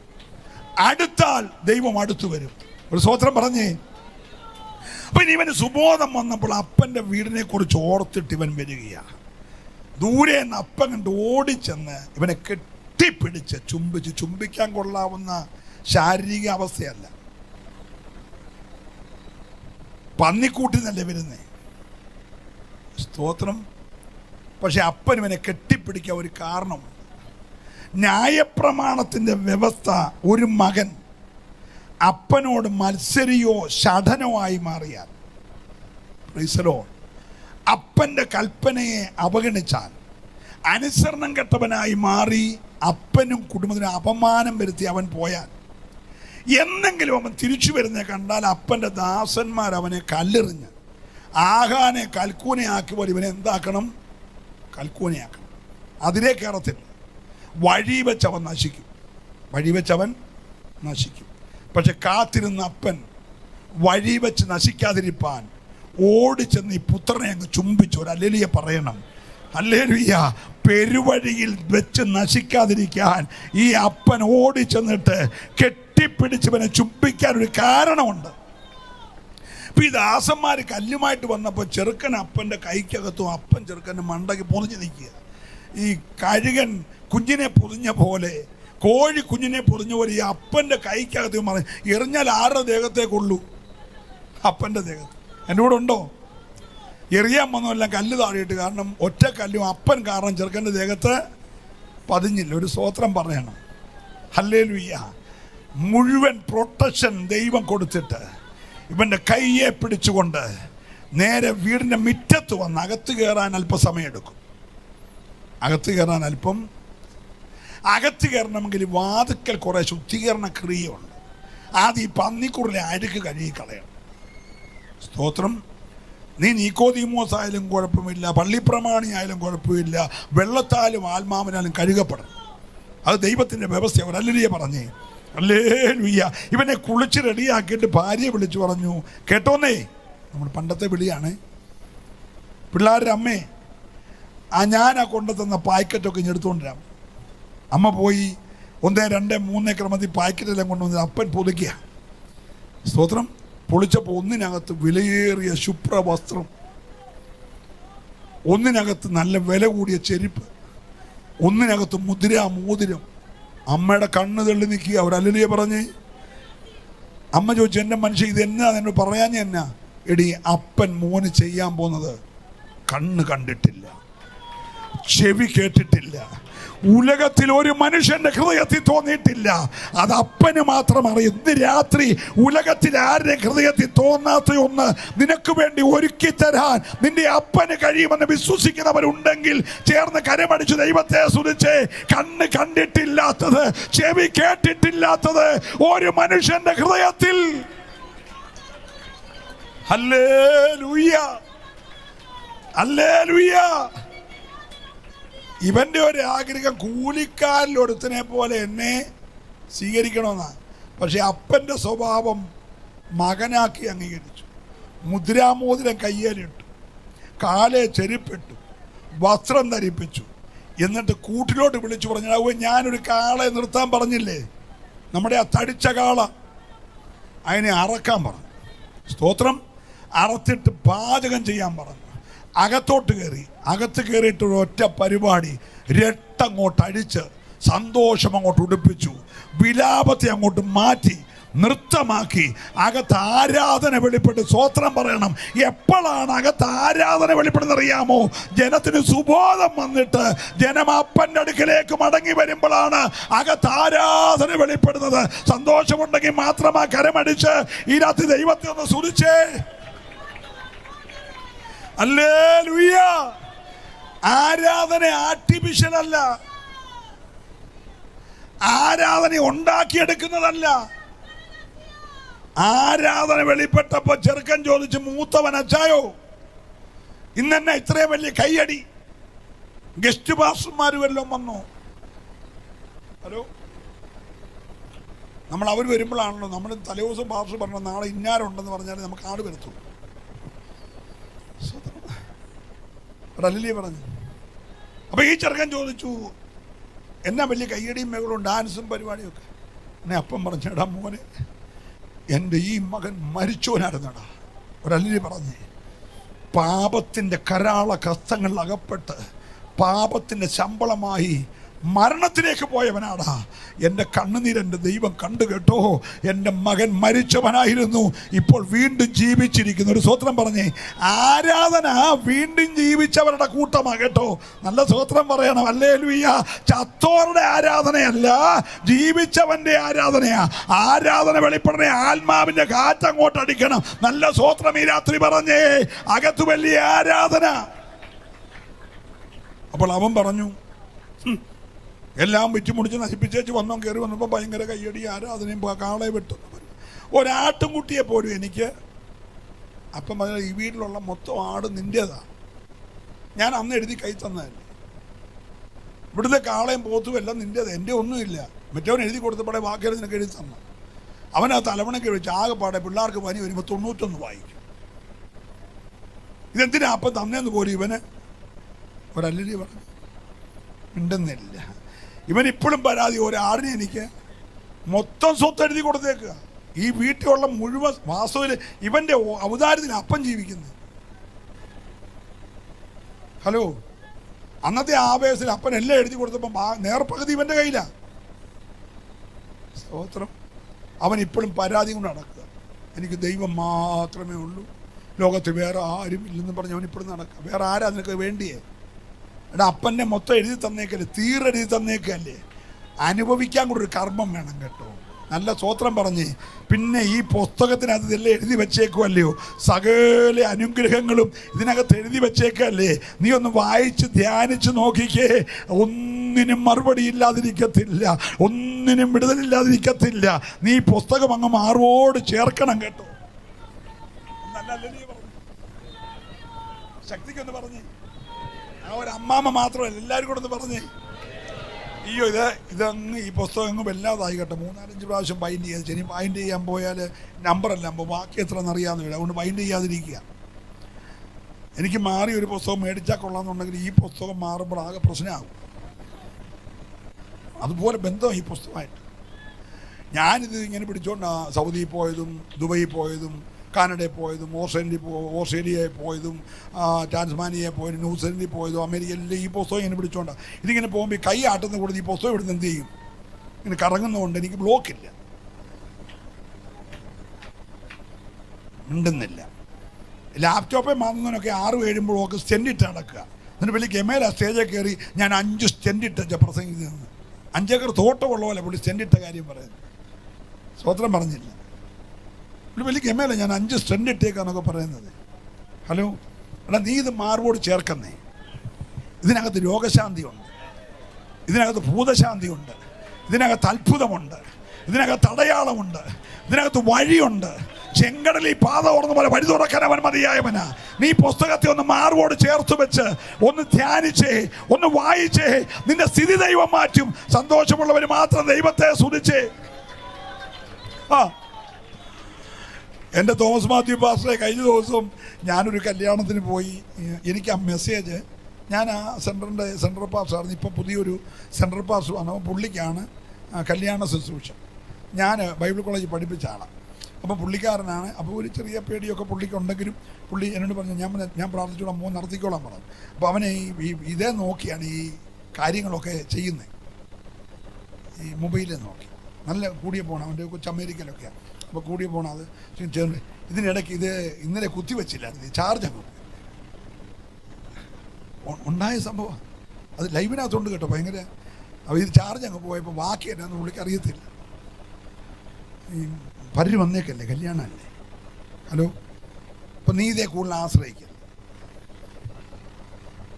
അടുത്താൽ ദൈവം അടുത്തു വരും. ഒരു സ്വത്രം പറഞ്ഞേ. അപ്പൊ ഇവന് സുബോധം വന്നപ്പോൾ അപ്പൻ്റെ വീടിനെ കുറിച്ച് ഓർത്തിട്ട് ഇവൻ വരികയാണ്. ദൂരെ നിന്ന് അപ്പൻ കണ്ട് ഓടിച്ചെന്ന് ഇവനെ കെട്ടിപ്പിടിച്ച് ചുംബിച്ച്. ചുംബിക്കാൻ കൊള്ളാവുന്ന ശാരീരിക അവസ്ഥയല്ല, പന്നിക്കൂട്ടി നല്ല വരുന്നേ. സ്തോത്രം. പക്ഷെ അപ്പൻ ഇവനെ കെട്ടിപ്പിടിക്കാൻ ഒരു കാരണമുണ്ട്. ന്യായപ്രമാണത്തിൻ്റെ വ്യവസ്ഥ, ഒരു മകൻ അപ്പനോട് മത്സരിയോ ഷഠനോ ആയി മാറിയാൽ, അപ്പൻ്റെ കൽപ്പനയെ അവഗണിച്ചാൽ, അനുസരണം കെട്ടവനായി മാറി അപ്പനും കുടുംബത്തിനും അപമാനം വരുത്തി അവൻ പോയാൽ, എന്നെങ്കിലും അവൻ തിരിച്ചു വരുന്ന കണ്ടാൽ അപ്പൻ്റെ ദാസന്മാർ അവനെ കല്ലെറിഞ്ഞ് ആഹാനെ കൽക്കൂനയാക്കുമ്പോൾ ഇവനെ എന്താക്കണം? കൽക്കൂനയാക്കണം. അതിലേ കയറത്തില്ല. വഴി വെച്ചവൻ നശിക്കും. വഴി വെച്ചവൻ നശിക്കും. പക്ഷെ കാത്തിരുന്ന അപ്പൻ വഴി വെച്ച് നശിക്കാതിരിപ്പാൻ ഓടിച്ചെന്ന് ഈ പുത്രനെ അങ്ങ് ചുംബിച്ചു. ഒരു ഹല്ലേലൂയ പറയണം. ഹല്ലേലൂയ. പെരുവഴിയിൽ വെച്ച് നശിക്കാതിരിക്കാൻ ഈ അപ്പൻ ഓടിച്ചെന്നിട്ട് കെട്ടിപ്പിടിച്ചവനെ ചുംബിക്കാൻ ഒരു കാരണമുണ്ട്. ഇപ്പം ഈ ദാസന്മാർ കല്ലുമായിട്ട് വന്നപ്പോൾ ചെറുക്കൻ അപ്പൻ്റെ കൈക്കകത്തും അപ്പൻ ചെറുക്കൻ്റെ മണ്ടയ്ക്ക് പൊതിഞ്ഞ് നിൽക്കുക. ഈ കഴുകൻ കുഞ്ഞിനെ പൊതിഞ്ഞ പോലെ, കോഴി കുഞ്ഞിനെ പൊതിഞ്ഞ പോലെ ഈ അപ്പൻ്റെ കൈക്കകത്ത് എറിഞ്ഞാൽ ആരുടെ ദേഹത്തേക്കുള്ളൂ? അപ്പൻ്റെ ദേഹത്ത്. എൻ്റെ കൂടെ ഉണ്ടോ? എറിയാൻ വന്നതെല്ലാം കല്ല് താഴെയിട്ട്. കാരണം ഒറ്റ കല്ലും അപ്പൻ കാരണം ചെറുക്കൻ്റെ ദേഹത്ത് പതിഞ്ഞില്ല. ഒരു സ്തോത്രം പറയണം. ഹല്ലേലൂയ. മുഴുവൻ പ്രൊട്ടക്ഷൻ ദൈവം കൊടുത്തിട്ട് ഇവൻ്റെ കയ്യെ പിടിച്ചുകൊണ്ട് നേരെ വീടിൻ്റെ മുറ്റത്ത് വന്ന് അകത്ത് കയറാൻ അല്പസമയം എടുക്കും. അകത്ത് കയറാൻ അകത്ത് കയറണമെങ്കിൽ വാതിക്കൽ കുറേ ശുദ്ധീകരണ ക്രിയയുണ്ട്. ആദ്യം ഈ പന്നിക്കുറിലെ അഴുക്ക് കഴുകി കളയണം. സ്തോത്രം. നീ നീക്കോദീമോസ് ആയാലും കുഴപ്പമില്ല, പള്ളിപ്രമാണി ആയാലും കുഴപ്പമില്ല, വെള്ളത്താലും ആത്മാവിനാലും കഴുകപ്പെടണം. അത് ദൈവത്തിൻ്റെ വ്യവസ്ഥ. ഹല്ലേലൂയ പറഞ്ഞേ. ഹല്ലേലൂയ. ഇവനെ കുളിച്ച് റെഡിയാക്കിയിട്ട് ഭാര്യയെ വിളിച്ചു പറഞ്ഞു, കേട്ടോന്നേ, നമ്മൾ പണ്ടത്തെ വിളിയാണ്, പിള്ളേരുടെ അമ്മേ, ഞാനാ കൊണ്ടുതന്ന പാക്കറ്റൊക്കെ ഇനി എടുത്തുകൊണ്ടിരാം. അമ്മ പോയി 1, 2, 3 ക്രമത്തിൽ പാക്കറ്റെല്ലാം കൊണ്ടുവന്ന് അപ്പൻ പൊതിക്കുക. സ്തോത്രം. പൊളിച്ചപ്പോൾ ഒന്നിനകത്ത് വിലയേറിയ ശുഭ്രവസ്ത്രം, ഒന്നിനകത്ത് നല്ല വില കൂടിയ ചെരുപ്പ്, ഒന്നിനകത്ത് മോതിരം. അമ്മയുടെ കണ്ണ് തള്ളി നിൽക്കുക. അവർ ഹല്ലേലൂയ പറഞ്ഞ്. അമ്മ ചോദിച്ചു, എൻ്റെ മനുഷ്യൻ ഇത് എന്നാ എന്നോട് പറയാഞ്ഞ എന്നാ? എടി, അപ്പൻ മോന് ചെയ്യാൻ പോകുന്നത് കണ്ണ് കണ്ടിട്ടില്ല. ചെവി കേട്ടിട്ടില്ല, ഉലകത്തിൽ ഒരു മനുഷ്യന്റെ ഹൃദയത്തിൽ തോന്നിയിട്ടില്ല. അത് അപ്പന് മാത്രം അറിയും. ഇന്ന് രാത്രി ഉലകത്തിൽ ആരുടെ ഹൃദയത്തിൽ തോന്നാത്ത ഒന്ന് നിനക്ക് വേണ്ടി ഒരുക്കി തരാൻ നിന്റെ അപ്പന് കഴിയുമെന്ന് വിശ്വസിക്കുന്നവരുണ്ടെങ്കിൽ ചേർന്ന് കരമടിച്ച് ദൈവത്തെ സ്തുതിച്ച്. കണ്ണ് കണ്ടിട്ടില്ലാത്തത്, ചെവി കേട്ടിട്ടില്ലാത്തത് ഒരു മനുഷ്യന്റെ ഹൃദയത്തിൽ. Hallelujah, hallelujah. ഇവൻ്റെ ഒരു ആഗ്രഹം കൂലിക്കാരിലൊരുത്തനെ പോലെ എന്നെ സ്വീകരിക്കണമെന്നാണ്. പക്ഷെ അപ്പൻ്റെ സ്വഭാവം മകനാക്കി അംഗീകരിച്ചു. മുദ്രാമോതിരം കയ്യേലിട്ടു, കാലെ ചെരുപ്പിട്ടു, വസ്ത്രം ധരിപ്പിച്ചു. എന്നിട്ട് കൂട്ടിലോട്ട് വിളിച്ചു പറഞ്ഞു, ഞാനൊരു കാളെ നിർത്താൻ പറഞ്ഞില്ലേ, നമ്മുടെ ആ തടിച്ച കാള, അതിനെ അറക്കാൻ പറഞ്ഞു. സ്തോത്രം. അറത്തിട്ട് പാചകം ചെയ്യാൻ പറഞ്ഞു. അകത്തോട്ട് കയറി. അകത്ത് കയറിയിട്ട് ഒറ്റ പരിപാടി, രട്ടങ്ങോട്ട് അടിച്ച് സന്തോഷം അങ്ങോട്ട് ഉടുപ്പിച്ചു, വിലാപത്തെ അങ്ങോട്ട് മാറ്റി നൃത്തമാക്കി. അകത്ത് ആരാധന വെളിപ്പെട്ട്. സ്വോത്രം പറയണം. എപ്പോഴാണ് അകത്ത് ആരാധന വെളിപ്പെടുന്നത് അറിയാമോ? ജനത്തിന് സുബോധം വന്നിട്ട് ജനം അപ്പൻ്റെ അടുക്കലേക്ക് മടങ്ങി വരുമ്പോഴാണ് അകത്ത് ആരാധന വെളിപ്പെടുന്നത്. സന്തോഷമുണ്ടെങ്കിൽ മാത്രമാ കരമടിച്ച് ഈ രാത്രി ദൈവത്തെ ഒന്ന് സ്തുതിച്ചേ. ഹല്ലേലൂയ. ആരാധന ആർട്ടിഫിഷ്യൽ അല്ല, ആരാധന ഉണ്ടാക്കിയെടുക്കുന്നതല്ല. ആരാധന വെളിപ്പെട്ടപ്പോ ചെറുക്കൻ ചോദിച്ചു, മൂത്തവൻ അച്ചായോ, ഇന്നെന്നെ ഇത്രയും വലിയ കൈയടി? ഗസ്റ്റ് പാസ്റ്റർമാർ വല്ലതും വന്നോ? ഹലോ, നമ്മൾ അവർ വരുമ്പോഴാണല്ലോ നമ്മൾ തലേദിവസം പാസ്റ്റർ പറഞ്ഞു നാളെ ഇന്നാരുണ്ടെന്ന് പറഞ്ഞാൽ നമുക്ക് ആട് വരുത്തു. അല്ലേ പറഞ്ഞു. അപ്പൊ ഈ ചെറുക്കൻ ചോദിച്ചു, എന്നാ വലിയ കയ്യടിയും മേഖലയും ഡാൻസും പരിപാടിയൊക്കെ? എന്നെ അപ്പം പറഞ്ഞു, എടാ മോനെ, എൻ്റെ ഈ മകൻ മരിച്ചവനായിരുന്നടാ. ഒരല്ലേ പറഞ്ഞേ, പാപത്തിൻ്റെ കരാള കസ്തങ്ങളിൽ അകപ്പെട്ട് പാപത്തിൻ്റെ ശമ്പളമായി മരണത്തിലേക്ക് പോയവനാടാ. എൻ്റെ കണ്ണുനീരെൻ്റെ ദൈവം കണ്ടു കേട്ടോ. എൻ്റെ മകൻ മരിച്ചവനായിരുന്നു, ഇപ്പോൾ വീണ്ടും ജീവിച്ചിരിക്കുന്നു. ഒരു സ്വത്രം പറഞ്ഞേ. ആരാധന വീണ്ടും ജീവിച്ചവരുടെ കൂട്ടമാണ് കേട്ടോ. നല്ല സ്വത്രം പറയണം. ഹല്ലേലൂയ. ചത്തോരുടെ ആരാധനയല്ല, ജീവിച്ചവൻ്റെ ആരാധനയാ. ആരാധന വെളിപ്പെടണേ, ആത്മാവിൻ്റെ കാറ്റ് അങ്ങോട്ട് അടിക്കണം. നല്ല സ്വത്രം ഈ രാത്രി പറഞ്ഞേ. അകത്ത് വലിയ ആരാധന. അപ്പോൾ അവൻ പറഞ്ഞു, എല്ലാം വെച്ച് മുടിച്ച് നശിപ്പിച്ചേച്ച് വന്നോ. കയറി വന്നപ്പോൾ ഭയങ്കര കയ്യടി, ആരാധനയും കാളെ വെട്ടു. ഒരാട്ടുംകുട്ടിയെ പോലും എനിക്ക്. അപ്പം ഈ വീട്ടിലുള്ള മൊത്തം ആട് നിൻ്റേതാണ്, ഞാൻ അന്ന് എഴുതി കൈ തന്നതല്ലേ. ഇവിടുത്തെ കാളയും പോത്തും എല്ലാം നിൻ്റേത്, എൻ്റെ ഒന്നുമില്ല. മറ്റവൻ എഴുതി കൊടുത്തപ്പോഴേ ബാക്കിയാണ് നിനക്ക് എഴുതി തന്ന. അവൻ ആ തലമുണയ്ക്ക് വെച്ച് ആകെപ്പാടെ പിള്ളേർക്ക് പനി വരുമ്പോൾ 91 വായിക്കും. ഇതെന്തിനാ അപ്പം തന്നേന്ന് പോലും ഇവന് ഒരല്ലി പറഞ്ഞു മിണ്ടുന്നില്ല. ഇവൻ ഇപ്പോഴും പരാതി, ഒരാടിനെ എനിക്ക് മൊത്തം സ്വത്ത് എഴുതി കൊടുത്തേക്കുക. ഈ വീട്ടിലുള്ള മുഴുവൻ വാസ്തുവിൽ ഇവൻ്റെ ഔദാര്യത്തിൽ അപ്പം ജീവിക്കുന്നത്. ഹലോ, അന്നത്തെ ആവേശത്തിൽ അപ്പൻ എല്ലാം എഴുതി കൊടുത്തപ്പം നേർപ്പകുതി ഇവൻ്റെ കയ്യിലാണ്. സ്തോത്രം. അവൻ ഇപ്പോഴും പരാതി കൊണ്ട് നടക്കുക. എനിക്ക് ദൈവം മാത്രമേ ഉള്ളൂ, ലോകത്ത് വേറെ ആരും ഇല്ലെന്ന് പറഞ്ഞ് അവൻ ഇപ്പോഴും നടക്കുക. വേറെ ആരാ നിനക്ക് വേണ്ടിയേ? എടാ, അപ്പൻ്റെ മൊത്തം എഴുതി തന്നേക്കല്ലേ, തീരെഴുതി തന്നേക്കല്ലേ. അനുഭവിക്കാൻ കൂടെ ഒരു കർമ്മം വേണം കേട്ടോ. നല്ല സ്വോത്രം പറഞ്ഞ്. പിന്നെ ഈ പുസ്തകത്തിനകത്ത് ഇതെല്ലാം എഴുതി വെച്ചേക്കുമല്ലയോ, സകല അനുഗ്രഹങ്ങളും ഇതിനകത്ത് എഴുതി വെച്ചേക്കല്ലേ. നീ ഒന്ന് വായിച്ച് ധ്യാനിച്ച് നോക്കിക്കേ. ഒന്നിനും മറുപടി ഇല്ലാതിരിക്കത്തില്ല, ഒന്നിനും വിടുതലില്ലാതിരിക്കത്തില്ല. നീ പുസ്തകം അങ്ങ് മാറോട് ചേർക്കണം കേട്ടോ. ശക്തിക്കൊന്ന് പറഞ്ഞേ. ആ ഒരു അമ്മാമ്മ മാത്രമല്ല, എല്ലാവരും കൂടെ ഒന്ന് പറഞ്ഞേ. അയ്യോ, ഇതങ്ങ് ഈ പുസ്തകം അങ്ങ് വല്ലാതായി കേട്ടോ. 3-4 പ്രാവശ്യം ബൈൻഡ് ചെയ്ത്. ശരി, ബൈൻഡ് ചെയ്യാൻ പോയാൽ നമ്പറല്ല, ബാക്കി എത്രയെന്ന് അറിയാമെന്ന് വരും. അതുകൊണ്ട് ബൈൻഡ് ചെയ്യാതിരിക്കുക. എനിക്ക് മാറി ഒരു പുസ്തകം മേടിച്ചാൽ കൊള്ളാമെന്നുണ്ടെങ്കിൽ ഈ പുസ്തകം മാറുമ്പോൾ ആകെ പ്രശ്നമാകും. അതുപോലെ ബന്ധം ഈ പുസ്തകമായിട്ട്. ഞാനിത് ഇങ്ങനെ പിടിച്ചോണ്ടാ സൗദിയിൽ പോയതും ദുബൈയിൽ പോയതും കാനഡയിൽ പോയതും ഓസ്ട്രേലിയയിൽ പോയതും ടാൻസ്മാനിയയിൽ പോയതും ന്യൂസിലൻഡിൽ പോയതും അമേരിക്കയിൽ ഈ പുസ്തകം ഇങ്ങനെ പിടിച്ചോണ്ടാണ്. ഇതിങ്ങനെ പോകുമ്പോൾ കൈ ആട്ടുന്ന കൂടെ ഈ പുസ്തകം ഇവിടുന്ന് എന്ത് ചെയ്യും? ഇങ്ങനെ കറങ്ങുന്നതുകൊണ്ട് എനിക്ക് ബ്ലോക്കില്ല, മിണ്ടുന്നില്ല. ലാപ്ടോപ്പിൽ മാറുന്നതിനൊക്കെ 6-7 ബ്ലോക്ക് സ്റ്റെൻഡിട്ട് നടക്കുക. എന്നിട്ട് വലിയ ഗമേല സ്റ്റേജിൽ കയറി ഞാൻ 5 സ്റ്റെൻഡ് ഇട്ട പ്രസംഗിക്കുന്നത്. 5 ഏക്കർ തോട്ടമുള്ള പോലെ പുള്ളി സ്റ്റെൻഡ് ഇട്ട കാര്യം പറയുന്നത്. സ്വത്രം പറഞ്ഞില്ല. പുള്ളി വലിയ ഗമേല ഞാൻ 5 സ്റ്റെൻഡ് ഇട്ടേക്കാന്നൊക്കെ പറയുന്നത്. ഹലോ എടാ, നീ ഇത് മാർവോട് ചേർക്കുന്നേ. ഇതിനകത്ത് രോഗശാന്തിയുണ്ട്, ഇതിനകത്ത് ഭൂതശാന്തിയുണ്ട്, ഇതിനകത്ത് അത്ഭുതമുണ്ട്, ഇതിനകത്ത് അടയാളമുണ്ട്, ഇതിനകത്ത് വഴിയുണ്ട്. ചെങ്കടലിൽ പാത ഓർന്ന പോലെ വഴി തുറക്കാൻ അവൻ മതിയായവനാ. നീ പുസ്തകത്തെ ഒന്ന് മാർവോട് ചേർത്ത് വെച്ച് ഒന്ന് ധ്യാനിച്ചേ, ഒന്ന് വായിച്ചേ, നിന്റെ സ്ഥിതി ദൈവം മാറ്റും. സന്തോഷമുള്ളവർ മാത്രം ദൈവത്തെ സ്തുതിച്ചേ. എൻ്റെ തോമസ് മാത്യു പാസ്റ്ററെ കഴിഞ്ഞ ദിവസം ഞാനൊരു കല്യാണത്തിന് പോയി. എനിക്ക് ആ മെസ്സേജ്, ഞാൻ ആ സെൻട്രൽ പാസ്റ്ററായിരുന്നു, ഇപ്പോൾ പുതിയൊരു സെൻട്രൽ പാസ്റ്റർ വന്നു. പുള്ളിക്കാണ് കല്യാണ ശുശ്രൂഷ. ഞാൻ ബൈബിൾ കോളേജിൽ പഠിപ്പിച്ച ആളാണ്. അപ്പോൾ പുള്ളിക്കാരനാണ്. അപ്പോൾ ഒരു ചെറിയ പേടിയൊക്കെ പുള്ളിക്കുണ്ടെങ്കിലും പുള്ളി എന്നോട് പറഞ്ഞു, ഞാൻ പ്രാർത്ഥിച്ചോളാം, മോൻ നടത്തിക്കോളാൻ പറഞ്ഞു. അപ്പോൾ അവനെ ഇതേ നോക്കിയാണ് ഈ കാര്യങ്ങളൊക്കെ ചെയ്യുന്നത്. ഈ മൊബൈലിൽ നോക്കി നല്ല കൂടിയ പോണം. അവൻ്റെ കൊച്ചു അമേരിക്കയിലൊക്കെയാണ്. അപ്പോൾ കൂടിയ പോണം. അത് ഇതിനിടയ്ക്ക് ഇത് ഇന്നലെ കുത്തിവെച്ചില്ലായിരുന്നു, ചാർജ് അങ്ങ് ഉണ്ടായ സംഭവം. അത് ലൈവിനകത്തുണ്ട് കേട്ടോ, ഭയങ്കര. അപ്പോൾ ഇത് ചാർജ് അങ്ങ് പോയപ്പോൾ ബാക്കി എന്നാന്ന് പുള്ളിക്ക് അറിയത്തില്ല. ഈ പലരും വന്നേക്കല്ലേ, കല്യാണമല്ലേ. ഹലോ, അപ്പം നീ ഇതേ കൂടുതൽ ആശ്രയിക്കുക.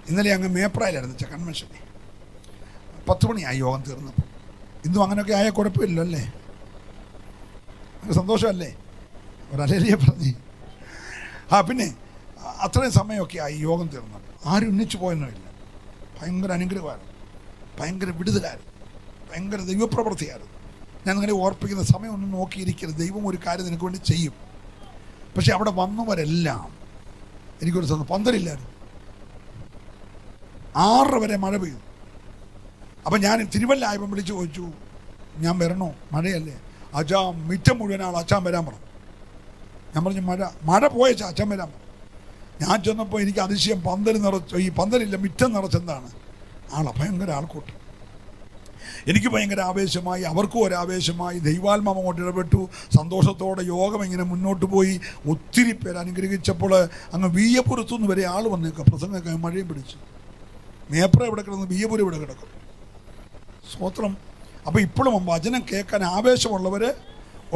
ഇന്നലെ അങ്ങ് മേപ്രായിലായിരുന്നു കൺവെൻഷനെ. 10 മണിയായി യോഗം തീർന്നപ്പോൾ. ഇന്നും അങ്ങനെയൊക്കെ ആയാൽ കുഴപ്പമില്ലല്ലോ അല്ലേ? സന്തോഷമല്ലേ? ഒരലരിയെ പറഞ്ഞ്. പിന്നെ അത്രയും സമയമൊക്കെ ആയി യോഗം തീർന്നപ്പോൾ. ആരും ഉന്നിച്ചു പോയെന്നില്ല. ഭയങ്കര അനുഗ്രഹമായിരുന്നു, ഭയങ്കര വിടുതലായിരുന്നു, ഭയങ്കര ദൈവപ്രവൃത്തിയായിരുന്നു. ഞാൻ നിങ്ങളെ ഓർപ്പിക്കുന്ന സമയം ഒന്നും നോക്കിയിരിക്കരുത്. ദൈവം ഒരു കാര്യം നിനക്ക് വേണ്ടി ചെയ്യും. പക്ഷെ അവിടെ വന്നവരെല്ലാം എനിക്കൊരു 12 6 വരെ മഴ പെയ്തു. അപ്പം ഞാൻ തിരുവല്ലായപ്പം വിളിച്ച് ചോദിച്ചു, ഞാൻ വരണോ? മഴയല്ലേ? അച്ഛാ മിറ്റം മുഴുവൻ ആൾ അച്ഛാൻ വരാൻ പറഞ്ഞു. ഞാൻ പറഞ്ഞു മഴ പോയച്ചാ അച്ഛൻ വരാൻ പറഞ്ഞു. ഞാൻ ചെന്നപ്പോൾ എനിക്ക് അതിശയം, ഈ പന്തലില്ല, മിറ്റം നിറച്ചെന്താണ് ഭയങ്കര ആൾക്കൂട്ടം. എനിക്ക് ഭയങ്കര ആവേശമായി, അവർക്കും ഒരാവേശമായി. ദൈവാത്മാവ് അങ്ങോട്ട് ഇടപെട്ടു. സന്തോഷത്തോടെ യോഗം ഇങ്ങനെ മുന്നോട്ട് പോയി. ഒത്തിരി പേര് അനുഗ്രഹിച്ചപ്പോൾ അങ്ങ് വീയപുരത്തുനിന്ന് വരെ ആൾ വന്നേക്കുക. പ്രസംഗമൊക്കെ മഴയും പിടിച്ചു. മേപ്ര ഇവിടെ കിടന്ന് വീയപുരം ഇവിടെ കിടക്കും. സ്തോത്രം. അപ്പോൾ ഇപ്പോഴും വചനം കേൾക്കാൻ ആവേശമുള്ളവർ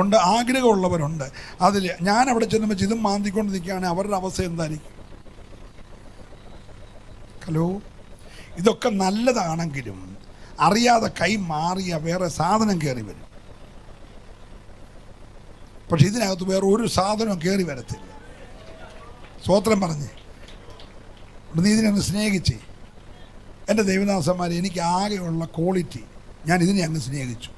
ഉണ്ട്, ആഗ്രഹമുള്ളവരുണ്ട്. അതിൽ ഞാൻ അവിടെ ചെന്ന് വെച്ച് ഇതും മാന്തിക്കൊണ്ട് നിൽക്കുകയാണെങ്കിൽ അവരുടെ അവസ്ഥ എന്തായിരിക്കും? ഹലോ, ഇതൊക്കെ നല്ലതാണെങ്കിലും അറിയാതെ കൈ മാറിയ വേറെ സാധനം കയറി വരും. പക്ഷെ ഇതിനകത്ത് വേറെ ഒരു സാധനവും കയറി വരത്തില്ല. സ്തോത്രം പറഞ്ഞ് നീ ഇതിനെ ഒന്ന് സ്നേഹിച്ചേ. എൻ്റെ ദൈവദാസന്മാരെ, എനിക്ക് ആകെയുള്ള ക്വാളിറ്റി, ഞാൻ ഇതിനെ അങ്ങ് സ്നേഹിച്ചു,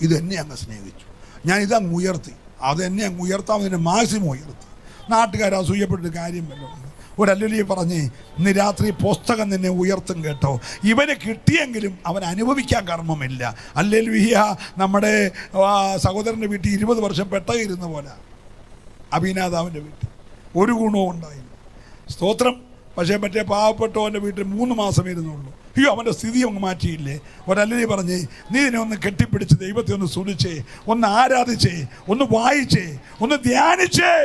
ഇതെന്നെ അങ്ങ് സ്നേഹിച്ചു, ഞാൻ ഇതങ്ങ് ഉയർത്തി, അതെന്നെ അങ്ങ് ഉയർത്താമെന്നെ മാക്സിമം ഉയർത്തി. നാട്ടുകാർ അസൂയപ്പെട്ടൊരു കാര്യം വല്ലതും ഒരല്ലുലിയെ പറഞ്ഞ്, ഇന്ന് രാത്രി പുസ്തകം നിന്നെ ഉയർത്തും കേട്ടോ. ഇവന് കിട്ടിയെങ്കിലും അവൻ അനുഭവിക്കാൻ കർമ്മമില്ല. ഹല്ലേലൂയ. നമ്മുടെ സഹോദരൻ്റെ വീട്ടിൽ 20 വർഷം പെട്ടകിരുന്ന പോലെ അഭിനാഥാവിൻ്റെ വീട്ടിൽ ഒരു ഗുണവും ഉണ്ടായില്ല. സ്തോത്രം. പക്ഷേ മറ്റേ പാവപ്പെട്ടവൻ്റെ വീട്ടിൽ 3 മാസം ഇരുന്നുള്ളൂ. അയ്യോ, അവൻ്റെ സ്ഥിതി അങ്ങ് മാറ്റിയില്ലേ? ഒരല്ലേ പറഞ്ഞേ, നീ ഇതിനെ ഒന്ന് കെട്ടിപ്പിടിച്ച് ദൈവത്തെ ഒന്ന് സ്തുതിച്ചേ, ഒന്ന് ആരാധിച്ചേ, ഒന്ന് വായിച്ചേ, ഒന്ന് ധ്യാനിച്ചേ.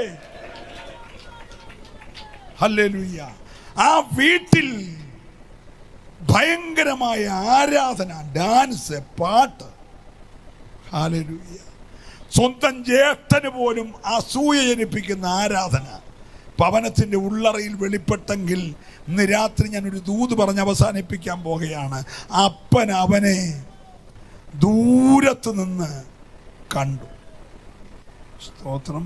ഹല്ലേലൂയ. ആ വീട്ടിൽ ഭയങ്കരമായ ആരാധന, ഡാൻസ്, പാട്ട്. ഹല്ലേലൂയ. സ്വന്തം ജ്യേഷ്ഠന് പോലും അസൂയ ജനിപ്പിക്കുന്ന ആരാധന ഭവനത്തിൻ്റെ ഉള്ളറയിൽ വെളിപ്പെട്ടെങ്കിൽ ഇന്ന് രാത്രി ഞാനൊരു ദൂത് പറഞ്ഞ് അവസാനിപ്പിക്കാൻ പോകുകയാണ്. അപ്പൻ അവനെ ദൂരത്ത് നിന്ന് കണ്ടു. സ്തോത്രം.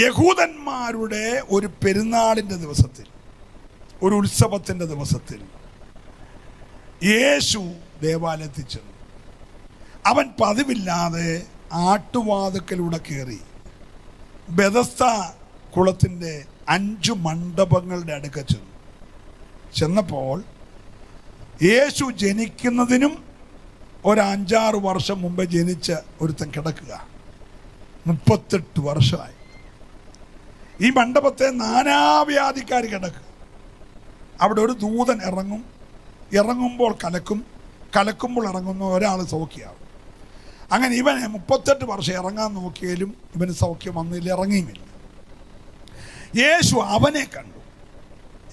യഹൂദന്മാരുടെ ഒരു പെരുന്നാളിൻ്റെ ദിവസത്തിൽ, ഒരു ഉത്സവത്തിൻ്റെ ദിവസത്തിൽ യേശു ദേവാലയത്തിൽ ചെന്നു. അവൻ പതിവില്ലാതെ ആട്ടുവാതുക്കലൂടെ കയറി ബെഥസ്ത കുളത്തിൻ്റെ 5 മണ്ഡപങ്ങളുടെ അടുക്ക ചെന്നു. ചെന്നപ്പോൾ യേശു ജനിക്കുന്നതിനും ഒരു 5-6 വർഷം മുമ്പ് ജനിച്ച ഒരുത്തൻ കിടക്കുക. 38 വർഷമായി. ഈ മണ്ഡപത്തെ നാനാവ്യാധിക്കാർ കിടക്കുക. അവിടെ ഒരു ദൂതൻ ഇറങ്ങും, ഇറങ്ങുമ്പോൾ കലക്കുമ്പോൾ ഇറങ്ങുന്ന ഒരാൾ സൗഖ്യമാവും. അങ്ങനെ ഇവനെ 38 വർഷം ഇറങ്ങാൻ നോക്കിയാലും ഇവന് സൗഖ്യം വന്നില്ല, ഇറങ്ങിയുമില്ല. യേശു അവനെ കണ്ടു.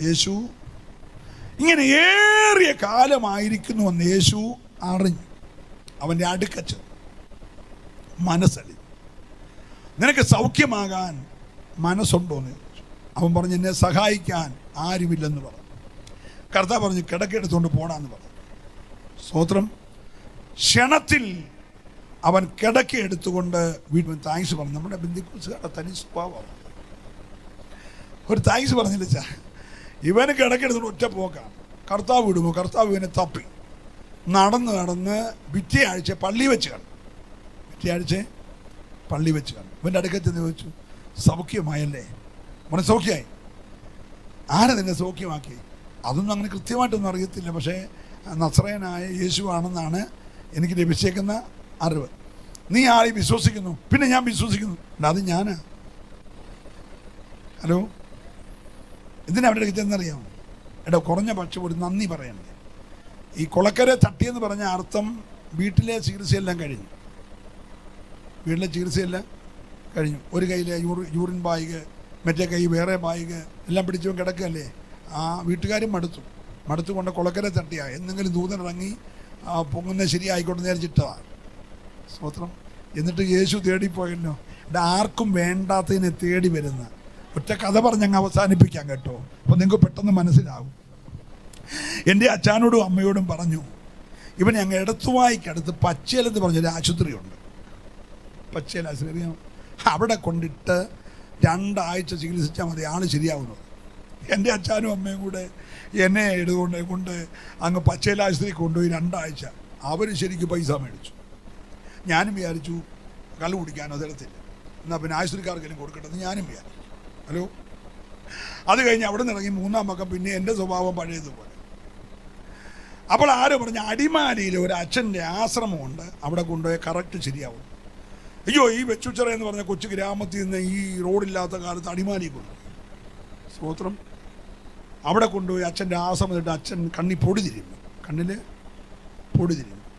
യേശു ഇങ്ങനെ ഏറിയ കാലമായിരിക്കുന്നുവെന്ന് യേശു അറിഞ്ഞു. അവൻ്റെ അടുക്കച്ച് മനസ്സലി, നിനക്ക് സൗഖ്യമാകാൻ മനസ്സുണ്ടോയെന്ന് ചോദിച്ചു. അവൻ പറഞ്ഞു, എന്നെ സഹായിക്കാൻ ആരുമില്ലെന്ന് പറഞ്ഞു. കർത്താവ് പറഞ്ഞു, കിടക്കെടുത്തുകൊണ്ട് പോടാന്ന് പറഞ്ഞു. സ്തോത്രം. ക്ഷണത്തിൽ അവൻ കിടക്ക എടുത്തുകൊണ്ട് വീട്ടിൽ താങ്ക്സ് പറഞ്ഞു. നമ്മുടെ ബന്ധുക്കൂസുകാരുടെ തനി സ്വഭാവമാണ്. ഒരു താങ്ക്സ് പറഞ്ഞില്ല ചാ, ഇവന് കിടക്കെടുത്തുകൊണ്ട് ഒറ്റ പോക്കാണ്. കർത്താവ് വിടുമോ? കർത്താവ് ഇവനെ തപ്പി നടന്ന് പിറ്റേയാഴ്ച പള്ളി വെച്ച് കാണും. പള്ളി വെച്ച് കാണും. ഇവൻ്റെ അടുക്കത്ത് ചോദിച്ചു, സൗഖ്യമായല്ലേ? മോനെ സൗഖ്യമായി. ആരെ നിന്നെ സൗഖ്യമാക്കി? അതൊന്നും അങ്ങനെ കൃത്യമായിട്ടൊന്നും അറിയത്തില്ല, പക്ഷേ നസ്രയനായ യേശു ആണെന്നാണ് എനിക്ക് ലഭിച്ചേക്കുന്ന അറിവ്. നീ ആരെയും വിശ്വസിക്കുന്നു? പിന്നെ ഞാൻ വിശ്വസിക്കുന്നു. അത് ഞാനാ. ഹലോ, എന്തിനാ അവരുടെ അടുത്ത് എന്നറിയാമോ? എടോ, കുറഞ്ഞ പക്ഷം ഒരു നന്ദി പറയണ്ടേ? ഈ കൊളക്കരെ തട്ടിയെന്ന് പറഞ്ഞ അർത്ഥം വീട്ടിലെ ചികിത്സയെല്ലാം കഴിഞ്ഞു. വീട്ടിലെ ചികിത്സയെല്ലാം കഴിഞ്ഞു. ഒരു കയ്യിലെ യൂറിൻ ബാഗ്, മറ്റേ കൈ വേറെ ബാഗ് എല്ലാം പിടിച്ചു കിടക്കുകയല്ലേ. ആ വീട്ടുകാരും മടുത്തു കൊണ്ട് കൊളക്കരെ തട്ടിയാ എന്തെങ്കിലും ദൂതനിറങ്ങി പൊങ്ങുന്ന ശരിയായിക്കോട്ടെ നേരിച്ചിട്ടതാണ്. സ്തോത്രം. എന്നിട്ട് യേശു തേടിപ്പോയല്ലോ. ആർക്കും വേണ്ടാത്തതിനെ തേടി വരുന്ന ഒറ്റ കഥ പറഞ്ഞങ്ങ് അവസാനിപ്പിക്കാം കേട്ടോ. അപ്പോൾ നിങ്ങൾക്ക് പെട്ടെന്ന് മനസ്സിലാവും. എൻ്റെ അച്ഛനോടും അമ്മയോടും പറഞ്ഞു, ഇവനെ അങ്ങ് എടത്തുവായിക്കടുത്ത് പച്ചേലെന്ന് പറഞ്ഞൊരു ആശുപത്രിയുണ്ട്. പച്ചേൽ ആശുപത്രി, അവിടെ കൊണ്ടിട്ട് 2 ആഴ്ച ചികിത്സിച്ചാൽ മതി, ആൾ ശരിയാവുന്നത്. എൻ്റെ അച്ഛനും അമ്മയും കൂടെ എന്നെ കൊണ്ട് അങ്ങ് പച്ചേൽ ആശുപത്രി കൊണ്ടുപോയി 2 ആഴ്ച. അവർ ശരിക്കും പൈസ മേടിച്ചു. ഞാനും വിചാരിച്ചു കള്ളു കുടിക്കാനോ തരത്തില്ല, എന്നാൽ പിന്നെ ആശുപത്രിക്കാർക്കെങ്കിലും കൊടുക്കട്ടെന്ന് ഞാനും വിചാരിച്ചു. ഹലോ, അത് കഴിഞ്ഞ് അവിടെ നിന്ന് ഇറങ്ങി 3-ാം പക്കം പിന്നെ എൻ്റെ സ്വഭാവം പഴയതുപോലെ. അപ്പോൾ ആരോ പറഞ്ഞ അടിമാലിയിൽ ഒരു അച്ഛൻ്റെ ആശ്രമമുണ്ട്, അവിടെ കൊണ്ടുപോയി കറക്റ്റ് ശരിയാവും. അയ്യോ, ഈ വെച്ചുച്ചിറ എന്ന് പറഞ്ഞ കൊച്ചു ഗ്രാമത്തിൽ നിന്ന് ഈ റോഡില്ലാത്ത കാലത്ത് അടിമാലി കൊണ്ടു. സ്തോത്രം. അവിടെ കൊണ്ടുപോയി അച്ഛൻ്റെ ആശ്രമത്തിട്ട് അച്ഛൻ കണ്ണിൽ പൊടി തിരിഞ്ഞു.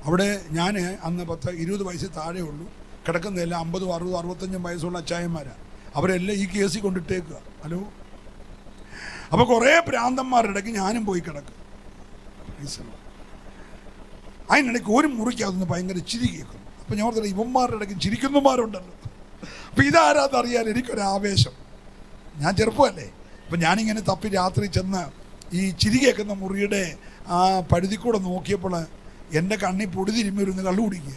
അവിടെ ഞാൻ അന്ന് 10-20 വയസ്സിൽ താഴെ ഉള്ളൂ. കിടക്കുന്നതെല്ലാം 50, 60, 65 വയസ്സുള്ള അച്ചായന്മാരാണ്. അവരെല്ലാം ഈ കേസിൽ കൊണ്ടിട്ടേക്കുക. ഹലോ, അപ്പോൾ കുറേ പ്രാന്തന്മാരുടെ ഇടയ്ക്ക് ഞാനും പോയി കിടക്കും. അതിനിടയ്ക്ക് ഒരു മുറിക്കകത്തുനിന്ന് ഭയങ്കര ചിരി കേൾക്കുന്നു. അപ്പം ഞാൻ ഓർത്തില്ല, ഇവന്മാരുടെ ഇടയ്ക്ക് ചിരിക്കുന്നമാരുണ്ടല്ലോ. അപ്പം ഇതാരാന്നറിയാൻ എനിക്കൊരാവേശം. ഞാൻ ചെറുപ്പമല്ലേ. അപ്പം ഞാനിങ്ങനെ തപ്പി രാത്രി ചെന്ന് ഈ ചിരി കേൾക്കുന്ന മുറിയുടെ ആ പഴുതി കൂടെ നോക്കിയപ്പോൾ എൻ്റെ കണ്ണിൽ പൊടി തിരുമ്മി ഇരുന്ന് കള്ളു കുടിക്കുക.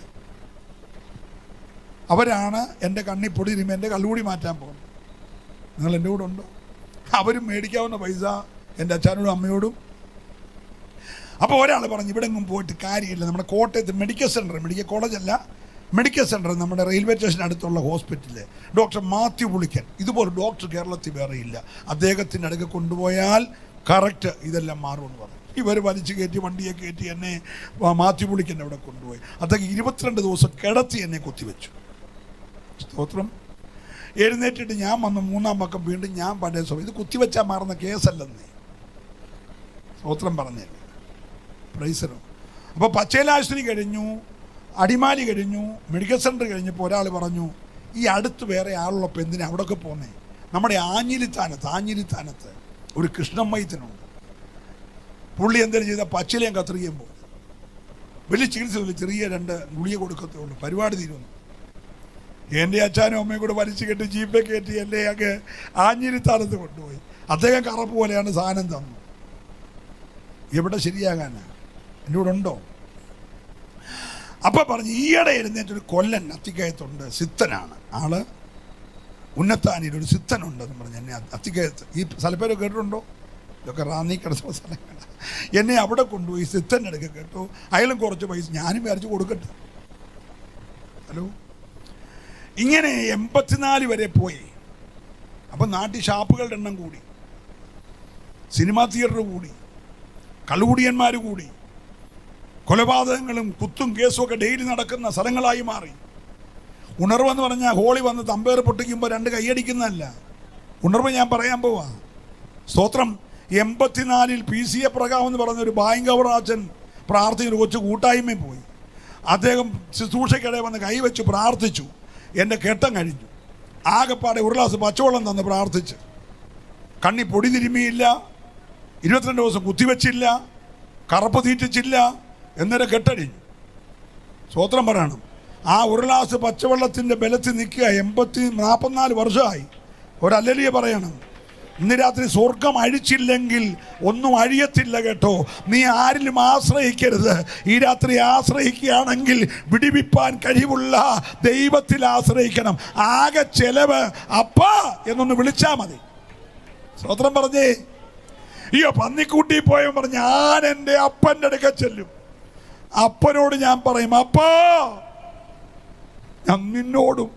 അവരാണ് എൻ്റെ കണ്ണിൽ പൊടി തിരുമ്മി എൻ്റെ കള്ളുകൂടി മാറ്റാൻ പോകുന്നത്. നിങ്ങൾ എൻ്റെ കൂടെ ഉണ്ടോ? അവരും മേടിക്കാവുന്ന പൈസ എൻ്റെ അച്ഛനോടും അമ്മയോടും. അപ്പോൾ ഒരാൾ പറഞ്ഞു, ഇവിടെ എങ്ങും പോയിട്ട് കാര്യമില്ല, നമ്മുടെ കോട്ടയത്ത് മെഡിക്കൽ കോളേജല്ല, മെഡിക്കൽ സെൻറ്റർ, നമ്മുടെ റെയിൽവേ സ്റ്റേഷൻ അടുത്തുള്ള ഹോസ്പിറ്റലിൽ ഡോക്ടർ മാത്യു പുളിക്കൻ, ഇതുപോലെ ഡോക്ടർ കേരളത്തിൽ വേറെ ഇല്ല, അദ്ദേഹത്തിൻ്റെ അടുക്ക കൊണ്ടുപോയാൽ കറക്റ്റ് ഇതെല്ലാം മാറുമെന്ന് പറഞ്ഞു. ഇവർ വലിച്ചു കയറ്റി വണ്ടിയെ കയറ്റി എന്നെ മാത്യു പുളിക്കൻ്റെ അവിടെ കൊണ്ടുപോയി. അദ്ദേഹം 22 ദിവസം കിടത്തി എന്നെ കുത്തിവെച്ചു. സ്തോത്രം. എഴുന്നേറ്റിട്ട് ഞാൻ വന്ന് 3-ാം പക്കം വീണ്ടും ഞാൻ പഴയ സമയം, ഇത് കുത്തിവെച്ചാൽ മാറുന്ന കേസല്ലെന്നേ. സ്തോത്രം പറഞ്ഞല്ലേ. പ്രൈസറോ. അപ്പോൾ പച്ചേലാശ്രീ കഴിഞ്ഞു, അടിമാലി കഴിഞ്ഞു, മെഡിക്കൽ സെൻറ്റർ കഴിഞ്ഞപ്പോൾ ഒരാൾ പറഞ്ഞു, ഈ അടുത്ത് വേറെ ആളുള്ളപ്പോൾ എന്തിനാ അവിടെയൊക്കെ പോന്നേ? നമ്മുടെ ആഞ്ഞിലിത്താനത്ത് ഒരു കൃഷ്ണമ്മയത്തിനുണ്ട്. പുള്ളി എന്തെങ്കിലും ചെയ്താൽ പച്ചിലയും കത്രികയും പോകും. വലിയ ചികിത്സ, ചെറിയ 2 ഗുളിക കൊടുക്കത്തേ ഉള്ളൂ, പരിപാടി തീരുന്നു. എൻ്റെ അച്ഛനും അമ്മയും കൂടെ വലിച്ചു കെട്ടി ജീപ്പേ കയറ്റി എന്നെ അങ്ങ് ആഞ്ഞിലിത്താനത്ത് കൊണ്ടുപോയി. അദ്ദേഹം കറപ്പ് പോലെയാണ് സാധനം തന്നു. എവിടെ ശരിയാകാനാ? എൻ്റെ കൂടെ ഉണ്ടോ? അപ്പം പറഞ്ഞു, ഈയിടെ എഴുന്നേറ്റൊരു കൊല്ലൻ അത്തിക്കയത്തുണ്ട്, സിത്തനാണ് ആള്. ഉന്നത്താനിയിൽ ഒരു സിത്തനുണ്ടെന്ന് പറഞ്ഞ് എന്നെ അത്തിക്കയത്ത്, ഈ സ്ഥലപ്പേര് കേട്ടിട്ടുണ്ടോ? ഇതൊക്കെ റാന്നി കിടന്ന സ്ഥലങ്ങളാണ്. എന്നെ അവിടെ കൊണ്ടുപോയി സിത്തൻ്റെ അടുക്ക കേട്ടോ. അയാളും കുറച്ച് പൈസ ഞാനും വിചാരിച്ച് കൊടുക്കട്ടെ. ഹലോ, ഇങ്ങനെ 84 വരെ പോയി. അപ്പം നാട്ടിൽ ഷാപ്പുകളുടെ എണ്ണം കൂടി, സിനിമാ തിയേറ്റർ കൂടി, കള്ളുകുടിയന്മാർ കൂടി, കൊലപാതകങ്ങളും കുത്തും കേസും ഒക്കെ ഡെയിലി നടക്കുന്ന സ്ഥലങ്ങളായി മാറി. ഉണർവെന്ന് പറഞ്ഞാൽ ഹോളി വന്ന് തമ്പേർ പൊട്ടിക്കുമ്പോൾ 2 കൈയടിക്കുന്നതല്ല. ഉണർവ് ഞാൻ പറയാൻ പോവാ. സ്തോത്രം. 84-ൽ PC പ്രകാശം എന്ന് പറഞ്ഞൊരു ബാങ്കവറാച്ചൻ പ്രാർത്ഥിക്കുന്ന കൊച്ചു കൂട്ടായ്മയിൽ പോയി. അദ്ദേഹം ശുശ്രൂഷയ്ക്കിടെ വന്ന് കൈവച്ച് പ്രാർത്ഥിച്ചു. എൻ്റെ കെട്ടം കഴിഞ്ഞു. ആകെപ്പാടെ 1 ഗ്ലാസ് പച്ചവെള്ളം തന്ന് പ്രാർത്ഥിച്ച്. കണ്ണി പൊടി തിരുമ്മിയില്ല, 22 ദിവസം കുത്തിവെച്ചില്ല, കറപ്പ് തീറ്റിച്ചില്ല, എന്നേരം കെട്ടടിഞ്ഞു. സ്വോത്രം പറയണം. ആ ഒരു ഗ്ലാസ് പച്ചവെള്ളത്തിൻ്റെ ബലത്തിൽ നിൽക്കുക. 44 വർഷമായി. ഒരല്ലേലിയ പറയണം. ഇന്ന് രാത്രി സ്വർഗം അഴിച്ചില്ലെങ്കിൽ ഒന്നും അഴിയത്തില്ല കേട്ടോ. നീ ആരിലും ആശ്രയിക്കരുത്. ഈ രാത്രി ആശ്രയിക്കുകയാണെങ്കിൽ വിടിവിപ്പാൻ കഴിവുള്ള ദൈവത്തിൽ ആശ്രയിക്കണം. ആകെ ചെലവ് അപ്പാ എന്നൊന്ന് വിളിച്ചാൽ മതി. സ്വോത്രം പറഞ്ഞേ. അയ്യോ പന്നിക്കൂട്ടി പോയെന്ന് പറഞ്ഞ് ഞാൻ എൻ്റെ അപ്പൻ്റെ അടുക്ക ചെല്ലും. അപ്പനോട് ഞാൻ പറയും, അപ്പാ ഞാൻ നിന്നോടും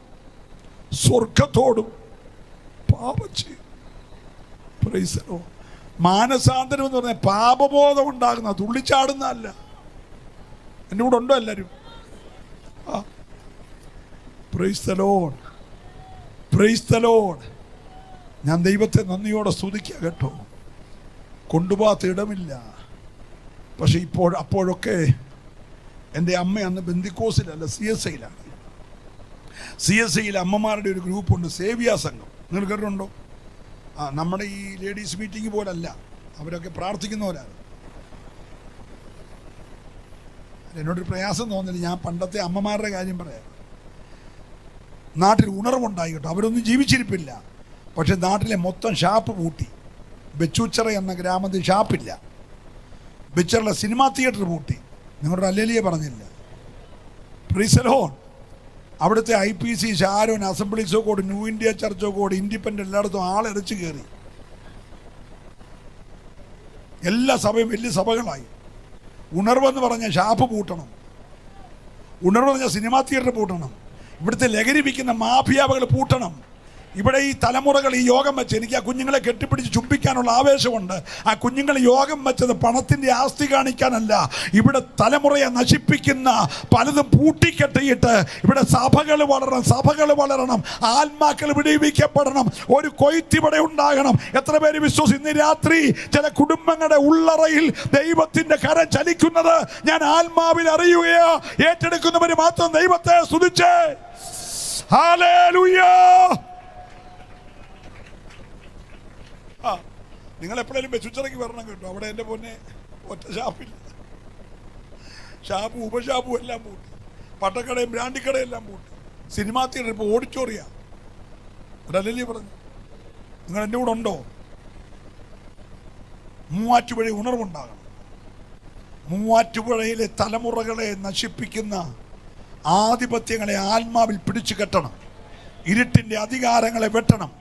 സ്വർഗത്തോടും പാപം ചെയ്യും. മാനസാന്തരം എന്ന് പറഞ്ഞാൽ പാപബോധം ഉണ്ടാകുന്ന, തുള്ളിച്ചാടുന്നതല്ല. എൻ്റെ കൂടെ ഉണ്ടോ എല്ലാവരും? Price the Lord, price the Lord. ഞാൻ ദൈവത്തെ നന്ദിയോടെ സ്തുതിക്കുക കേട്ടോ. കൊണ്ടുപോകാത്ത ഇടമില്ല. പക്ഷെ അപ്പോഴൊക്കെ എൻ്റെ അമ്മ അന്ന് ബന്ദിക്കോസിലല്ല, CSIയിലാണ്. CSIയിൽ അമ്മമാരുടെ ഒരു ഗ്രൂപ്പുണ്ട്, സേവ്യാ സംഘം. നിങ്ങൾ കേട്ടിട്ടുണ്ടോ? നമ്മുടെ ഈ ലേഡീസ് മീറ്റിംഗ് പോലല്ല, അവരൊക്കെ പ്രാർത്ഥിക്കുന്നവരാണ്. എന്നോടൊരു പ്രയാസം തോന്നില്ല. ഞാൻ പണ്ടത്തെ അമ്മമാരുടെ കാര്യം പറയാം. നാട്ടിൽ ഉണർവുണ്ടായി കേട്ടോ. അവരൊന്നും ജീവിച്ചിരിപ്പില്ല. പക്ഷെ നാട്ടിലെ മൊത്തം ഷാപ്പ് പൂട്ടി. ബെച്ചൂച്ചറ എന്ന ഗ്രാമത്തിൽ ഷാപ്പില്ല. ബെച്ചറിലെ സിനിമാ തിയേറ്റർ പൂട്ടി. നിങ്ങളുടെ അല്ലേലിയെ പറഞ്ഞില്ല. Price the Lord. അവിടുത്തെ IPC, Sharon, assemblies of God, new India church of God, independent എല്ലായിടത്തും ആളെരച്ച് കയറി. എല്ലാ സഭയും വലിയ സഭകളായി. ഉണർവെന്ന് പറഞ്ഞാൽ ഷാപ്പ് പൂട്ടണം. ഉണർവെന്ന് പറഞ്ഞാൽ സിനിമാ തിയേറ്റർ പൂട്ടണം. ഇവിടുത്തെ ലഹരി വിൽക്കുന്ന മാഫിയാവുകൾ പൂട്ടണം. ഇവിടെ ഈ തലമുറകൾ ഈ യോഗം വെച്ച്, എനിക്ക് ആ കുഞ്ഞുങ്ങളെ കെട്ടിപ്പിടിച്ച് ചുംബിക്കാനുള്ള ആവേശമുണ്ട്. ആ കുഞ്ഞുങ്ങൾ യോഗം വെച്ചത് പണത്തിൻ്റെ ആസ്തി കാണിക്കാനല്ല. ഇവിടെ തലമുറയെ നശിപ്പിക്കുന്ന പലതും പൂട്ടിക്കെട്ടിയിട്ട് ഇവിടെ സഭകൾ വളരണം, സഭകൾ വളരണം, ആത്മാക്കൾ വിടിവിക്കപ്പെടണം, ഒരു കൊയ്ത്തിവിടെ ഉണ്ടാകണം. എത്ര പേര് വിശ്വസിച്ച് ഇന്ന് രാത്രി ചില കുടുംബങ്ങളുടെ ഉള്ളറയിൽ ദൈവത്തിൻ്റെ കരം ചലിക്കുന്നത് ഞാൻ ആത്മാവിൽ അറിയുകയോ? ഏറ്റെടുക്കുന്നവര് മാത്രം ദൈവത്തെ സ്തുതിച്ചേ. ഹല്ലേലൂയ. നിങ്ങൾ എപ്പോഴേലും ബെച്ചുച്ചറയ്ക്ക് വരണം കേട്ടോ. അവിടെ എൻ്റെ പൊന്നെ ഒറ്റ ഷാപ്പില്ല. ഷാപ്പും ഉപഷാപ്പും എല്ലാം പൂട്ടി. പട്ടക്കടയും ബ്രാൻഡിക്കടയും എല്ലാം പൂട്ടി. സിനിമാ തിയേറ്റർ ഇപ്പോൾ ഓഡിറ്റോറിയ. ഒരല്ലേ പറഞ്ഞു. നിങ്ങൾ എൻ്റെ കൂടെ ഉണ്ടോ? മൂവാറ്റുപുഴ ഉണർവുണ്ടാകണം. മൂവാറ്റുപുഴയിലെ തലമുറകളെ നശിപ്പിക്കുന്ന ആധിപത്യങ്ങളെ ആത്മാവിൽ പിടിച്ചു കെട്ടണം. ഇരുട്ടിൻ്റെ അധികാരങ്ങളെ വെട്ടണം.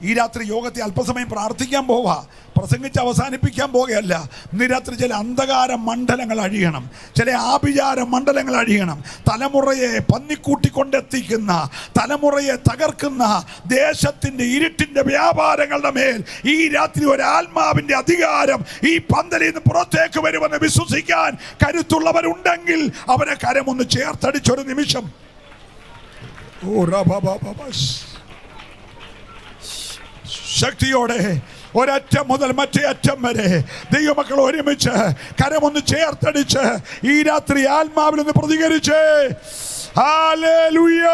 ഈ രാത്രി യോഗത്തെ അല്പസമയം പ്രാർത്ഥിക്കാൻ പോവുക. പ്രസംഗിച്ച് അവസാനിപ്പിക്കാൻ പോകുകയല്ല. ഇന്ന് രാത്രി ചില അന്ധകാര മണ്ഡലങ്ങൾ അഴിയണം, ചില ആഭിചാര മണ്ഡലങ്ങൾ അഴിയണം. തലമുറയെ പന്നിക്കൂട്ടിക്കൊണ്ടെത്തിക്കുന്ന, തലമുറയെ തകർക്കുന്ന ദേശത്തിൻ്റെ ഇരുട്ടിൻ്റെ വ്യാപാരങ്ങളുടെ മേൽ ഈ രാത്രി ഒരു ആത്മാവിൻ്റെ അധികാരം ഈ പന്തലിൽ നിന്ന് പുറത്തേക്ക് വരുമെന്ന് വിശ്വസിക്കാൻ കരുത്തുള്ളവരുണ്ടെങ്കിൽ അവരെ കരമൊന്ന് ചേർത്തടിച്ചൊരു നിമിഷം. ശക്തിയോടെ ഒരറ്റം മുതൽ മറ്റേ അറ്റം വരെ ദൈവമക്കൾ ഒരുമിച്ച് കരമൊന്ന് ചേർത്തടിച്ച് ഈ രാത്രി ആത്മാവിൽ ഒന്ന് പ്രതികരിച്ച് ഹല്ലേലൂയ.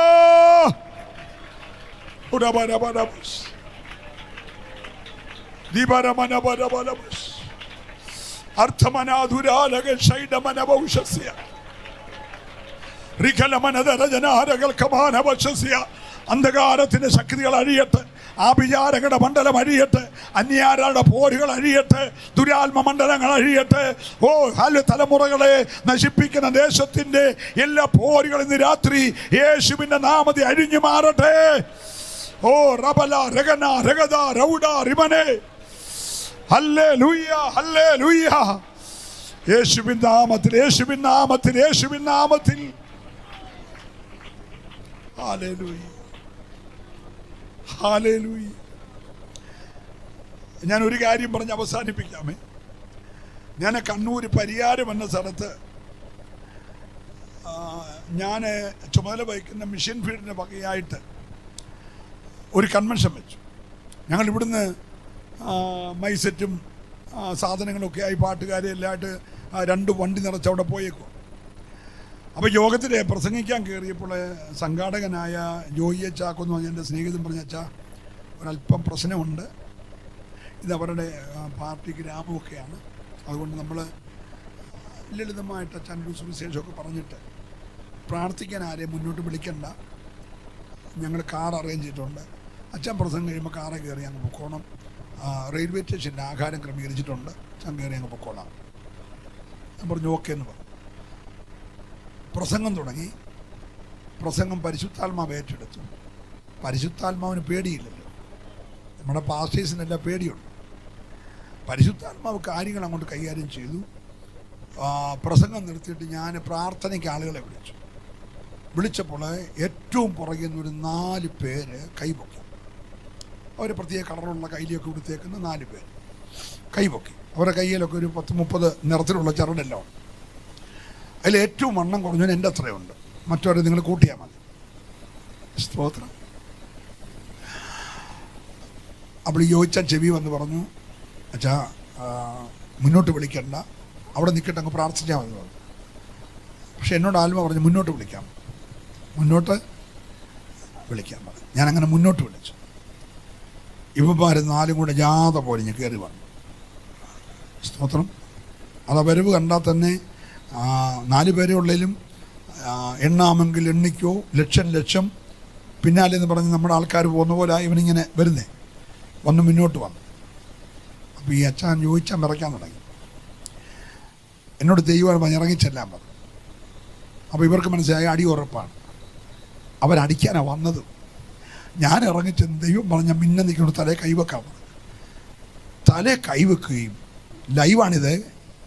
അന്ധകാരത്തിന്റെ ശക്തികൾ അഴിയട്ടെ, ആഭിചാരങ്ങളുടെ മണ്ഡലം അഴിയട്ടെ, അന്യാരുടെ പോരുകൾ അഴിയട്ടെ, ദുരാത്മ മണ്ഡലങ്ങൾ അഴിയട്ടെ. ഓ ഹല്ല് തലമുറകളെ നശിപ്പിക്കുന്ന ദേശത്തിന്റെ എല്ലാ പോരുകളും ഇന്ന് രാത്രി യേശുവിന്റെ നാമത്തിൽ അഴിഞ്ഞു മാറട്ടെ. ഓ റബല രഗന രഗദ റൗഡ റിമനെ. Hallelujah, hallelujah. യേശുവിൻ നാമത്തിൽ, യേശുവിൻ നാമത്തിൽ, യേശുവിൻ നാമത്തിൽ. Hallelujah, hallelujah. ഞാൻ ഒരു കാര്യം പറഞ്ഞ് അവസാനിപ്പിക്കാമേ. ഞാൻ കണ്ണൂർ പരിയാരം എന്ന സ്ഥലത്ത് ഞാൻ ചുമതല വഹിക്കുന്ന മിഷൻ ഫീൽഡിൻ്റെ വകയായിട്ട് ഒരു കൺവെൻഷൻ വെച്ചു. ഞങ്ങൾ ഇവിടുന്ന് മൈസെറ്റും സാധനങ്ങളൊക്കെ ആയി പാട്ടുകാരെ എല്ലാമായിട്ട് 2 വണ്ടി നിറച്ച് അവിടെ പോയേക്കും. അപ്പോൾ യോഗത്തിൽ പ്രസംഗിക്കാൻ കയറിയപ്പോൾ സംഘാടകനായ ജോയിയെ ചാക്കോ എന്ന് പറഞ്ഞ എൻ്റെ സ്നേഹിതൻ പറഞ്ഞ അച്ഛാ, ഒരല്പം പ്രശ്നമുണ്ട്, ഇതവരുടെ പാർട്ടി ഗ്രാമമൊക്കെയാണ്. അതുകൊണ്ട് നമ്മൾ ലളിതമായിട്ട് അച്ഛൻ്റെ സുവിശേഷമൊക്കെ പറഞ്ഞിട്ട് പ്രാർത്ഥിക്കാൻ ആരെയും മുന്നോട്ട് വിളിക്കണ്ട. ഞങ്ങൾ കാർ അറേഞ്ച് ചെയ്തിട്ടുണ്ട്. അച്ഛൻ പ്രസംഗം കഴിയുമ്പോൾ കാറ് കയറി അങ്ങ് പൊക്കോണം. റെയിൽവേ സ്റ്റേഷനിൽ ആഹാരം ക്രമീകരിച്ചിട്ടുണ്ട്. അച്ഛൻ കയറി അങ്ങ് പൊക്കോളാം. ഞാൻ പറഞ്ഞു ഓക്കെ എന്ന് പറഞ്ഞു. പ്രസംഗം തുടങ്ങി. പ്രസംഗം പരിശുദ്ധാത്മാവ് ഏറ്റെടുത്തു. പരിശുദ്ധാത്മാവിന് പേടിയില്ലല്ലോ, നമ്മുടെ പാസ്റ്റേഴ്സിനെല്ലാം പേടിയുണ്ട്. പരിശുദ്ധാത്മാവ് കാര്യങ്ങൾ അങ്ങോട്ട് കൈകാര്യം ചെയ്തു. പ്രസംഗം നിർത്തിയിട്ട് ഞാൻ പ്രാർത്ഥനയ്ക്ക് ആളുകളെ വിളിച്ചപ്പോൾ ഏറ്റവും പുറകിൽ നിന്നൊരു 4 പേര് കൈപൊക്കി. അവർ പ്രത്യേക കളറുള്ള കയ്യിലൊക്കെ കൊടുത്തേക്കുന്ന 4 പേര് കൈപൊക്കി. അവരുടെ കയ്യിലൊക്കെ ഒരു 10-30 നിറത്തിലുള്ള ചരടെല്ലാം ഉണ്ട്. അതിൽ ഏറ്റവും വണ്ണം കുറഞ്ഞവൻ എൻ്റെ അത്രയുണ്ട്. മറ്റവരെ നിങ്ങൾ കൂട്ടിയാൽ മതി. സ്തോത്രം. അപ്പോൾ യോജിച്ചാൽ ചെവി വന്ന് പറഞ്ഞു, അച്ഛാ മുന്നോട്ട് വിളിക്കണ്ട, അവിടെ നിൽക്കട്ടെ, അങ്ങ് പ്രാർത്ഥിച്ചാൽ മതി പറഞ്ഞു. പക്ഷെ എന്നോട് ആത്മ പറഞ്ഞു മുന്നോട്ട് വിളിക്കാം, മുന്നോട്ട് വിളിക്കാൻ പറഞ്ഞു. ഞാനങ്ങനെ മുന്നോട്ട് വിളിച്ചു. ഇവന്മാർ 4 കൂടെ ജാഥ പോലെ ഞാൻ കയറി വന്നു. സ്തോത്രം. അത് വരവ് കണ്ടാൽ തന്നെ 4 പേരെ ഉള്ളതിലും എണ്ണാമെങ്കിൽ എണ്ണിക്കോ, ലക്ഷം പിന്നാലെ എന്ന് പറഞ്ഞ് നമ്മുടെ ആൾക്കാർ പോകുന്ന പോലെ ഇവനിങ്ങനെ വരുന്നേ വന്ന് മുന്നോട്ട് വന്നു. അപ്പോൾ ഈ അച്ഛൻ ചോദിച്ചാൽ വിറയ്ക്കാൻ തുടങ്ങി. എന്നോട് ദൈവം പറഞ്ഞ് ഇറങ്ങിച്ചെല്ലാൻ പറഞ്ഞു. അപ്പോൾ ഇവർക്ക് മനസ്സിലായി അടി ഉറപ്പാണ്, അവരടിക്കാനാണ് വന്നത്. ഞാൻ ഇറങ്ങിച്ചെന്ന് ദൈവം പറഞ്ഞ മിന്നെ നിൽക്കുന്നത് തലേ കൈവെക്കാൻ പറഞ്ഞു. തലേ കൈവെക്കുകയും ലൈവാണിത്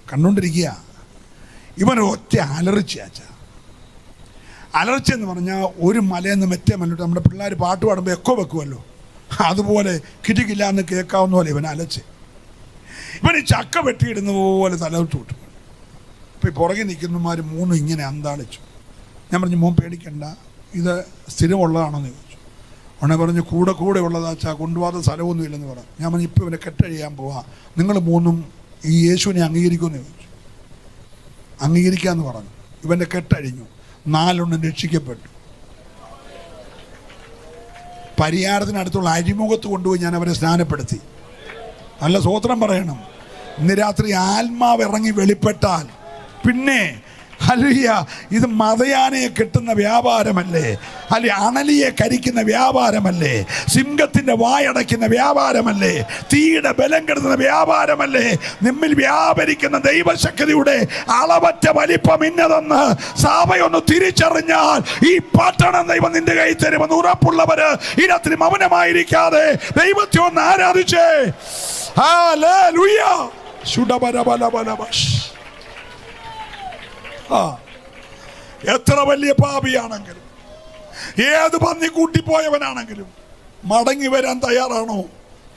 കണ്ടുകൊണ്ടിരിക്കുക. ഇവൻ ഒറ്റ അലർച്ചയാച്ച. അലർച്ച എന്ന് പറഞ്ഞാൽ ഒരു മലയിൽ നിന്ന് മറ്റേ മലയിട്ട് നമ്മുടെ പിള്ളേർ പാട്ട് പാടുമ്പോൾ എക്കോ വെക്കുമല്ലോ, അതുപോലെ കിടിക്കില്ല എന്ന് കേൾക്കാവുന്ന പോലെ ഇവൻ അലച്ച്. ഇവന് ചക്ക വെട്ടിയിടുന്ന പോലെ തലവിട്ട് വിട്ടു. അപ്പോൾ ഈ പുറകെ നിൽക്കുന്നമാർ 3 ഇങ്ങനെ അന്താളിച്ചു. ഞാൻ പറഞ്ഞു മോൻ പേടിക്കണ്ട, ഇത് സ്ഥിരമുള്ളതാണെന്ന് ചോദിച്ചു. ഉടനെ പറഞ്ഞു കൂടെ ഉള്ളതാച്ചാ, കൊണ്ടുപോകാത്ത സ്ഥലമൊന്നും ഇല്ലെന്ന് പറഞ്ഞു. ഞാൻ പറഞ്ഞു ഇപ്പോൾ ഇവനെ കെട്ടഴിയാൻ പോവാ, നിങ്ങൾ 3 ഈ യേശുവിനെ അംഗീകരിക്കുമെന്ന് ചോദിച്ചു. അംഗീകരിക്കാമെന്ന് പറഞ്ഞു. ഇവൻ്റെ കെട്ടഴിഞ്ഞു. 4 രക്ഷിക്കപ്പെട്ടു. പരിഹാരത്തിനടുത്തുള്ള അരിമുഖത്ത് കൊണ്ടുപോയി ഞാൻ അവരെ സ്നാനപ്പെടുത്തി. നല്ല സ്തോത്രം പറയണം. ഇന്ന് രാത്രി ആത്മാവ് ഇറങ്ങി വെളിപ്പെട്ടാൽ പിന്നെ ഹല്ലേലൂയ, ഇത് മതയാനയെ കെട്ടുന്ന വ്യാപാരമല്ലേ, അല്ലെ അണലിയെ കരിക്കുന്ന വ്യാപാരമല്ലേ, സിംഹത്തിൻ്റെ വായടയ്ക്കുന്ന വ്യാപാരമല്ലേ, തീയുടെ ബലം കെടുത്തുന്ന വ്യാപാരമല്ലേ. നിമ്മിൽ വ്യാപരിക്കുന്ന ദൈവശക്തിയുടെ അളവറ്റ വലിപ്പം ഇന്നതെന്ന് സഭയൊന്ന് തിരിച്ചറിഞ്ഞാൽ ഈ പട്ടണം ദൈവം നിന്റെ കൈ തരുമെന്ന് ഉറപ്പുള്ളവര് ഈ രാത്രി മൗനമായിരിക്കാതെ ദൈവത്തെ ഒന്ന് ആരാധിച്ചേ. ഹല്ലേലൂയ. എത്ര വലിയ പാപിയാണെങ്കിലും, ഏത് പന്നി കൂട്ടിപ്പോയവനാണെങ്കിലും മടങ്ങി വരാൻ തയ്യാറാണോ?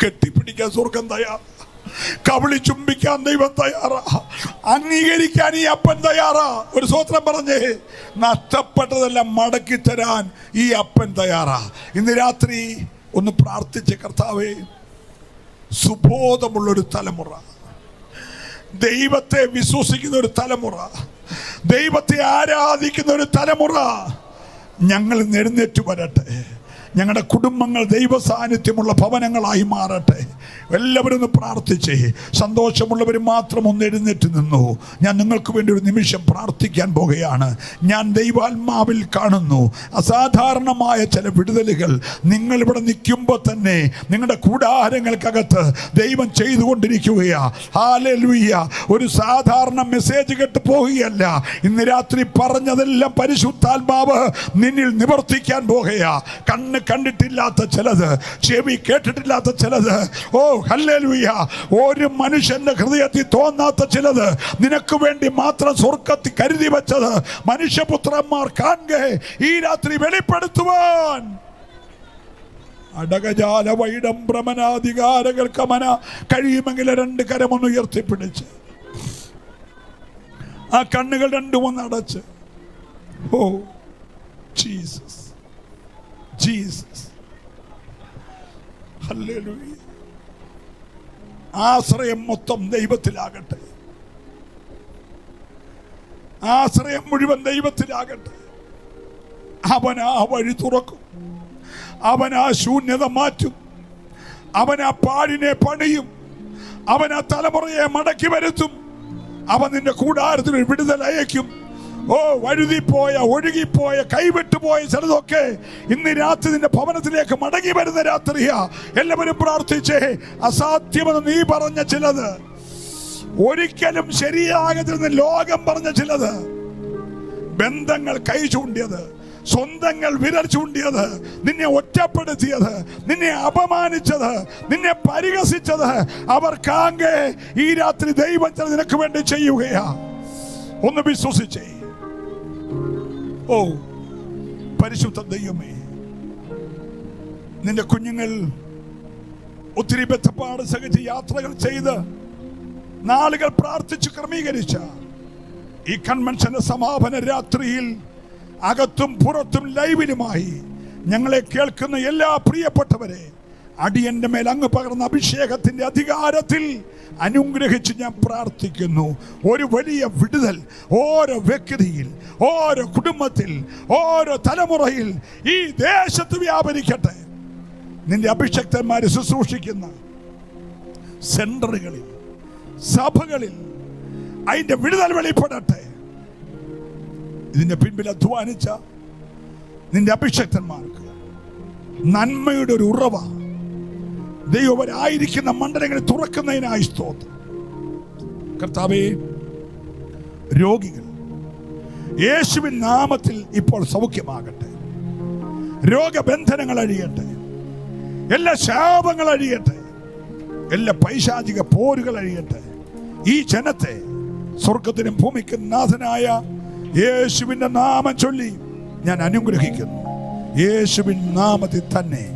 കെട്ടിപ്പിടിക്കാൻ സ്വർഗം തയ്യാറാ, കവിളി ചുംബിക്കാൻ ദൈവം തയ്യാറാ, അംഗീകരിക്കാൻ ഈ അപ്പൻ തയ്യാറാ. ഒരു സ്തോത്രം പറഞ്ഞേ. നഷ്ടപ്പെട്ടതെല്ലാം മടക്കി തരാൻ ഈ അപ്പൻ തയ്യാറാ. ഇന്ന് രാത്രി ഒന്ന് പ്രാർത്ഥിച്ച്, കർത്താവേ, സുബോധമുള്ളൊരു തലമുറ, ദൈവത്തെ വിശ്വസിക്കുന്ന ഒരു തലമുറ, ദൈവത്തെ ആരാധിക്കുന്ന ഒരു തലമുറ ഞങ്ങൾ എഴുന്നേറ്റ് വരട്ടെ. ഞങ്ങളുടെ കുടുംബങ്ങൾ ദൈവ സാന്നിധ്യമുള്ള ഭവനങ്ങളായി മാറട്ടെ. എല്ലാവരും ഒന്ന് പ്രാർത്ഥിച്ചേ. സന്തോഷമുള്ളവർ മാത്രം ഒന്ന് എഴുന്നേറ്റ് നിന്നു. ഞാൻ നിങ്ങൾക്ക് വേണ്ടി ഒരു നിമിഷം പ്രാർത്ഥിക്കാൻ പോകുകയാണ്. ഞാൻ ദൈവാത്മാവിൽ കാണുന്നു അസാധാരണമായ ചില വിടുതലുകൾ നിങ്ങളിവിടെ നിൽക്കുമ്പോൾ തന്നെ നിങ്ങളുടെ കൂടാരങ്ങൾക്കകത്ത് ദൈവം ചെയ്തുകൊണ്ടിരിക്കുകയാ. ഹല്ലേലൂയ. ഒരു സാധാരണ മെസ്സേജ് കേട്ട് പോവുകയല്ല. ഇന്ന് രാത്രി പറഞ്ഞതെല്ലാം പരിശുദ്ധാത്മാവ് നിന്നിൽ നിവർത്തിക്കാൻ പോകുകയാ. കണ്ണ് കണ്ടിട്ടില്ലാത്ത ചിലത്, ചെവി കേട്ടിട്ടില്ലാത്ത ചിലത്, ഓ ഹല്ലേലൂയ, ഒരു മനുഷ്യന്റെ ഹൃദയത്തിൽ തോന്നാത്ത ചിലത് നിനക്ക് വേണ്ടി മാത്രം സ്വർഗ്ഗത്തിൽ കരുതി വെച്ചത് മനുഷ്യപുത്രന്മാർ കാണുക ഈ രാത്രി വെളിപ്പെടുത്തുവാൻ. അടകജാല വൈഡംബ്രമനാധികാരങ്ങൾ കമന കഴിയുമെങ്കിൽ 2 കരമൊന്ന് ഉയർത്തിപ്പിടിച്ച് ആ കണ്ണുകൾ 2 അടച്ച്, ഓ ജീസസ്, ജീസസ്, ഹല്ലേലൂയ. ആശ്രയം മൊത്തം ദൈവത്തിലാകട്ടെ. ആശ്രയം മുഴുവൻ ദൈവത്തിലാകട്ടെ. അവൻ ആ വഴി തുറക്കും, അവൻ ആ ശൂന്യത മാറ്റും, അവൻ ആ പാടിനെ പണിയും. അവൻ ആ തലമുറയെ മടക്കി വരുത്തും. അവൻ നിന്റെ കൂടാരത്തിൽ ഒരു വിടുതൽ അയക്കും. ഓ, വഴുതിപ്പോയ, ഒഴുകിപ്പോയ, കൈവിട്ടുപോയ ചിലതൊക്കെ ഇന്ന് രാത്രി നിന്റെ ഭവനത്തിലേക്ക് മടങ്ങി വരുന്ന രാത്രിയാ. എല്ലാവരും പ്രാർത്ഥിച്ചേ. അസാധ്യമെന്ന് നീ പറഞ്ഞ ചിലത്, ഒരിക്കലും ശരിയാകരുതെന്ന് ലോകം പറഞ്ഞ ചിലത്, ബന്ധങ്ങൾ കൈ ചൂണ്ടിയത്, സ്വന്തങ്ങൾ വിരൽ ചൂണ്ടിയത്, നിന്നെ ഒറ്റപ്പെടുത്തിയത്, നിന്നെ അപമാനിച്ചത്, നിന്നെ പരിഹസിച്ചത്, അവർക്കാകെ ഈ രാത്രി ദൈവം നിനക്ക് വേണ്ടി ചെയ്യുകയാ. ഒന്ന് വിശ്വസിച്ചേ. ഓ പരിശുദ്ധ ദൈവമേ, നിന്റെ കുഞ്ഞുങ്ങൾ ഒത്തിരി ബന്ധപ്പാട് സഹിച്ച് യാത്രകൾ ചെയ്ത് നാളുകൾ പ്രാർത്ഥിച്ച് ക്രമീകരിച്ച ഈ കൺവെൻഷന്റെ സമാപന രാത്രിയിൽ അകത്തും പുറത്തും ലൈവിലുമായി ഞങ്ങളെ കേൾക്കുന്ന എല്ലാ പ്രിയപ്പെട്ടവരെ അടിയന്റെ മേൽ അങ്ങ് പകർന്ന അഭിഷേകത്തിന്റെ അധികാരത്തിൽ അനുഗ്രഹിച്ച് ഞാൻ പ്രാർത്ഥിക്കുന്നു. ഒരു വലിയ വിടുതൽ ഓരോ വ്യക്തിയിൽ, ഓരോ കുടുംബത്തിൽ, ഓരോ തലമുറയിൽ ഈ ദേശത്ത് വ്യാപരിക്കട്ടെ. നിന്റെ അഭിഷക്തന്മാരെ ശുശ്രൂഷിക്കുന്ന സെന്ററുകളിൽ, സഭകളിൽ അതിന്റെ വിടുതൽ വെളിപ്പെടട്ടെ. ഇതിന്റെ പിൻപിൽ അധ്വാനിച്ച നിന്റെ അഭിഷക്തന്മാർക്ക് നന്മയുടെ ഒരു ഉറവ ദൈവവരായിരിക്കുന്ന മണ്ഡലങ്ങളിൽ തുറക്കുന്നതിനായി സ്തോത്രം. കർത്താവേ, രോഗികൾ യേശുവിൻ നാമത്തിൽ ഇപ്പോൾ സൗഖ്യമാകട്ടെ. രോഗബന്ധനങ്ങൾ അഴിയട്ടെ. എല്ലാ ശാപങ്ങൾ അഴിയട്ടെ. എല്ലാ പൈശാചിക പോരുകൾ അഴിയട്ടെ. ഈ ജനത്തെ സ്വർഗത്തിനും ഭൂമിക്കും നാഥനായ യേശുവിന്റെ നാമം ചൊല്ലി ഞാൻ അനുഗ്രഹിക്കുന്നു. യേശുവിൻ നാമത്തിൽ തന്നെ.